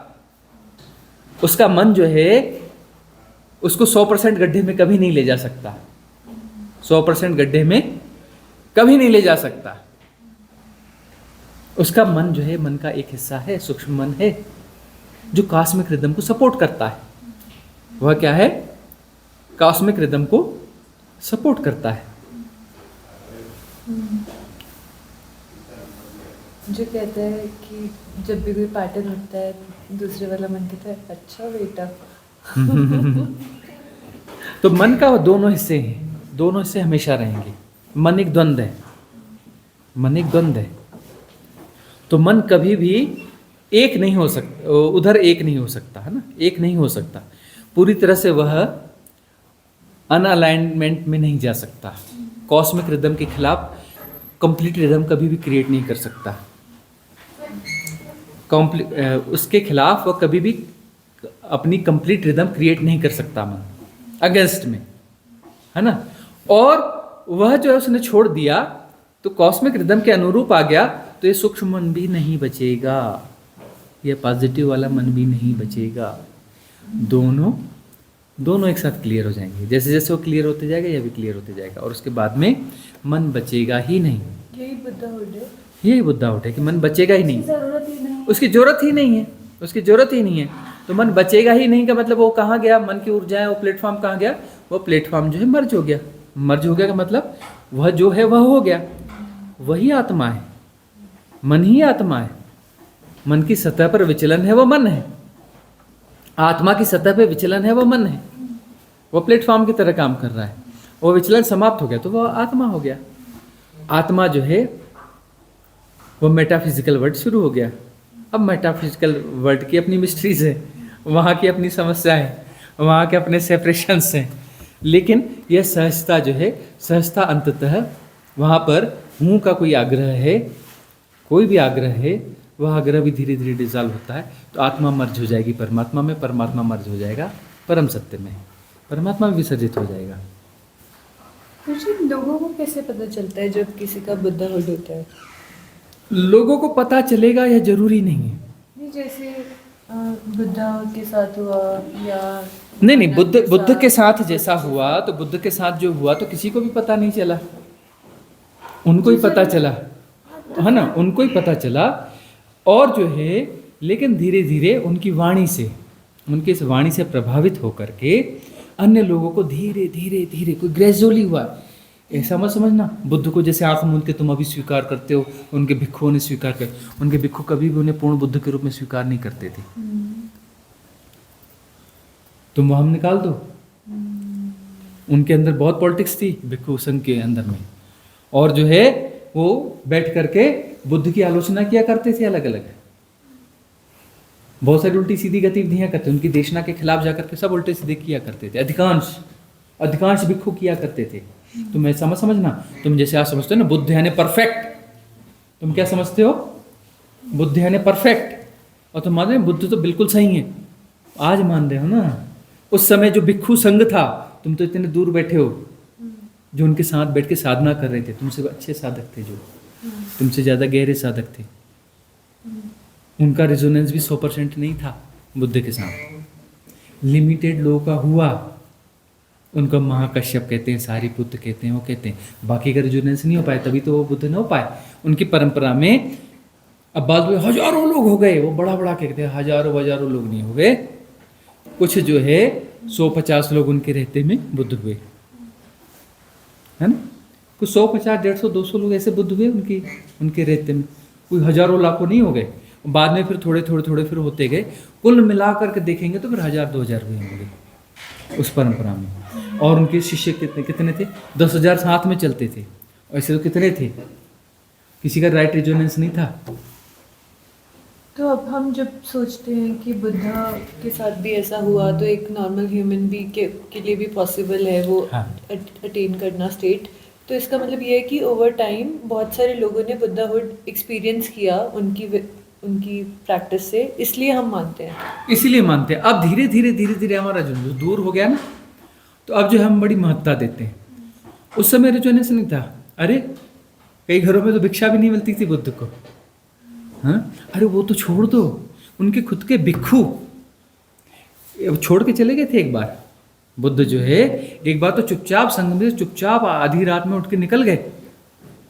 उसका मन जो है उसको 100% गड्ढे में कभी नहीं ले जा सकता, 100% गड्ढे में कभी नहीं ले जा सकता। उसका मन जो है, मन का एक हिस्सा है, सूक्ष्म मन है, जो कॉस्मिक रिदम को सपोर्ट करता है। वह क्या है? कॉस्मिक रिदम को सपोर्ट करता है। जो कहता है कि जब भी कोई पैटर्न होता है दूसरे वाला मन कहता है अच्छा बेटा। तो मन का वो दोनों हिस्से हैं, दोनों हिस्से हमेशा रहेंगे। मन एक द्वंद्व है, मन एक द्वंद्व है। तो मन कभी भी एक नहीं हो सकता, उधर एक नहीं हो सकता, है ना, एक नहीं हो सकता। पूरी तरह से वह अनअलाइनमेंट में नहीं जा सकता। कॉस्मिक रिदम के खिलाफ कंप्लीट रिदम कभी भी क्रिएट नहीं कर सकता। उसके खिलाफ वह कभी भी अपनी कंप्लीट रिदम क्रिएट नहीं कर सकता मन, अगेंस्ट में, है ना। और वह जो है उसने छोड़ दिया तो कॉस्मिक रिदम के अनुरूप आ गया, तो ये सूक्ष्म मन भी नहीं बचेगा, ये पॉजिटिव वाला मन भी नहीं बचेगा। दोनों एक साथ क्लियर हो जाएंगे। जैसे जैसे वो क्लियर होते जाएगा यह भी क्लियर होते जाएगा, और उसके बाद में मन बचेगा ही नहीं। यही बुद्धाहुड है। यही बुद्धाहुड है कि मन बचेगा ही नहीं, जरूरत ही नहीं। उसकी जरूरत ही नहीं है, उसकी जरूरत ही नहीं है। तो मन बचेगा ही नहीं का मतलब वो कहाँ गया? मन की ऊर्जा है, वो प्लेटफॉर्म कहाँ गया? वो प्लेटफॉर्म जो है मर्ज हो गया। मर्ज हो गया का मतलब वह जो है वह हो गया, वही आत्मा है, मन ही आत्मा है। मन की सतह पर विचलन है वो मन है, आत्मा की सतह पर विचलन है वो मन है। वो प्लेटफॉर्म की तरह काम कर रहा है, वो विचलन समाप्त हो गया तो वह आत्मा हो गया। आत्मा जो है वो मेटाफिजिकल वर्ड शुरू हो गया। अब मेटाफिजिकल वर्ड की अपनी मिस्ट्रीज है, वहाँ की अपनी समस्या है, वहाँ के अपने सेपरेशंस हैं, लेकिन यह सहजता जो है, सहजता अंततः वहाँ पर हूँ का कोई आग्रह है, कोई भी आग्रह है, वह आग्रह भी धीरे धीरे डिजॉल्व होता है। तो आत्मा मर्ज हो जाएगी परमात्मा में, परमात्मा मर्ज हो जाएगा परम सत्य में, परमात्मा विसर्जित हो जाएगा। फिर लोगों को कैसे पता चलता है जब किसी का बुद्धाहुड होता है? लोगों को पता चलेगा यह जरूरी नहीं है। नहीं, जैसे बुद्धा के साथ हुआ या नहीं, बुद्ध के साथ जैसा हुआ, तो बुद्ध के साथ जो हुआ तो किसी को भी पता नहीं चला, उनको ही पता चला, है ना, उनको ही पता चला। और जो है लेकिन धीरे धीरे उनकी वाणी से, उनकी इस वाणी से प्रभावित होकर के अन्य लोगों को धीरे धीरे धीरे कोई ग्रेजुअली हुआ। ऐसा मत समझना बुद्ध को जैसे आंख मूंद के तुम अभी स्वीकार करते हो, उनके भिक्षुओं ने स्वीकार कर, उनके भिक्षु कभी भी उन्हें पूर्ण बुद्ध के रूप में स्वीकार नहीं करते थे। तुम वह हम निकाल दो, उनके अंदर बहुत पॉलिटिक्स थी भिक्षु संघ के अंदर में, और जो है वो बैठ करके बुद्ध की आलोचना किया करते थे अलग अलग, बहुत सारी उल्टी सीधी गतिविधियां करते, उनकी देशना के खिलाफ जाकर के सब उल्टे सीधे किया करते थे। अधिकांश भिक्षु किया करते थे। तुम ऐसा मत समझना, तुम जैसे आप समझते हो ना बुद्ध यानी परफेक्ट, तुम क्या समझते हो? बुद्ध यानी परफेक्ट, और तुम मान रहे हो बुद्ध तो बिल्कुल सही है, आज मान रहे हो ना। उस समय जो भिक्षु संघ था, तुम तो इतने दूर बैठे हो, जो उनके साथ बैठ के साधना कर रहे थे, तुमसे अच्छे साधक थे, जो तुमसे ज़्यादा गहरे साधक थे, उनका रेजोनेंस भी 100% नहीं था बुद्ध के साथ। लिमिटेड लोगों का हुआ, उनको महाकश्यप कहते हैं, सारीपुत्र कहते हैं, वो कहते हैं, बाकी का रेजोनेंस नहीं हो पाया, तभी तो वो बुद्ध न हो पाए। उनकी परंपरा में अब बाद में हजारों लोग हो गए, वो बड़ा बड़ा कहते हैं, हजारों लोग नहीं हो गए, कुछ जो है 100-50 लोग उनके रहते में बुद्ध हुए, है ना। कुछ 100-50, 150-200 लोग ऐसे बुद्ध हुए उनके रहते में, कोई हजारों लाखों नहीं हो गए। बाद में फिर थोड़े फिर होते गए, कुल मिला करके देखेंगे तो फिर 1000-2000 हुए होंगे उस परंपरा में। और उनके शिष्य कितने थे? 10,000 साथ में चलते थे, ऐसे तो कितने थे, किसी का राइट रेजोनेंस नहीं था। तो अब हम जब सोचते हैं कि बुद्धा के साथ भी ऐसा हुआ, तो एक नॉर्मल ह्यूमन बीइंग के लिए भी पॉसिबल है वो अटेन करना स्टेट। तो इसका मतलब ये है कि ओवर टाइम बहुत सारे लोगों ने बुद्धाहुड एक्सपीरियंस किया उनकी प्रैक्टिस से, इसलिए हम मानते हैं। इसीलिए मानते हैं। अब धीरे धीरे हमारा जो दूर हो गया ना, तो अब जो हम बड़ी महत्ता देते हैं। उस समय रेजोनेंस नहीं था। अरे कई घरों में तो भिक्षा भी नहीं मिलती थी बुद्ध को, हाँ, अरे वो तो छोड़ दो, उनके खुद के भिक्षु छोड़ के चले गए थे। एक बार बुद्ध जो है, एक बार तो चुपचाप संघ में चुपचाप आधी रात में उठ के निकल गए,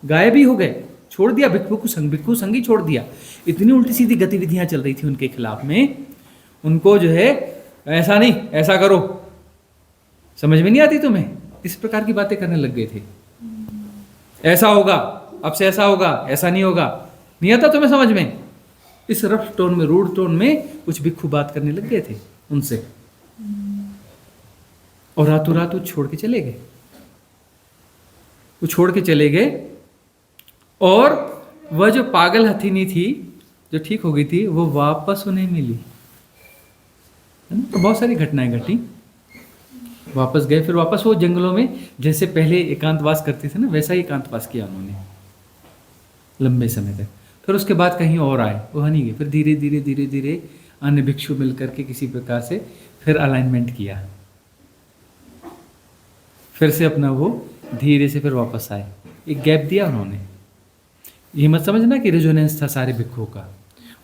गायब ही हो गए, छोड़ दिया, भिक्षु संघ ही छोड़ दिया। इतनी उल्टी सीधी गतिविधियां चल रही थी उनके खिलाफ में, उनको जो है ऐसा नहीं ऐसा करो, समझ में नहीं आती तुम्हें, इस प्रकार की बातें करने लग गए थे। ऐसा होगा, अब से ऐसा होगा, ऐसा नहीं होगा, नहीं आता तुम्हें समझ में, इस रफ टोन में, रूड टोन में कुछ भिक्षु बात करने लग गए थे उनसे, और रातों रात वो छोड़ के चले गए। वो छोड़ के चले गए, और वह जो पागल हथिनी थी जो ठीक हो गई थी, वो वापस उन्हें मिली, है ना? तो बहुत सारी घटनाएं घटी। वापस गए, फिर वापस वो जंगलों में जैसे पहले एकांतवास करते थे ना, वैसा ही एकांतवास किया उन्होंने लंबे समय तक। फिर उसके बाद कहीं और आए, वहाँ नहीं गए, फिर धीरे धीरे धीरे धीरे अन्य भिक्षु मिलकर के किसी प्रकार से फिर अलाइनमेंट किया, फिर से अपना वो धीरे से फिर वापस आए। एक गैप दिया उन्होंने। ये मत समझना कि रेजोनेंस था सारे भिक्षुओं का,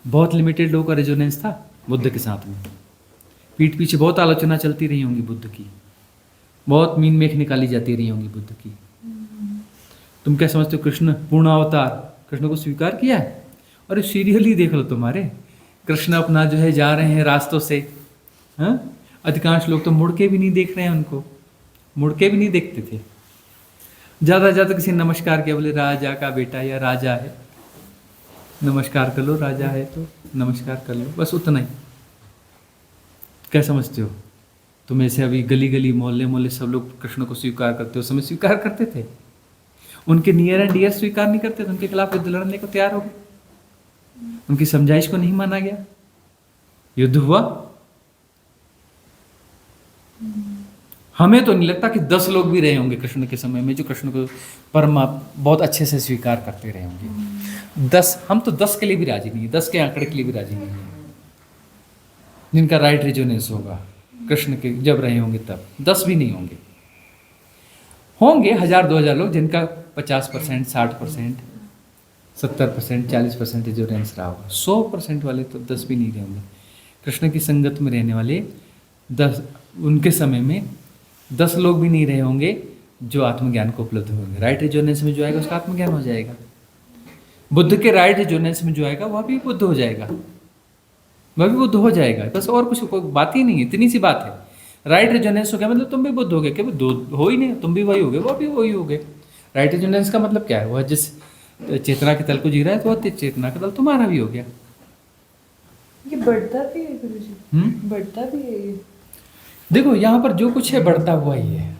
बहुत लिमिटेड लोगों का रेजोनेंस था बुद्ध के साथ में। पीठ पीछे बहुत आलोचना चलती रही होंगी बुद्ध की, बहुत मीन मेख निकाली जाती रही होंगी बुद्ध की। तुम क्या समझते हो कृष्ण पूर्ण अवतार, कृष्ण को स्वीकार किया है? और सीरियल ही देख लो तुम्हारे, कृष्ण अपना जो है जा रहे हैं रास्तों से, हाँ, अधिकांश लोग तो मुड़ के भी नहीं देख रहे हैं उनको, मुड़ के भी नहीं देखते थे। ज़्यादा ज़्यादा किसी ने नमस्कार किया, बोले राजा का बेटा या राजा है, नमस्कार कर लो, राजा है तो नमस्कार कर लो, बस उतना ही। क्या समझते हो तुम? ऐसे अभी गली गली मोहल्ले मोहल्ले सब लोग कृष्ण को स्वीकार करते हो, समय स्वीकार करते थे? उनके नियर एंड डियर स्वीकार नहीं करते थे, उनके खिलाफ युद्ध लड़ने को तैयार हो गए, उनकी समझाइश को नहीं माना गया, युद्ध हुआ। हमें तो नहीं लगता कि 10 लोग भी रहे होंगे कृष्ण के समय में जो कृष्ण को परमा बहुत अच्छे से स्वीकार करते रहे होंगे। 10, हम तो 10 के लिए भी राजी नहीं है, 10 के आंकड़े के लिए भी राजी नहीं है जिनका राइट रेजोनेंस होगा कृष्ण के, जब रहे होंगे तब 10 भी नहीं होंगे। होंगे 1000-2000 लोग जिनका 50%, 60%, 70%, 40% रेजोनेंस रहा होगा। 100% वाले तो 10 भी नहीं रहे होंगे। कृष्ण की संगत में रहने वाले 10, उनके समय में 10 लोग भी नहीं रहे होंगे जो आत्मज्ञान को उपलब्ध होंगे। राइट रेजोनेंस में जो आएगा उसका आत्मज्ञान हो जाएगा। बुद्ध के राइट रेजोनेंस में जो आएगा वह भी बुद्ध हो जाएगा, वह भी बुद्ध हो जाएगा। बस और कुछ कोई बात ही नहीं है, इतनी सी बात है। राइट रेजोनेंस हो गया मतलब तुम भी बुद्ध हो गए, क्या दो हो ही नहीं, तुम भी वही हो गए, वह भी वही हो गए। राइट रेजोनेंस का मतलब क्या है? वह जिस चेतना के तल को जी रहा है तो वह चेतना का तल तुम्हारा भी हो गया। ये बढ़ता भी है गुरुजी, बढ़ता भी है ये। देखो यहाँ पर जो कुछ है बढ़ता हुआ ही है,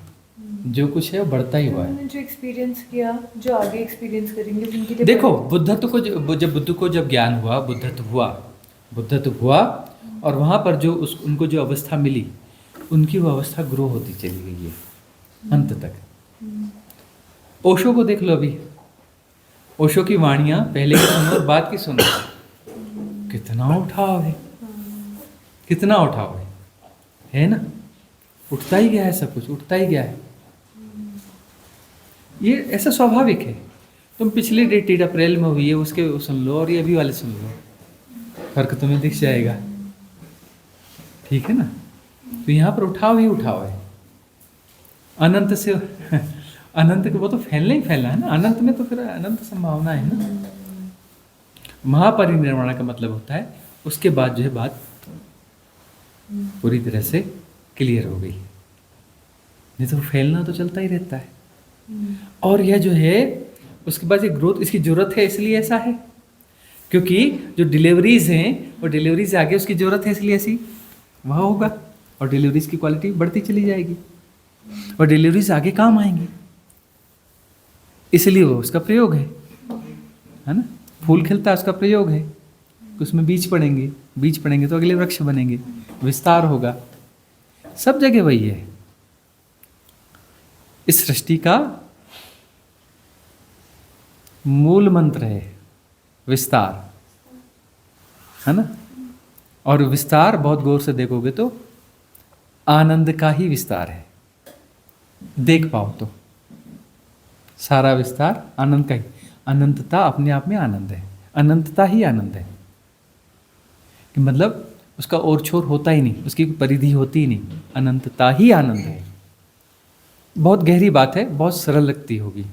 जो कुछ है वो बढ़ता ही हुआ है। उन्होंने जो एक्सपीरियंस किया, जो आगे एक्सपीरियंस करेंगे उनके लिए देखो बुद्धत्व को जब बुद्ध को जब ज्ञान हुआ, बुद्धत्व हुआ और वहाँ पर जो उनको जो अवस्था मिली, उनकी वो अवस्था ग्रो होती चली गई है अंत तक। ओशो को देख लो अभी, ओशो की वाणियाँ पहले की सुनो और बाद की सुनो, कितना उठाव है, कितना उठाव है ना? उठता ही गया है, सब कुछ उठता ही गया है। ये ऐसा स्वाभाविक है। तुम पिछली डेटेड अप्रैल में हुई है उसके सुन लो और ये अभी वाले सुन लो, फर्क तुम्हें दिख जाएगा, ठीक है ना? तो यहाँ पर उठाव ही उठाव है। अनंत से अनंत को वो तो फैलना ही फैलना है ना, अनंत में तो फिर अनंत संभावना है ना। महापरिनिर्वाण का मतलब होता है उसके बाद जो है बात पूरी तरह से क्लियर हो गई, नहीं तो फैलना तो चलता ही रहता है। और यह जो है उसके बाद ये ग्रोथ, इसकी जरूरत है इसलिए ऐसा है, क्योंकि जो डिलीवरीज हैं वो डिलीवरीज आगे उसकी जरूरत है इसलिए ऐसी वह होगा, और डिलीवरीज की क्वालिटी बढ़ती चली जाएगी और डिलीवरीज आगे काम आएंगी, इसलिए वो उसका प्रयोग है ना? फूल खिलता है उसका प्रयोग है, उसमें बीज पड़ेंगे तो अगले वृक्ष बनेंगे, विस्तार होगा। सब जगह वही है। इस सृष्टि का मूल मंत्र है विस्तार, है ना? और विस्तार बहुत गौर से देखोगे तो आनंद का ही विस्तार है, देख पाओ तो सारा विस्तार आनंद का ही। अनंतता अपने आप में आनंद है, अनंतता ही आनंद है, कि मतलब उसका और छोर होता ही नहीं, उसकी परिधि होती ही नहीं, अनंतता ही आनंद है। बहुत गहरी बात है, बहुत सरल लगती होगी,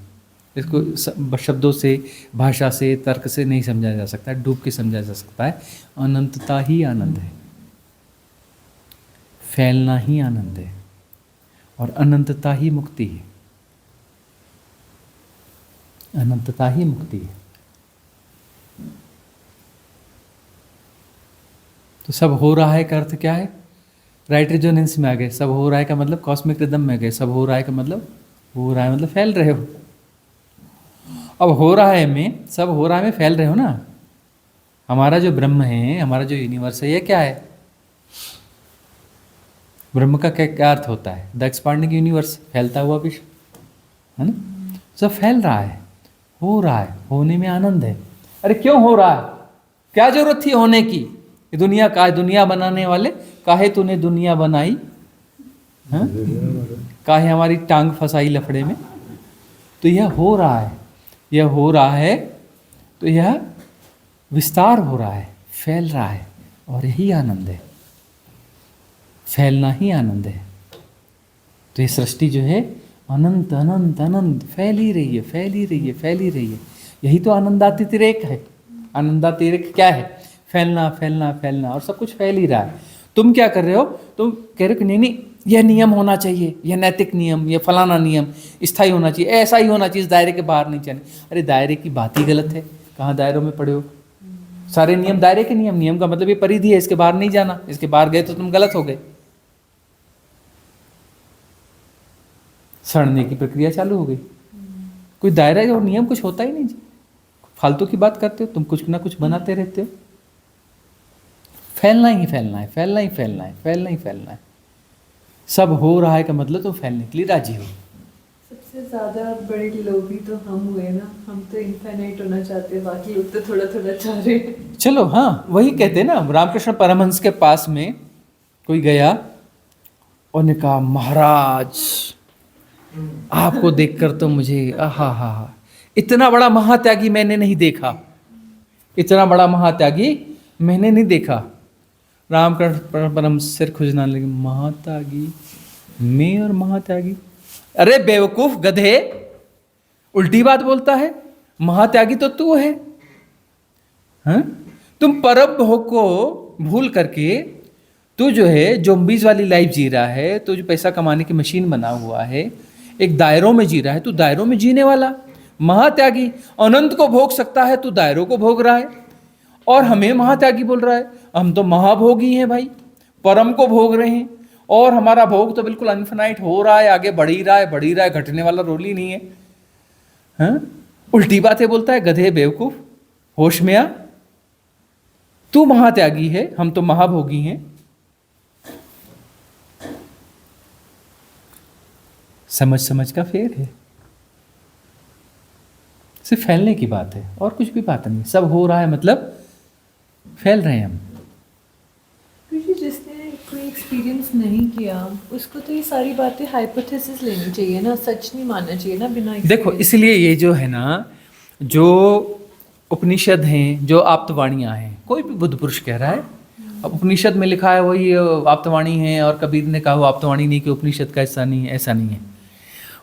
इसको शब्दों से, भाषा से, तर्क से नहीं समझा जा सकता, डूब के समझा जा सकता है। अनंतता ही आनंद है, फैलना ही आनंद है, और अनंतता ही मुक्ति है। अनंतता ही मुक्ति है। तो सब हो रहा है का अर्थ क्या है? राइट रेजोनेंस में आ गए। सब हो रहा है का मतलब कॉस्मिक रिदम में गए। सब हो रहा है का मतलब, हो रहा है मतलब फैल रहे हो। अब हो रहा है में, सब हो रहा है में फैल रहे हो ना। हमारा जो ब्रह्म है, हमारा जो यूनिवर्स है, ये क्या है? ब्रह्म का क्या अर्थ होता है? द एक्सपांडिंग यूनिवर्स, फैलता हुआ विश्व, है ना। सब फैल रहा है, हो रहा है, होने में आनंद है। अरे क्यों हो रहा है? क्या जरूरत थी होने की? ये दुनिया का, दुनिया बनाने वाले, काहे तूने दुनिया बनाई? हाँ? काहे हमारी टांग फंसाई लफड़े में? तो यह हो रहा है, यह हो रहा है, तो यह विस्तार हो रहा है, फैल रहा है, और यही आनंद है। फैलना ही आनंद है। तो ये सृष्टि जो है अनंत अनंत अनंत फैल ही रही है, फैल ही रही है, फैल ही रही है। यही तो आनंदातिरेक है। आनंदातिरेक क्या है? फैलना फैलना फैलना, और सब कुछ फैल ही रहा है। तुम क्या कर रहे हो? तुम कह रहे हो कि नहीं नहीं, यह नियम होना चाहिए, यह नैतिक नियम, यह फलाना नियम स्थायी होना चाहिए, ऐसा ही होना चाहिए, इस दायरे के बाहर नहीं जाने। अरे दायरे की बात ही गलत है। कहाँ दायरों में पड़े हो? सारे नियम दायरे के नियम। नियम का मतलब ये परिधि है, इसके बाहर नहीं जाना। इसके बाहर गए तो तुम गलत हो गए। सड़ने की प्रक्रिया चालू हो गई। कोई दायरा और नियम कुछ होता ही नहीं जी। फालतू की बात करते हो तुम, कुछ ना कुछ बनाते रहते हो। फैलना ही फैलना है, फैलना ही फैलना है, फैलना ही फैलना है। सब हो रहा है का मतलब तुम फैलने के लिए राजी हो। सबसे ज़्यादा बड़े लोभी तो हम हुए ना। हम तो इनफाइनाइट होना चाहते हैं, बाकी लोग तो थोड़ा थोड़ा चाह रहे हैं। चलो हाँ, वही कहते हैं ना, रामकृष्ण परमहंस के पास में कोई गया और ने कहा, महाराज आपको देखकर तो मुझे आहा हा, इतना बड़ा महात्यागी मैंने नहीं देखा, इतना बड़ा महात्यागी मैंने नहीं देखा। रामकृष्ण परमहंस सिर खुजलाने लगे, महात्यागी? मैं और महात्यागी? अरे बेवकूफ गधे, उल्टी बात बोलता है। महात्यागी तो तू है। हाँ? तुम परम भोग को भूल करके तू जो है ज़ॉम्बीज़ वाली लाइफ जी रहा है, तू जो पैसा कमाने की मशीन बना हुआ है, एक दायरों में जी रहा है। तू दायरों में जीने वाला महात्यागी, अनंत को भोग सकता है, तू दायरों को भोग रहा है और हमें महात्यागी बोल रहा है। हम तो महाभोगी हैं भाई, परम को भोग रहे हैं, और हमारा भोग तो बिल्कुल इनफिनाइट हो रहा है, आगे बढ़ ही रहा है, बढ़ ही रहा है, घटने वाला रोल ही नहीं है। हाँ? उल्टी बातें बोलता है गधे, बेवकूफ, होश में आ। तू महात्यागी है, हम तो महाभोगी हैं। समझ समझ का फेर है। सिर्फ फैलने की बात है और कुछ भी बात नहीं। सब हो रहा है मतलब फैल रहे हैं हम। क्योंकि जिसने कोई एक्सपीरियंस नहीं किया उसको तो ये सारी बातें हाइपोथेसिस लेनी चाहिए ना, सच नहीं मानना चाहिए ना बिना देखो, experience। इसलिए ये जो है ना, जो उपनिषद हैं, जो आप्तवाणियाँ हैं, कोई भी बुद्ध पुरुष कह रहा है, अब उपनिषद में लिखा है वही आप्तवाणी है, और कबीर ने कहा वो आप्तवाणी नहीं कि उपनिषद का हिस्सा नहीं है, ऐसा नहीं है।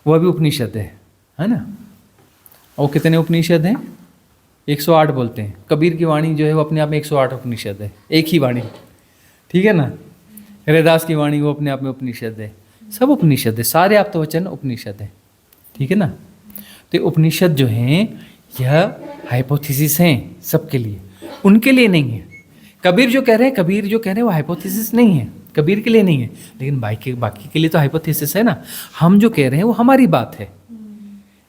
वह भी उपनिषद है ना। और कितने उपनिषद हैं? 108 बोलते हैं। कबीर की वाणी जो है वो अपने आप में 108 उपनिषद है, एक ही वाणी, ठीक है ना। हरिदास की वाणी वो अपने आप में उपनिषद है। सब उपनिषद है, सारे आप्तवचन उपनिषद है, ठीक है ना। तो उपनिषद जो हैं यह हाइपोथेसिस हैं सबके लिए, उनके लिए नहीं है। कबीर जो कह रहे हैं वो हाइपोथेसिस नहीं है, कबीर के लिए नहीं है, लेकिन बाकी के लिए तो हाइपोथेसिस है ना। हम जो कह रहे हैं वो हमारी बात है,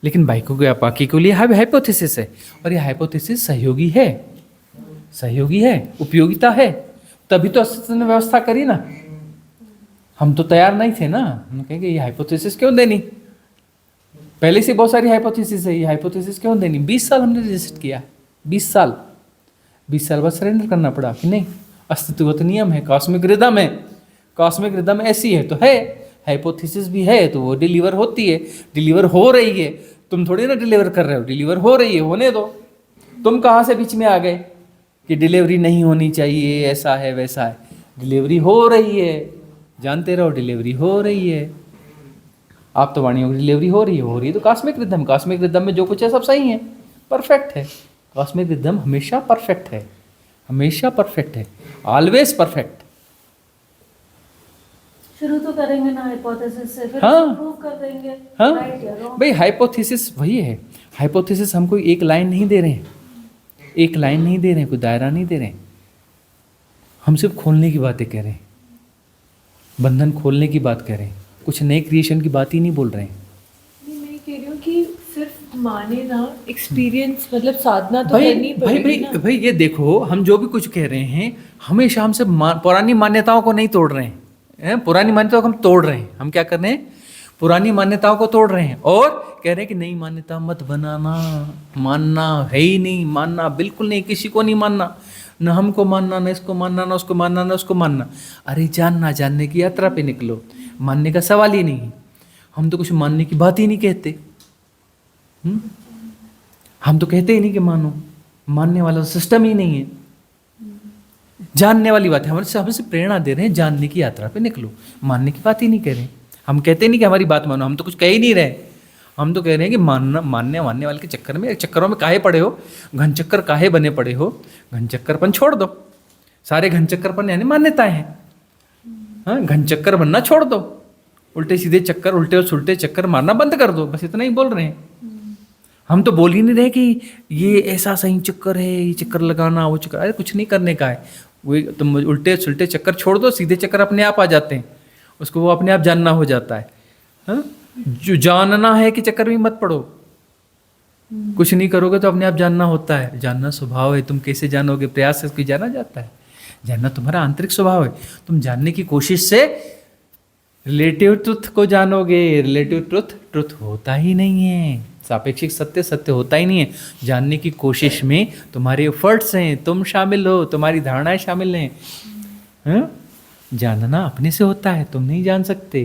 लेकिन बाकी के लिए हाइपोथेसिस है, और ये हाइपोथेसिस सहयोगी है, उपयोगिता है। तभी तो अस्तित्व ने व्यवस्था करी ना। हम तो तैयार नहीं थे ना, हम कहेंगे ये हाइपोथेसिस क्यों देनी, पहले से बहुत सारी हाइपोथेसिस है, ये हाइपोथेसिस क्यों देनी। 20 साल हमने रजिस्ट किया, 20 साल बाद सरेंडर करना पड़ा कि नहीं, अस्तित्वगत नियम है, कॉस्मिक रिदम है, कॉस्मिक रिदम ऐसी है तो है, हाइपोथेसिस भी है तो वो डिलीवर होती है, डिलीवर हो रही है। तुम थोड़ी ना डिलीवर कर रहे हो, डिलीवर हो रही है, होने दो। तुम कहाँ से बीच में आ गए कि डिलीवरी नहीं होनी चाहिए, ऐसा है वैसा है। डिलीवरी हो रही है, जानते रहो, डिलीवरी हो रही है। आप तो वाणियों की डिलीवरी हो रही है तो कॉस्मिक रिदम में जो कुछ है सब सही है, परफेक्ट है। कॉस्मिक रिदम हमेशा परफेक्ट है, ऑलवेज परफेक्ट। शुरू तो करेंगे ना हाइपोथेसिस से, फिर हाँ। प्रूव कर देंगे हाँ राइट या रॉन्ग। भाई, हाइपोथेसिस वही है। हाइपोथेसिस हमको एक लाइन नहीं दे रहे हैं, कोई दायरा नहीं दे रहे हैं, हम सिर्फ खोलने की बातें कह रहे हैं, बंधन खोलने की बात कह रहे हैं, कुछ नए क्रिएशन की बात ही नहीं बोल रहे हैं। मैं कह रही हूँ कि सिर्फ माने ना, एक्सपीरियंस मतलब साधना तो भाई करनी भाई पड़ेगी भाई ना। भाई ये देखो, हम जो भी कुछ कह रहे हैं हमेशा हमसे पुरानी मान्यताओं को नहीं तोड़ रहे हैं, पुरानी मान्यताओं को हम तोड़ रहे हैं। हम क्या कर रहे हैं, पुरानी मान्यताओं को तोड़ रहे हैं और कह रहे हैं कि नई मान्यता मत बनाना, मानना है ही नहीं, मानना बिल्कुल नहीं, किसी को नहीं मानना, न हमको मानना, न इसको मानना, न उसको मानना, न उसको मानना। अरे जानने की यात्रा पे निकलो, मानने का सवाल ही नहीं है। हम तो कुछ मानने की बात ही नहीं कहते। हम तो कहते ही नहीं कि मानो, मानने वाला सिस्टम ही नहीं है। जानने वाली बात है, हमसे प्रेरणा दे रहे हैं, जानने की यात्रा पे निकलो, मानने की बात ही नहीं कह रहे। हम कहते नहीं कि हमारी बात मानो, हम तो कुछ कह ही नहीं रहे। हम तो कह रहे हैं कि मानने वाले के चक्करों में काहे पड़े हो, घन चक्कर काहे बने पड़े हो, घन चक्करपन छोड़ दो। सारे घन चक्करपन यानी मान्यताएं हैं। हाँ, घन चक्कर बनना छोड़ दो, उल्टे सीधे चक्कर, उल्टे और सुलटे चक्कर मारना बंद कर दो, बस इतना ही बोल रहे हैं। हम तो बोल ही नहीं रहे कि ये ऐसा सही चक्कर है, ये चक्कर लगाना, वो चक्कर, अरे कुछ नहीं करने का है। वही तुम उल्टे सुलटे चक्कर छोड़ दो, सीधे चक्कर अपने आप आ जाते हैं, उसको वो अपने आप जानना हो जाता है। हाँ? जो जानना है कि चक्कर में मत पड़ो, कुछ नहीं करोगे तो अपने आप जानना होता है। जानना स्वभाव है, तुम कैसे जानोगे, प्रयास से कोई जाना जाता है। जानना तुम्हारा आंतरिक स्वभाव है। तुम जानने की कोशिश से रिलेटिव ट्रुथ को जानोगे, रिलेटिव ट्रुथ होता ही नहीं है, सापेक्षिक सत्य होता ही नहीं है। जानने की कोशिश में तुम्हारे एफर्ट्स हैं, तुम शामिल हो, तुम्हारी धारणाएं शामिल हैं। हाँ? जानना अपने से होता है, तुम नहीं जान सकते।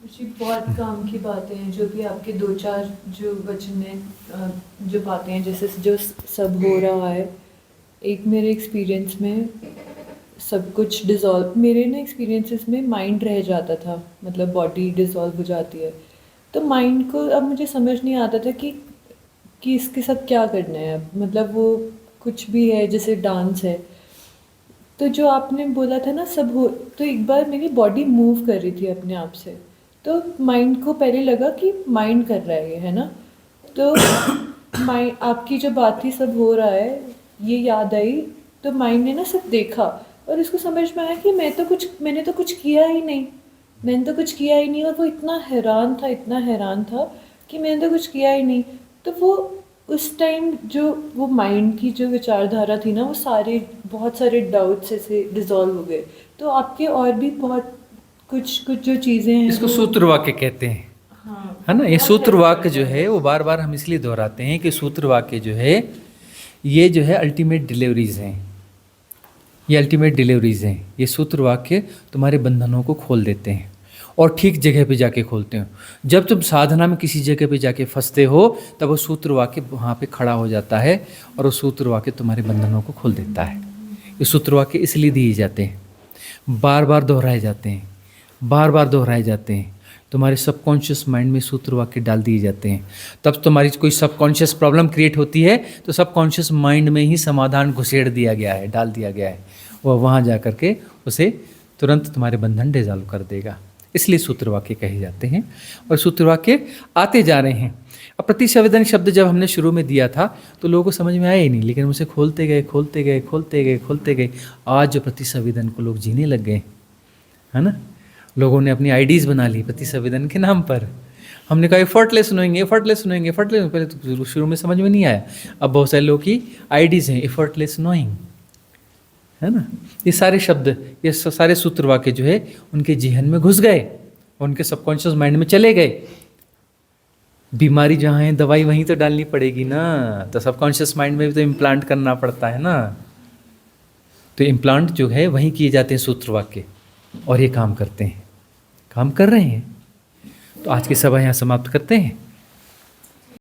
जी, बहुत काम की बातें हैं जो भी आपके दो चार जो वचन हैं, जो बातें हैं, जैसे जो सब हो रहा है। एक मेरे एक्सपीरियंस में सब कुछ डिज़ोल्व, मेरे ना एक्सपीरियंसेस में माइंड रह जाता था, मतलब बॉडी डिज़ोल्व हो जाती है, तो माइंड को अब मुझे समझ नहीं आता था कि इसके साथ क्या करना है। अब मतलब वो कुछ भी है, जैसे डांस है, तो जो आपने बोला था ना सब हो, तो एक बार मेरी बॉडी मूव कर रही थी अपने आप से, तो माइंड को पहले लगा कि माइंड कर रहा है ये, है ना। तो माइंड, आपकी जो बात थी सब हो रहा है, ये याद आई, तो माइंड ने ना सब देखा और इसको समझ में आया कि मैंने तो कुछ किया ही नहीं, और वो इतना हैरान था कि मैंने तो कुछ किया ही नहीं। तो वो उस टाइम जो वो माइंड की जो विचारधारा थी ना, वो बहुत सारे डाउट्स ऐसे डिज़ोल्व हो गए। तो आपके और भी बहुत कुछ जो चीज़ें हैं, इसको सूत्र वाक्य कहते हैं। हाँ, है ना। ये सूत्र वाक्य जो है वो बार बार हम इसलिए दोहराते हैं कि सूत्र वाक्य जो है ये जो है अल्टीमेट डिलीवरीज हैं, ये सूत्र वाक्य तुम्हारे बंधनों को खोल देते हैं और ठीक जगह पे जाके खोलते हैं। जब तुम साधना में किसी जगह पे जाके फंसते हो, तब वो सूत्र वाक्य वहाँ पे खड़ा हो जाता है और वो सूत्र वाक्य तुम्हारे बंधनों को खोल देता है। ये सूत्र वाक्य इसलिए दिए जाते हैं, बार बार दोहराए जाते हैं, तुम्हारे सबकॉन्शियस माइंड में सूत्र वाक्य डाल दिए जाते हैं। तब तुम्हारी कोई सबकॉन्शियस प्रॉब्लम क्रिएट होती है तो सबकॉन्शियस माइंड में ही समाधान घुसेड़ दिया गया है, डाल दिया गया है। वह वहाँ जा कर के उसे तुरंत तुम्हारे बंधन डिसॉल्व कर देगा। इसलिए सूत्र वाक्य कहे जाते हैं और सूत्र वाक्य आते जा रहे हैं। अब प्रतिसंवेदन शब्द जब हमने शुरू में दिया था तो लोगों को समझ में आया ही नहीं, लेकिन उसे खोलते गए। आज जो प्रतिसंवेदन को लोग जीने लग गए, है ना। लोगों ने अपनी आईडीज़ बना ली प्रतिसंवेदन के नाम पर। हमने कहा एफर्टलेस सुनेंगे, पहले तो शुरू में समझ में नहीं आया। अब बहुत सारे लोगों की आईडीज़ हैं एफर्टलेस नोइंग, है ना। ये सारे शब्द, ये सारे सूत्र वाक्य जो है उनके जेहन में घुस गए, उनके सबकॉन्शियस माइंड में चले गए। बीमारी जहाँ है दवाई वहीं तो डालनी पड़ेगी ना, तो सबकॉन्शियस माइंड में भी तो इम्प्लांट करना पड़ता है ना। तो इम्प्लांट जो है वहीं किए जाते हैं सूत्र वाक्य, और ये काम कर रहे हैं। तो आज की सभा यहाँ समाप्त करते हैं।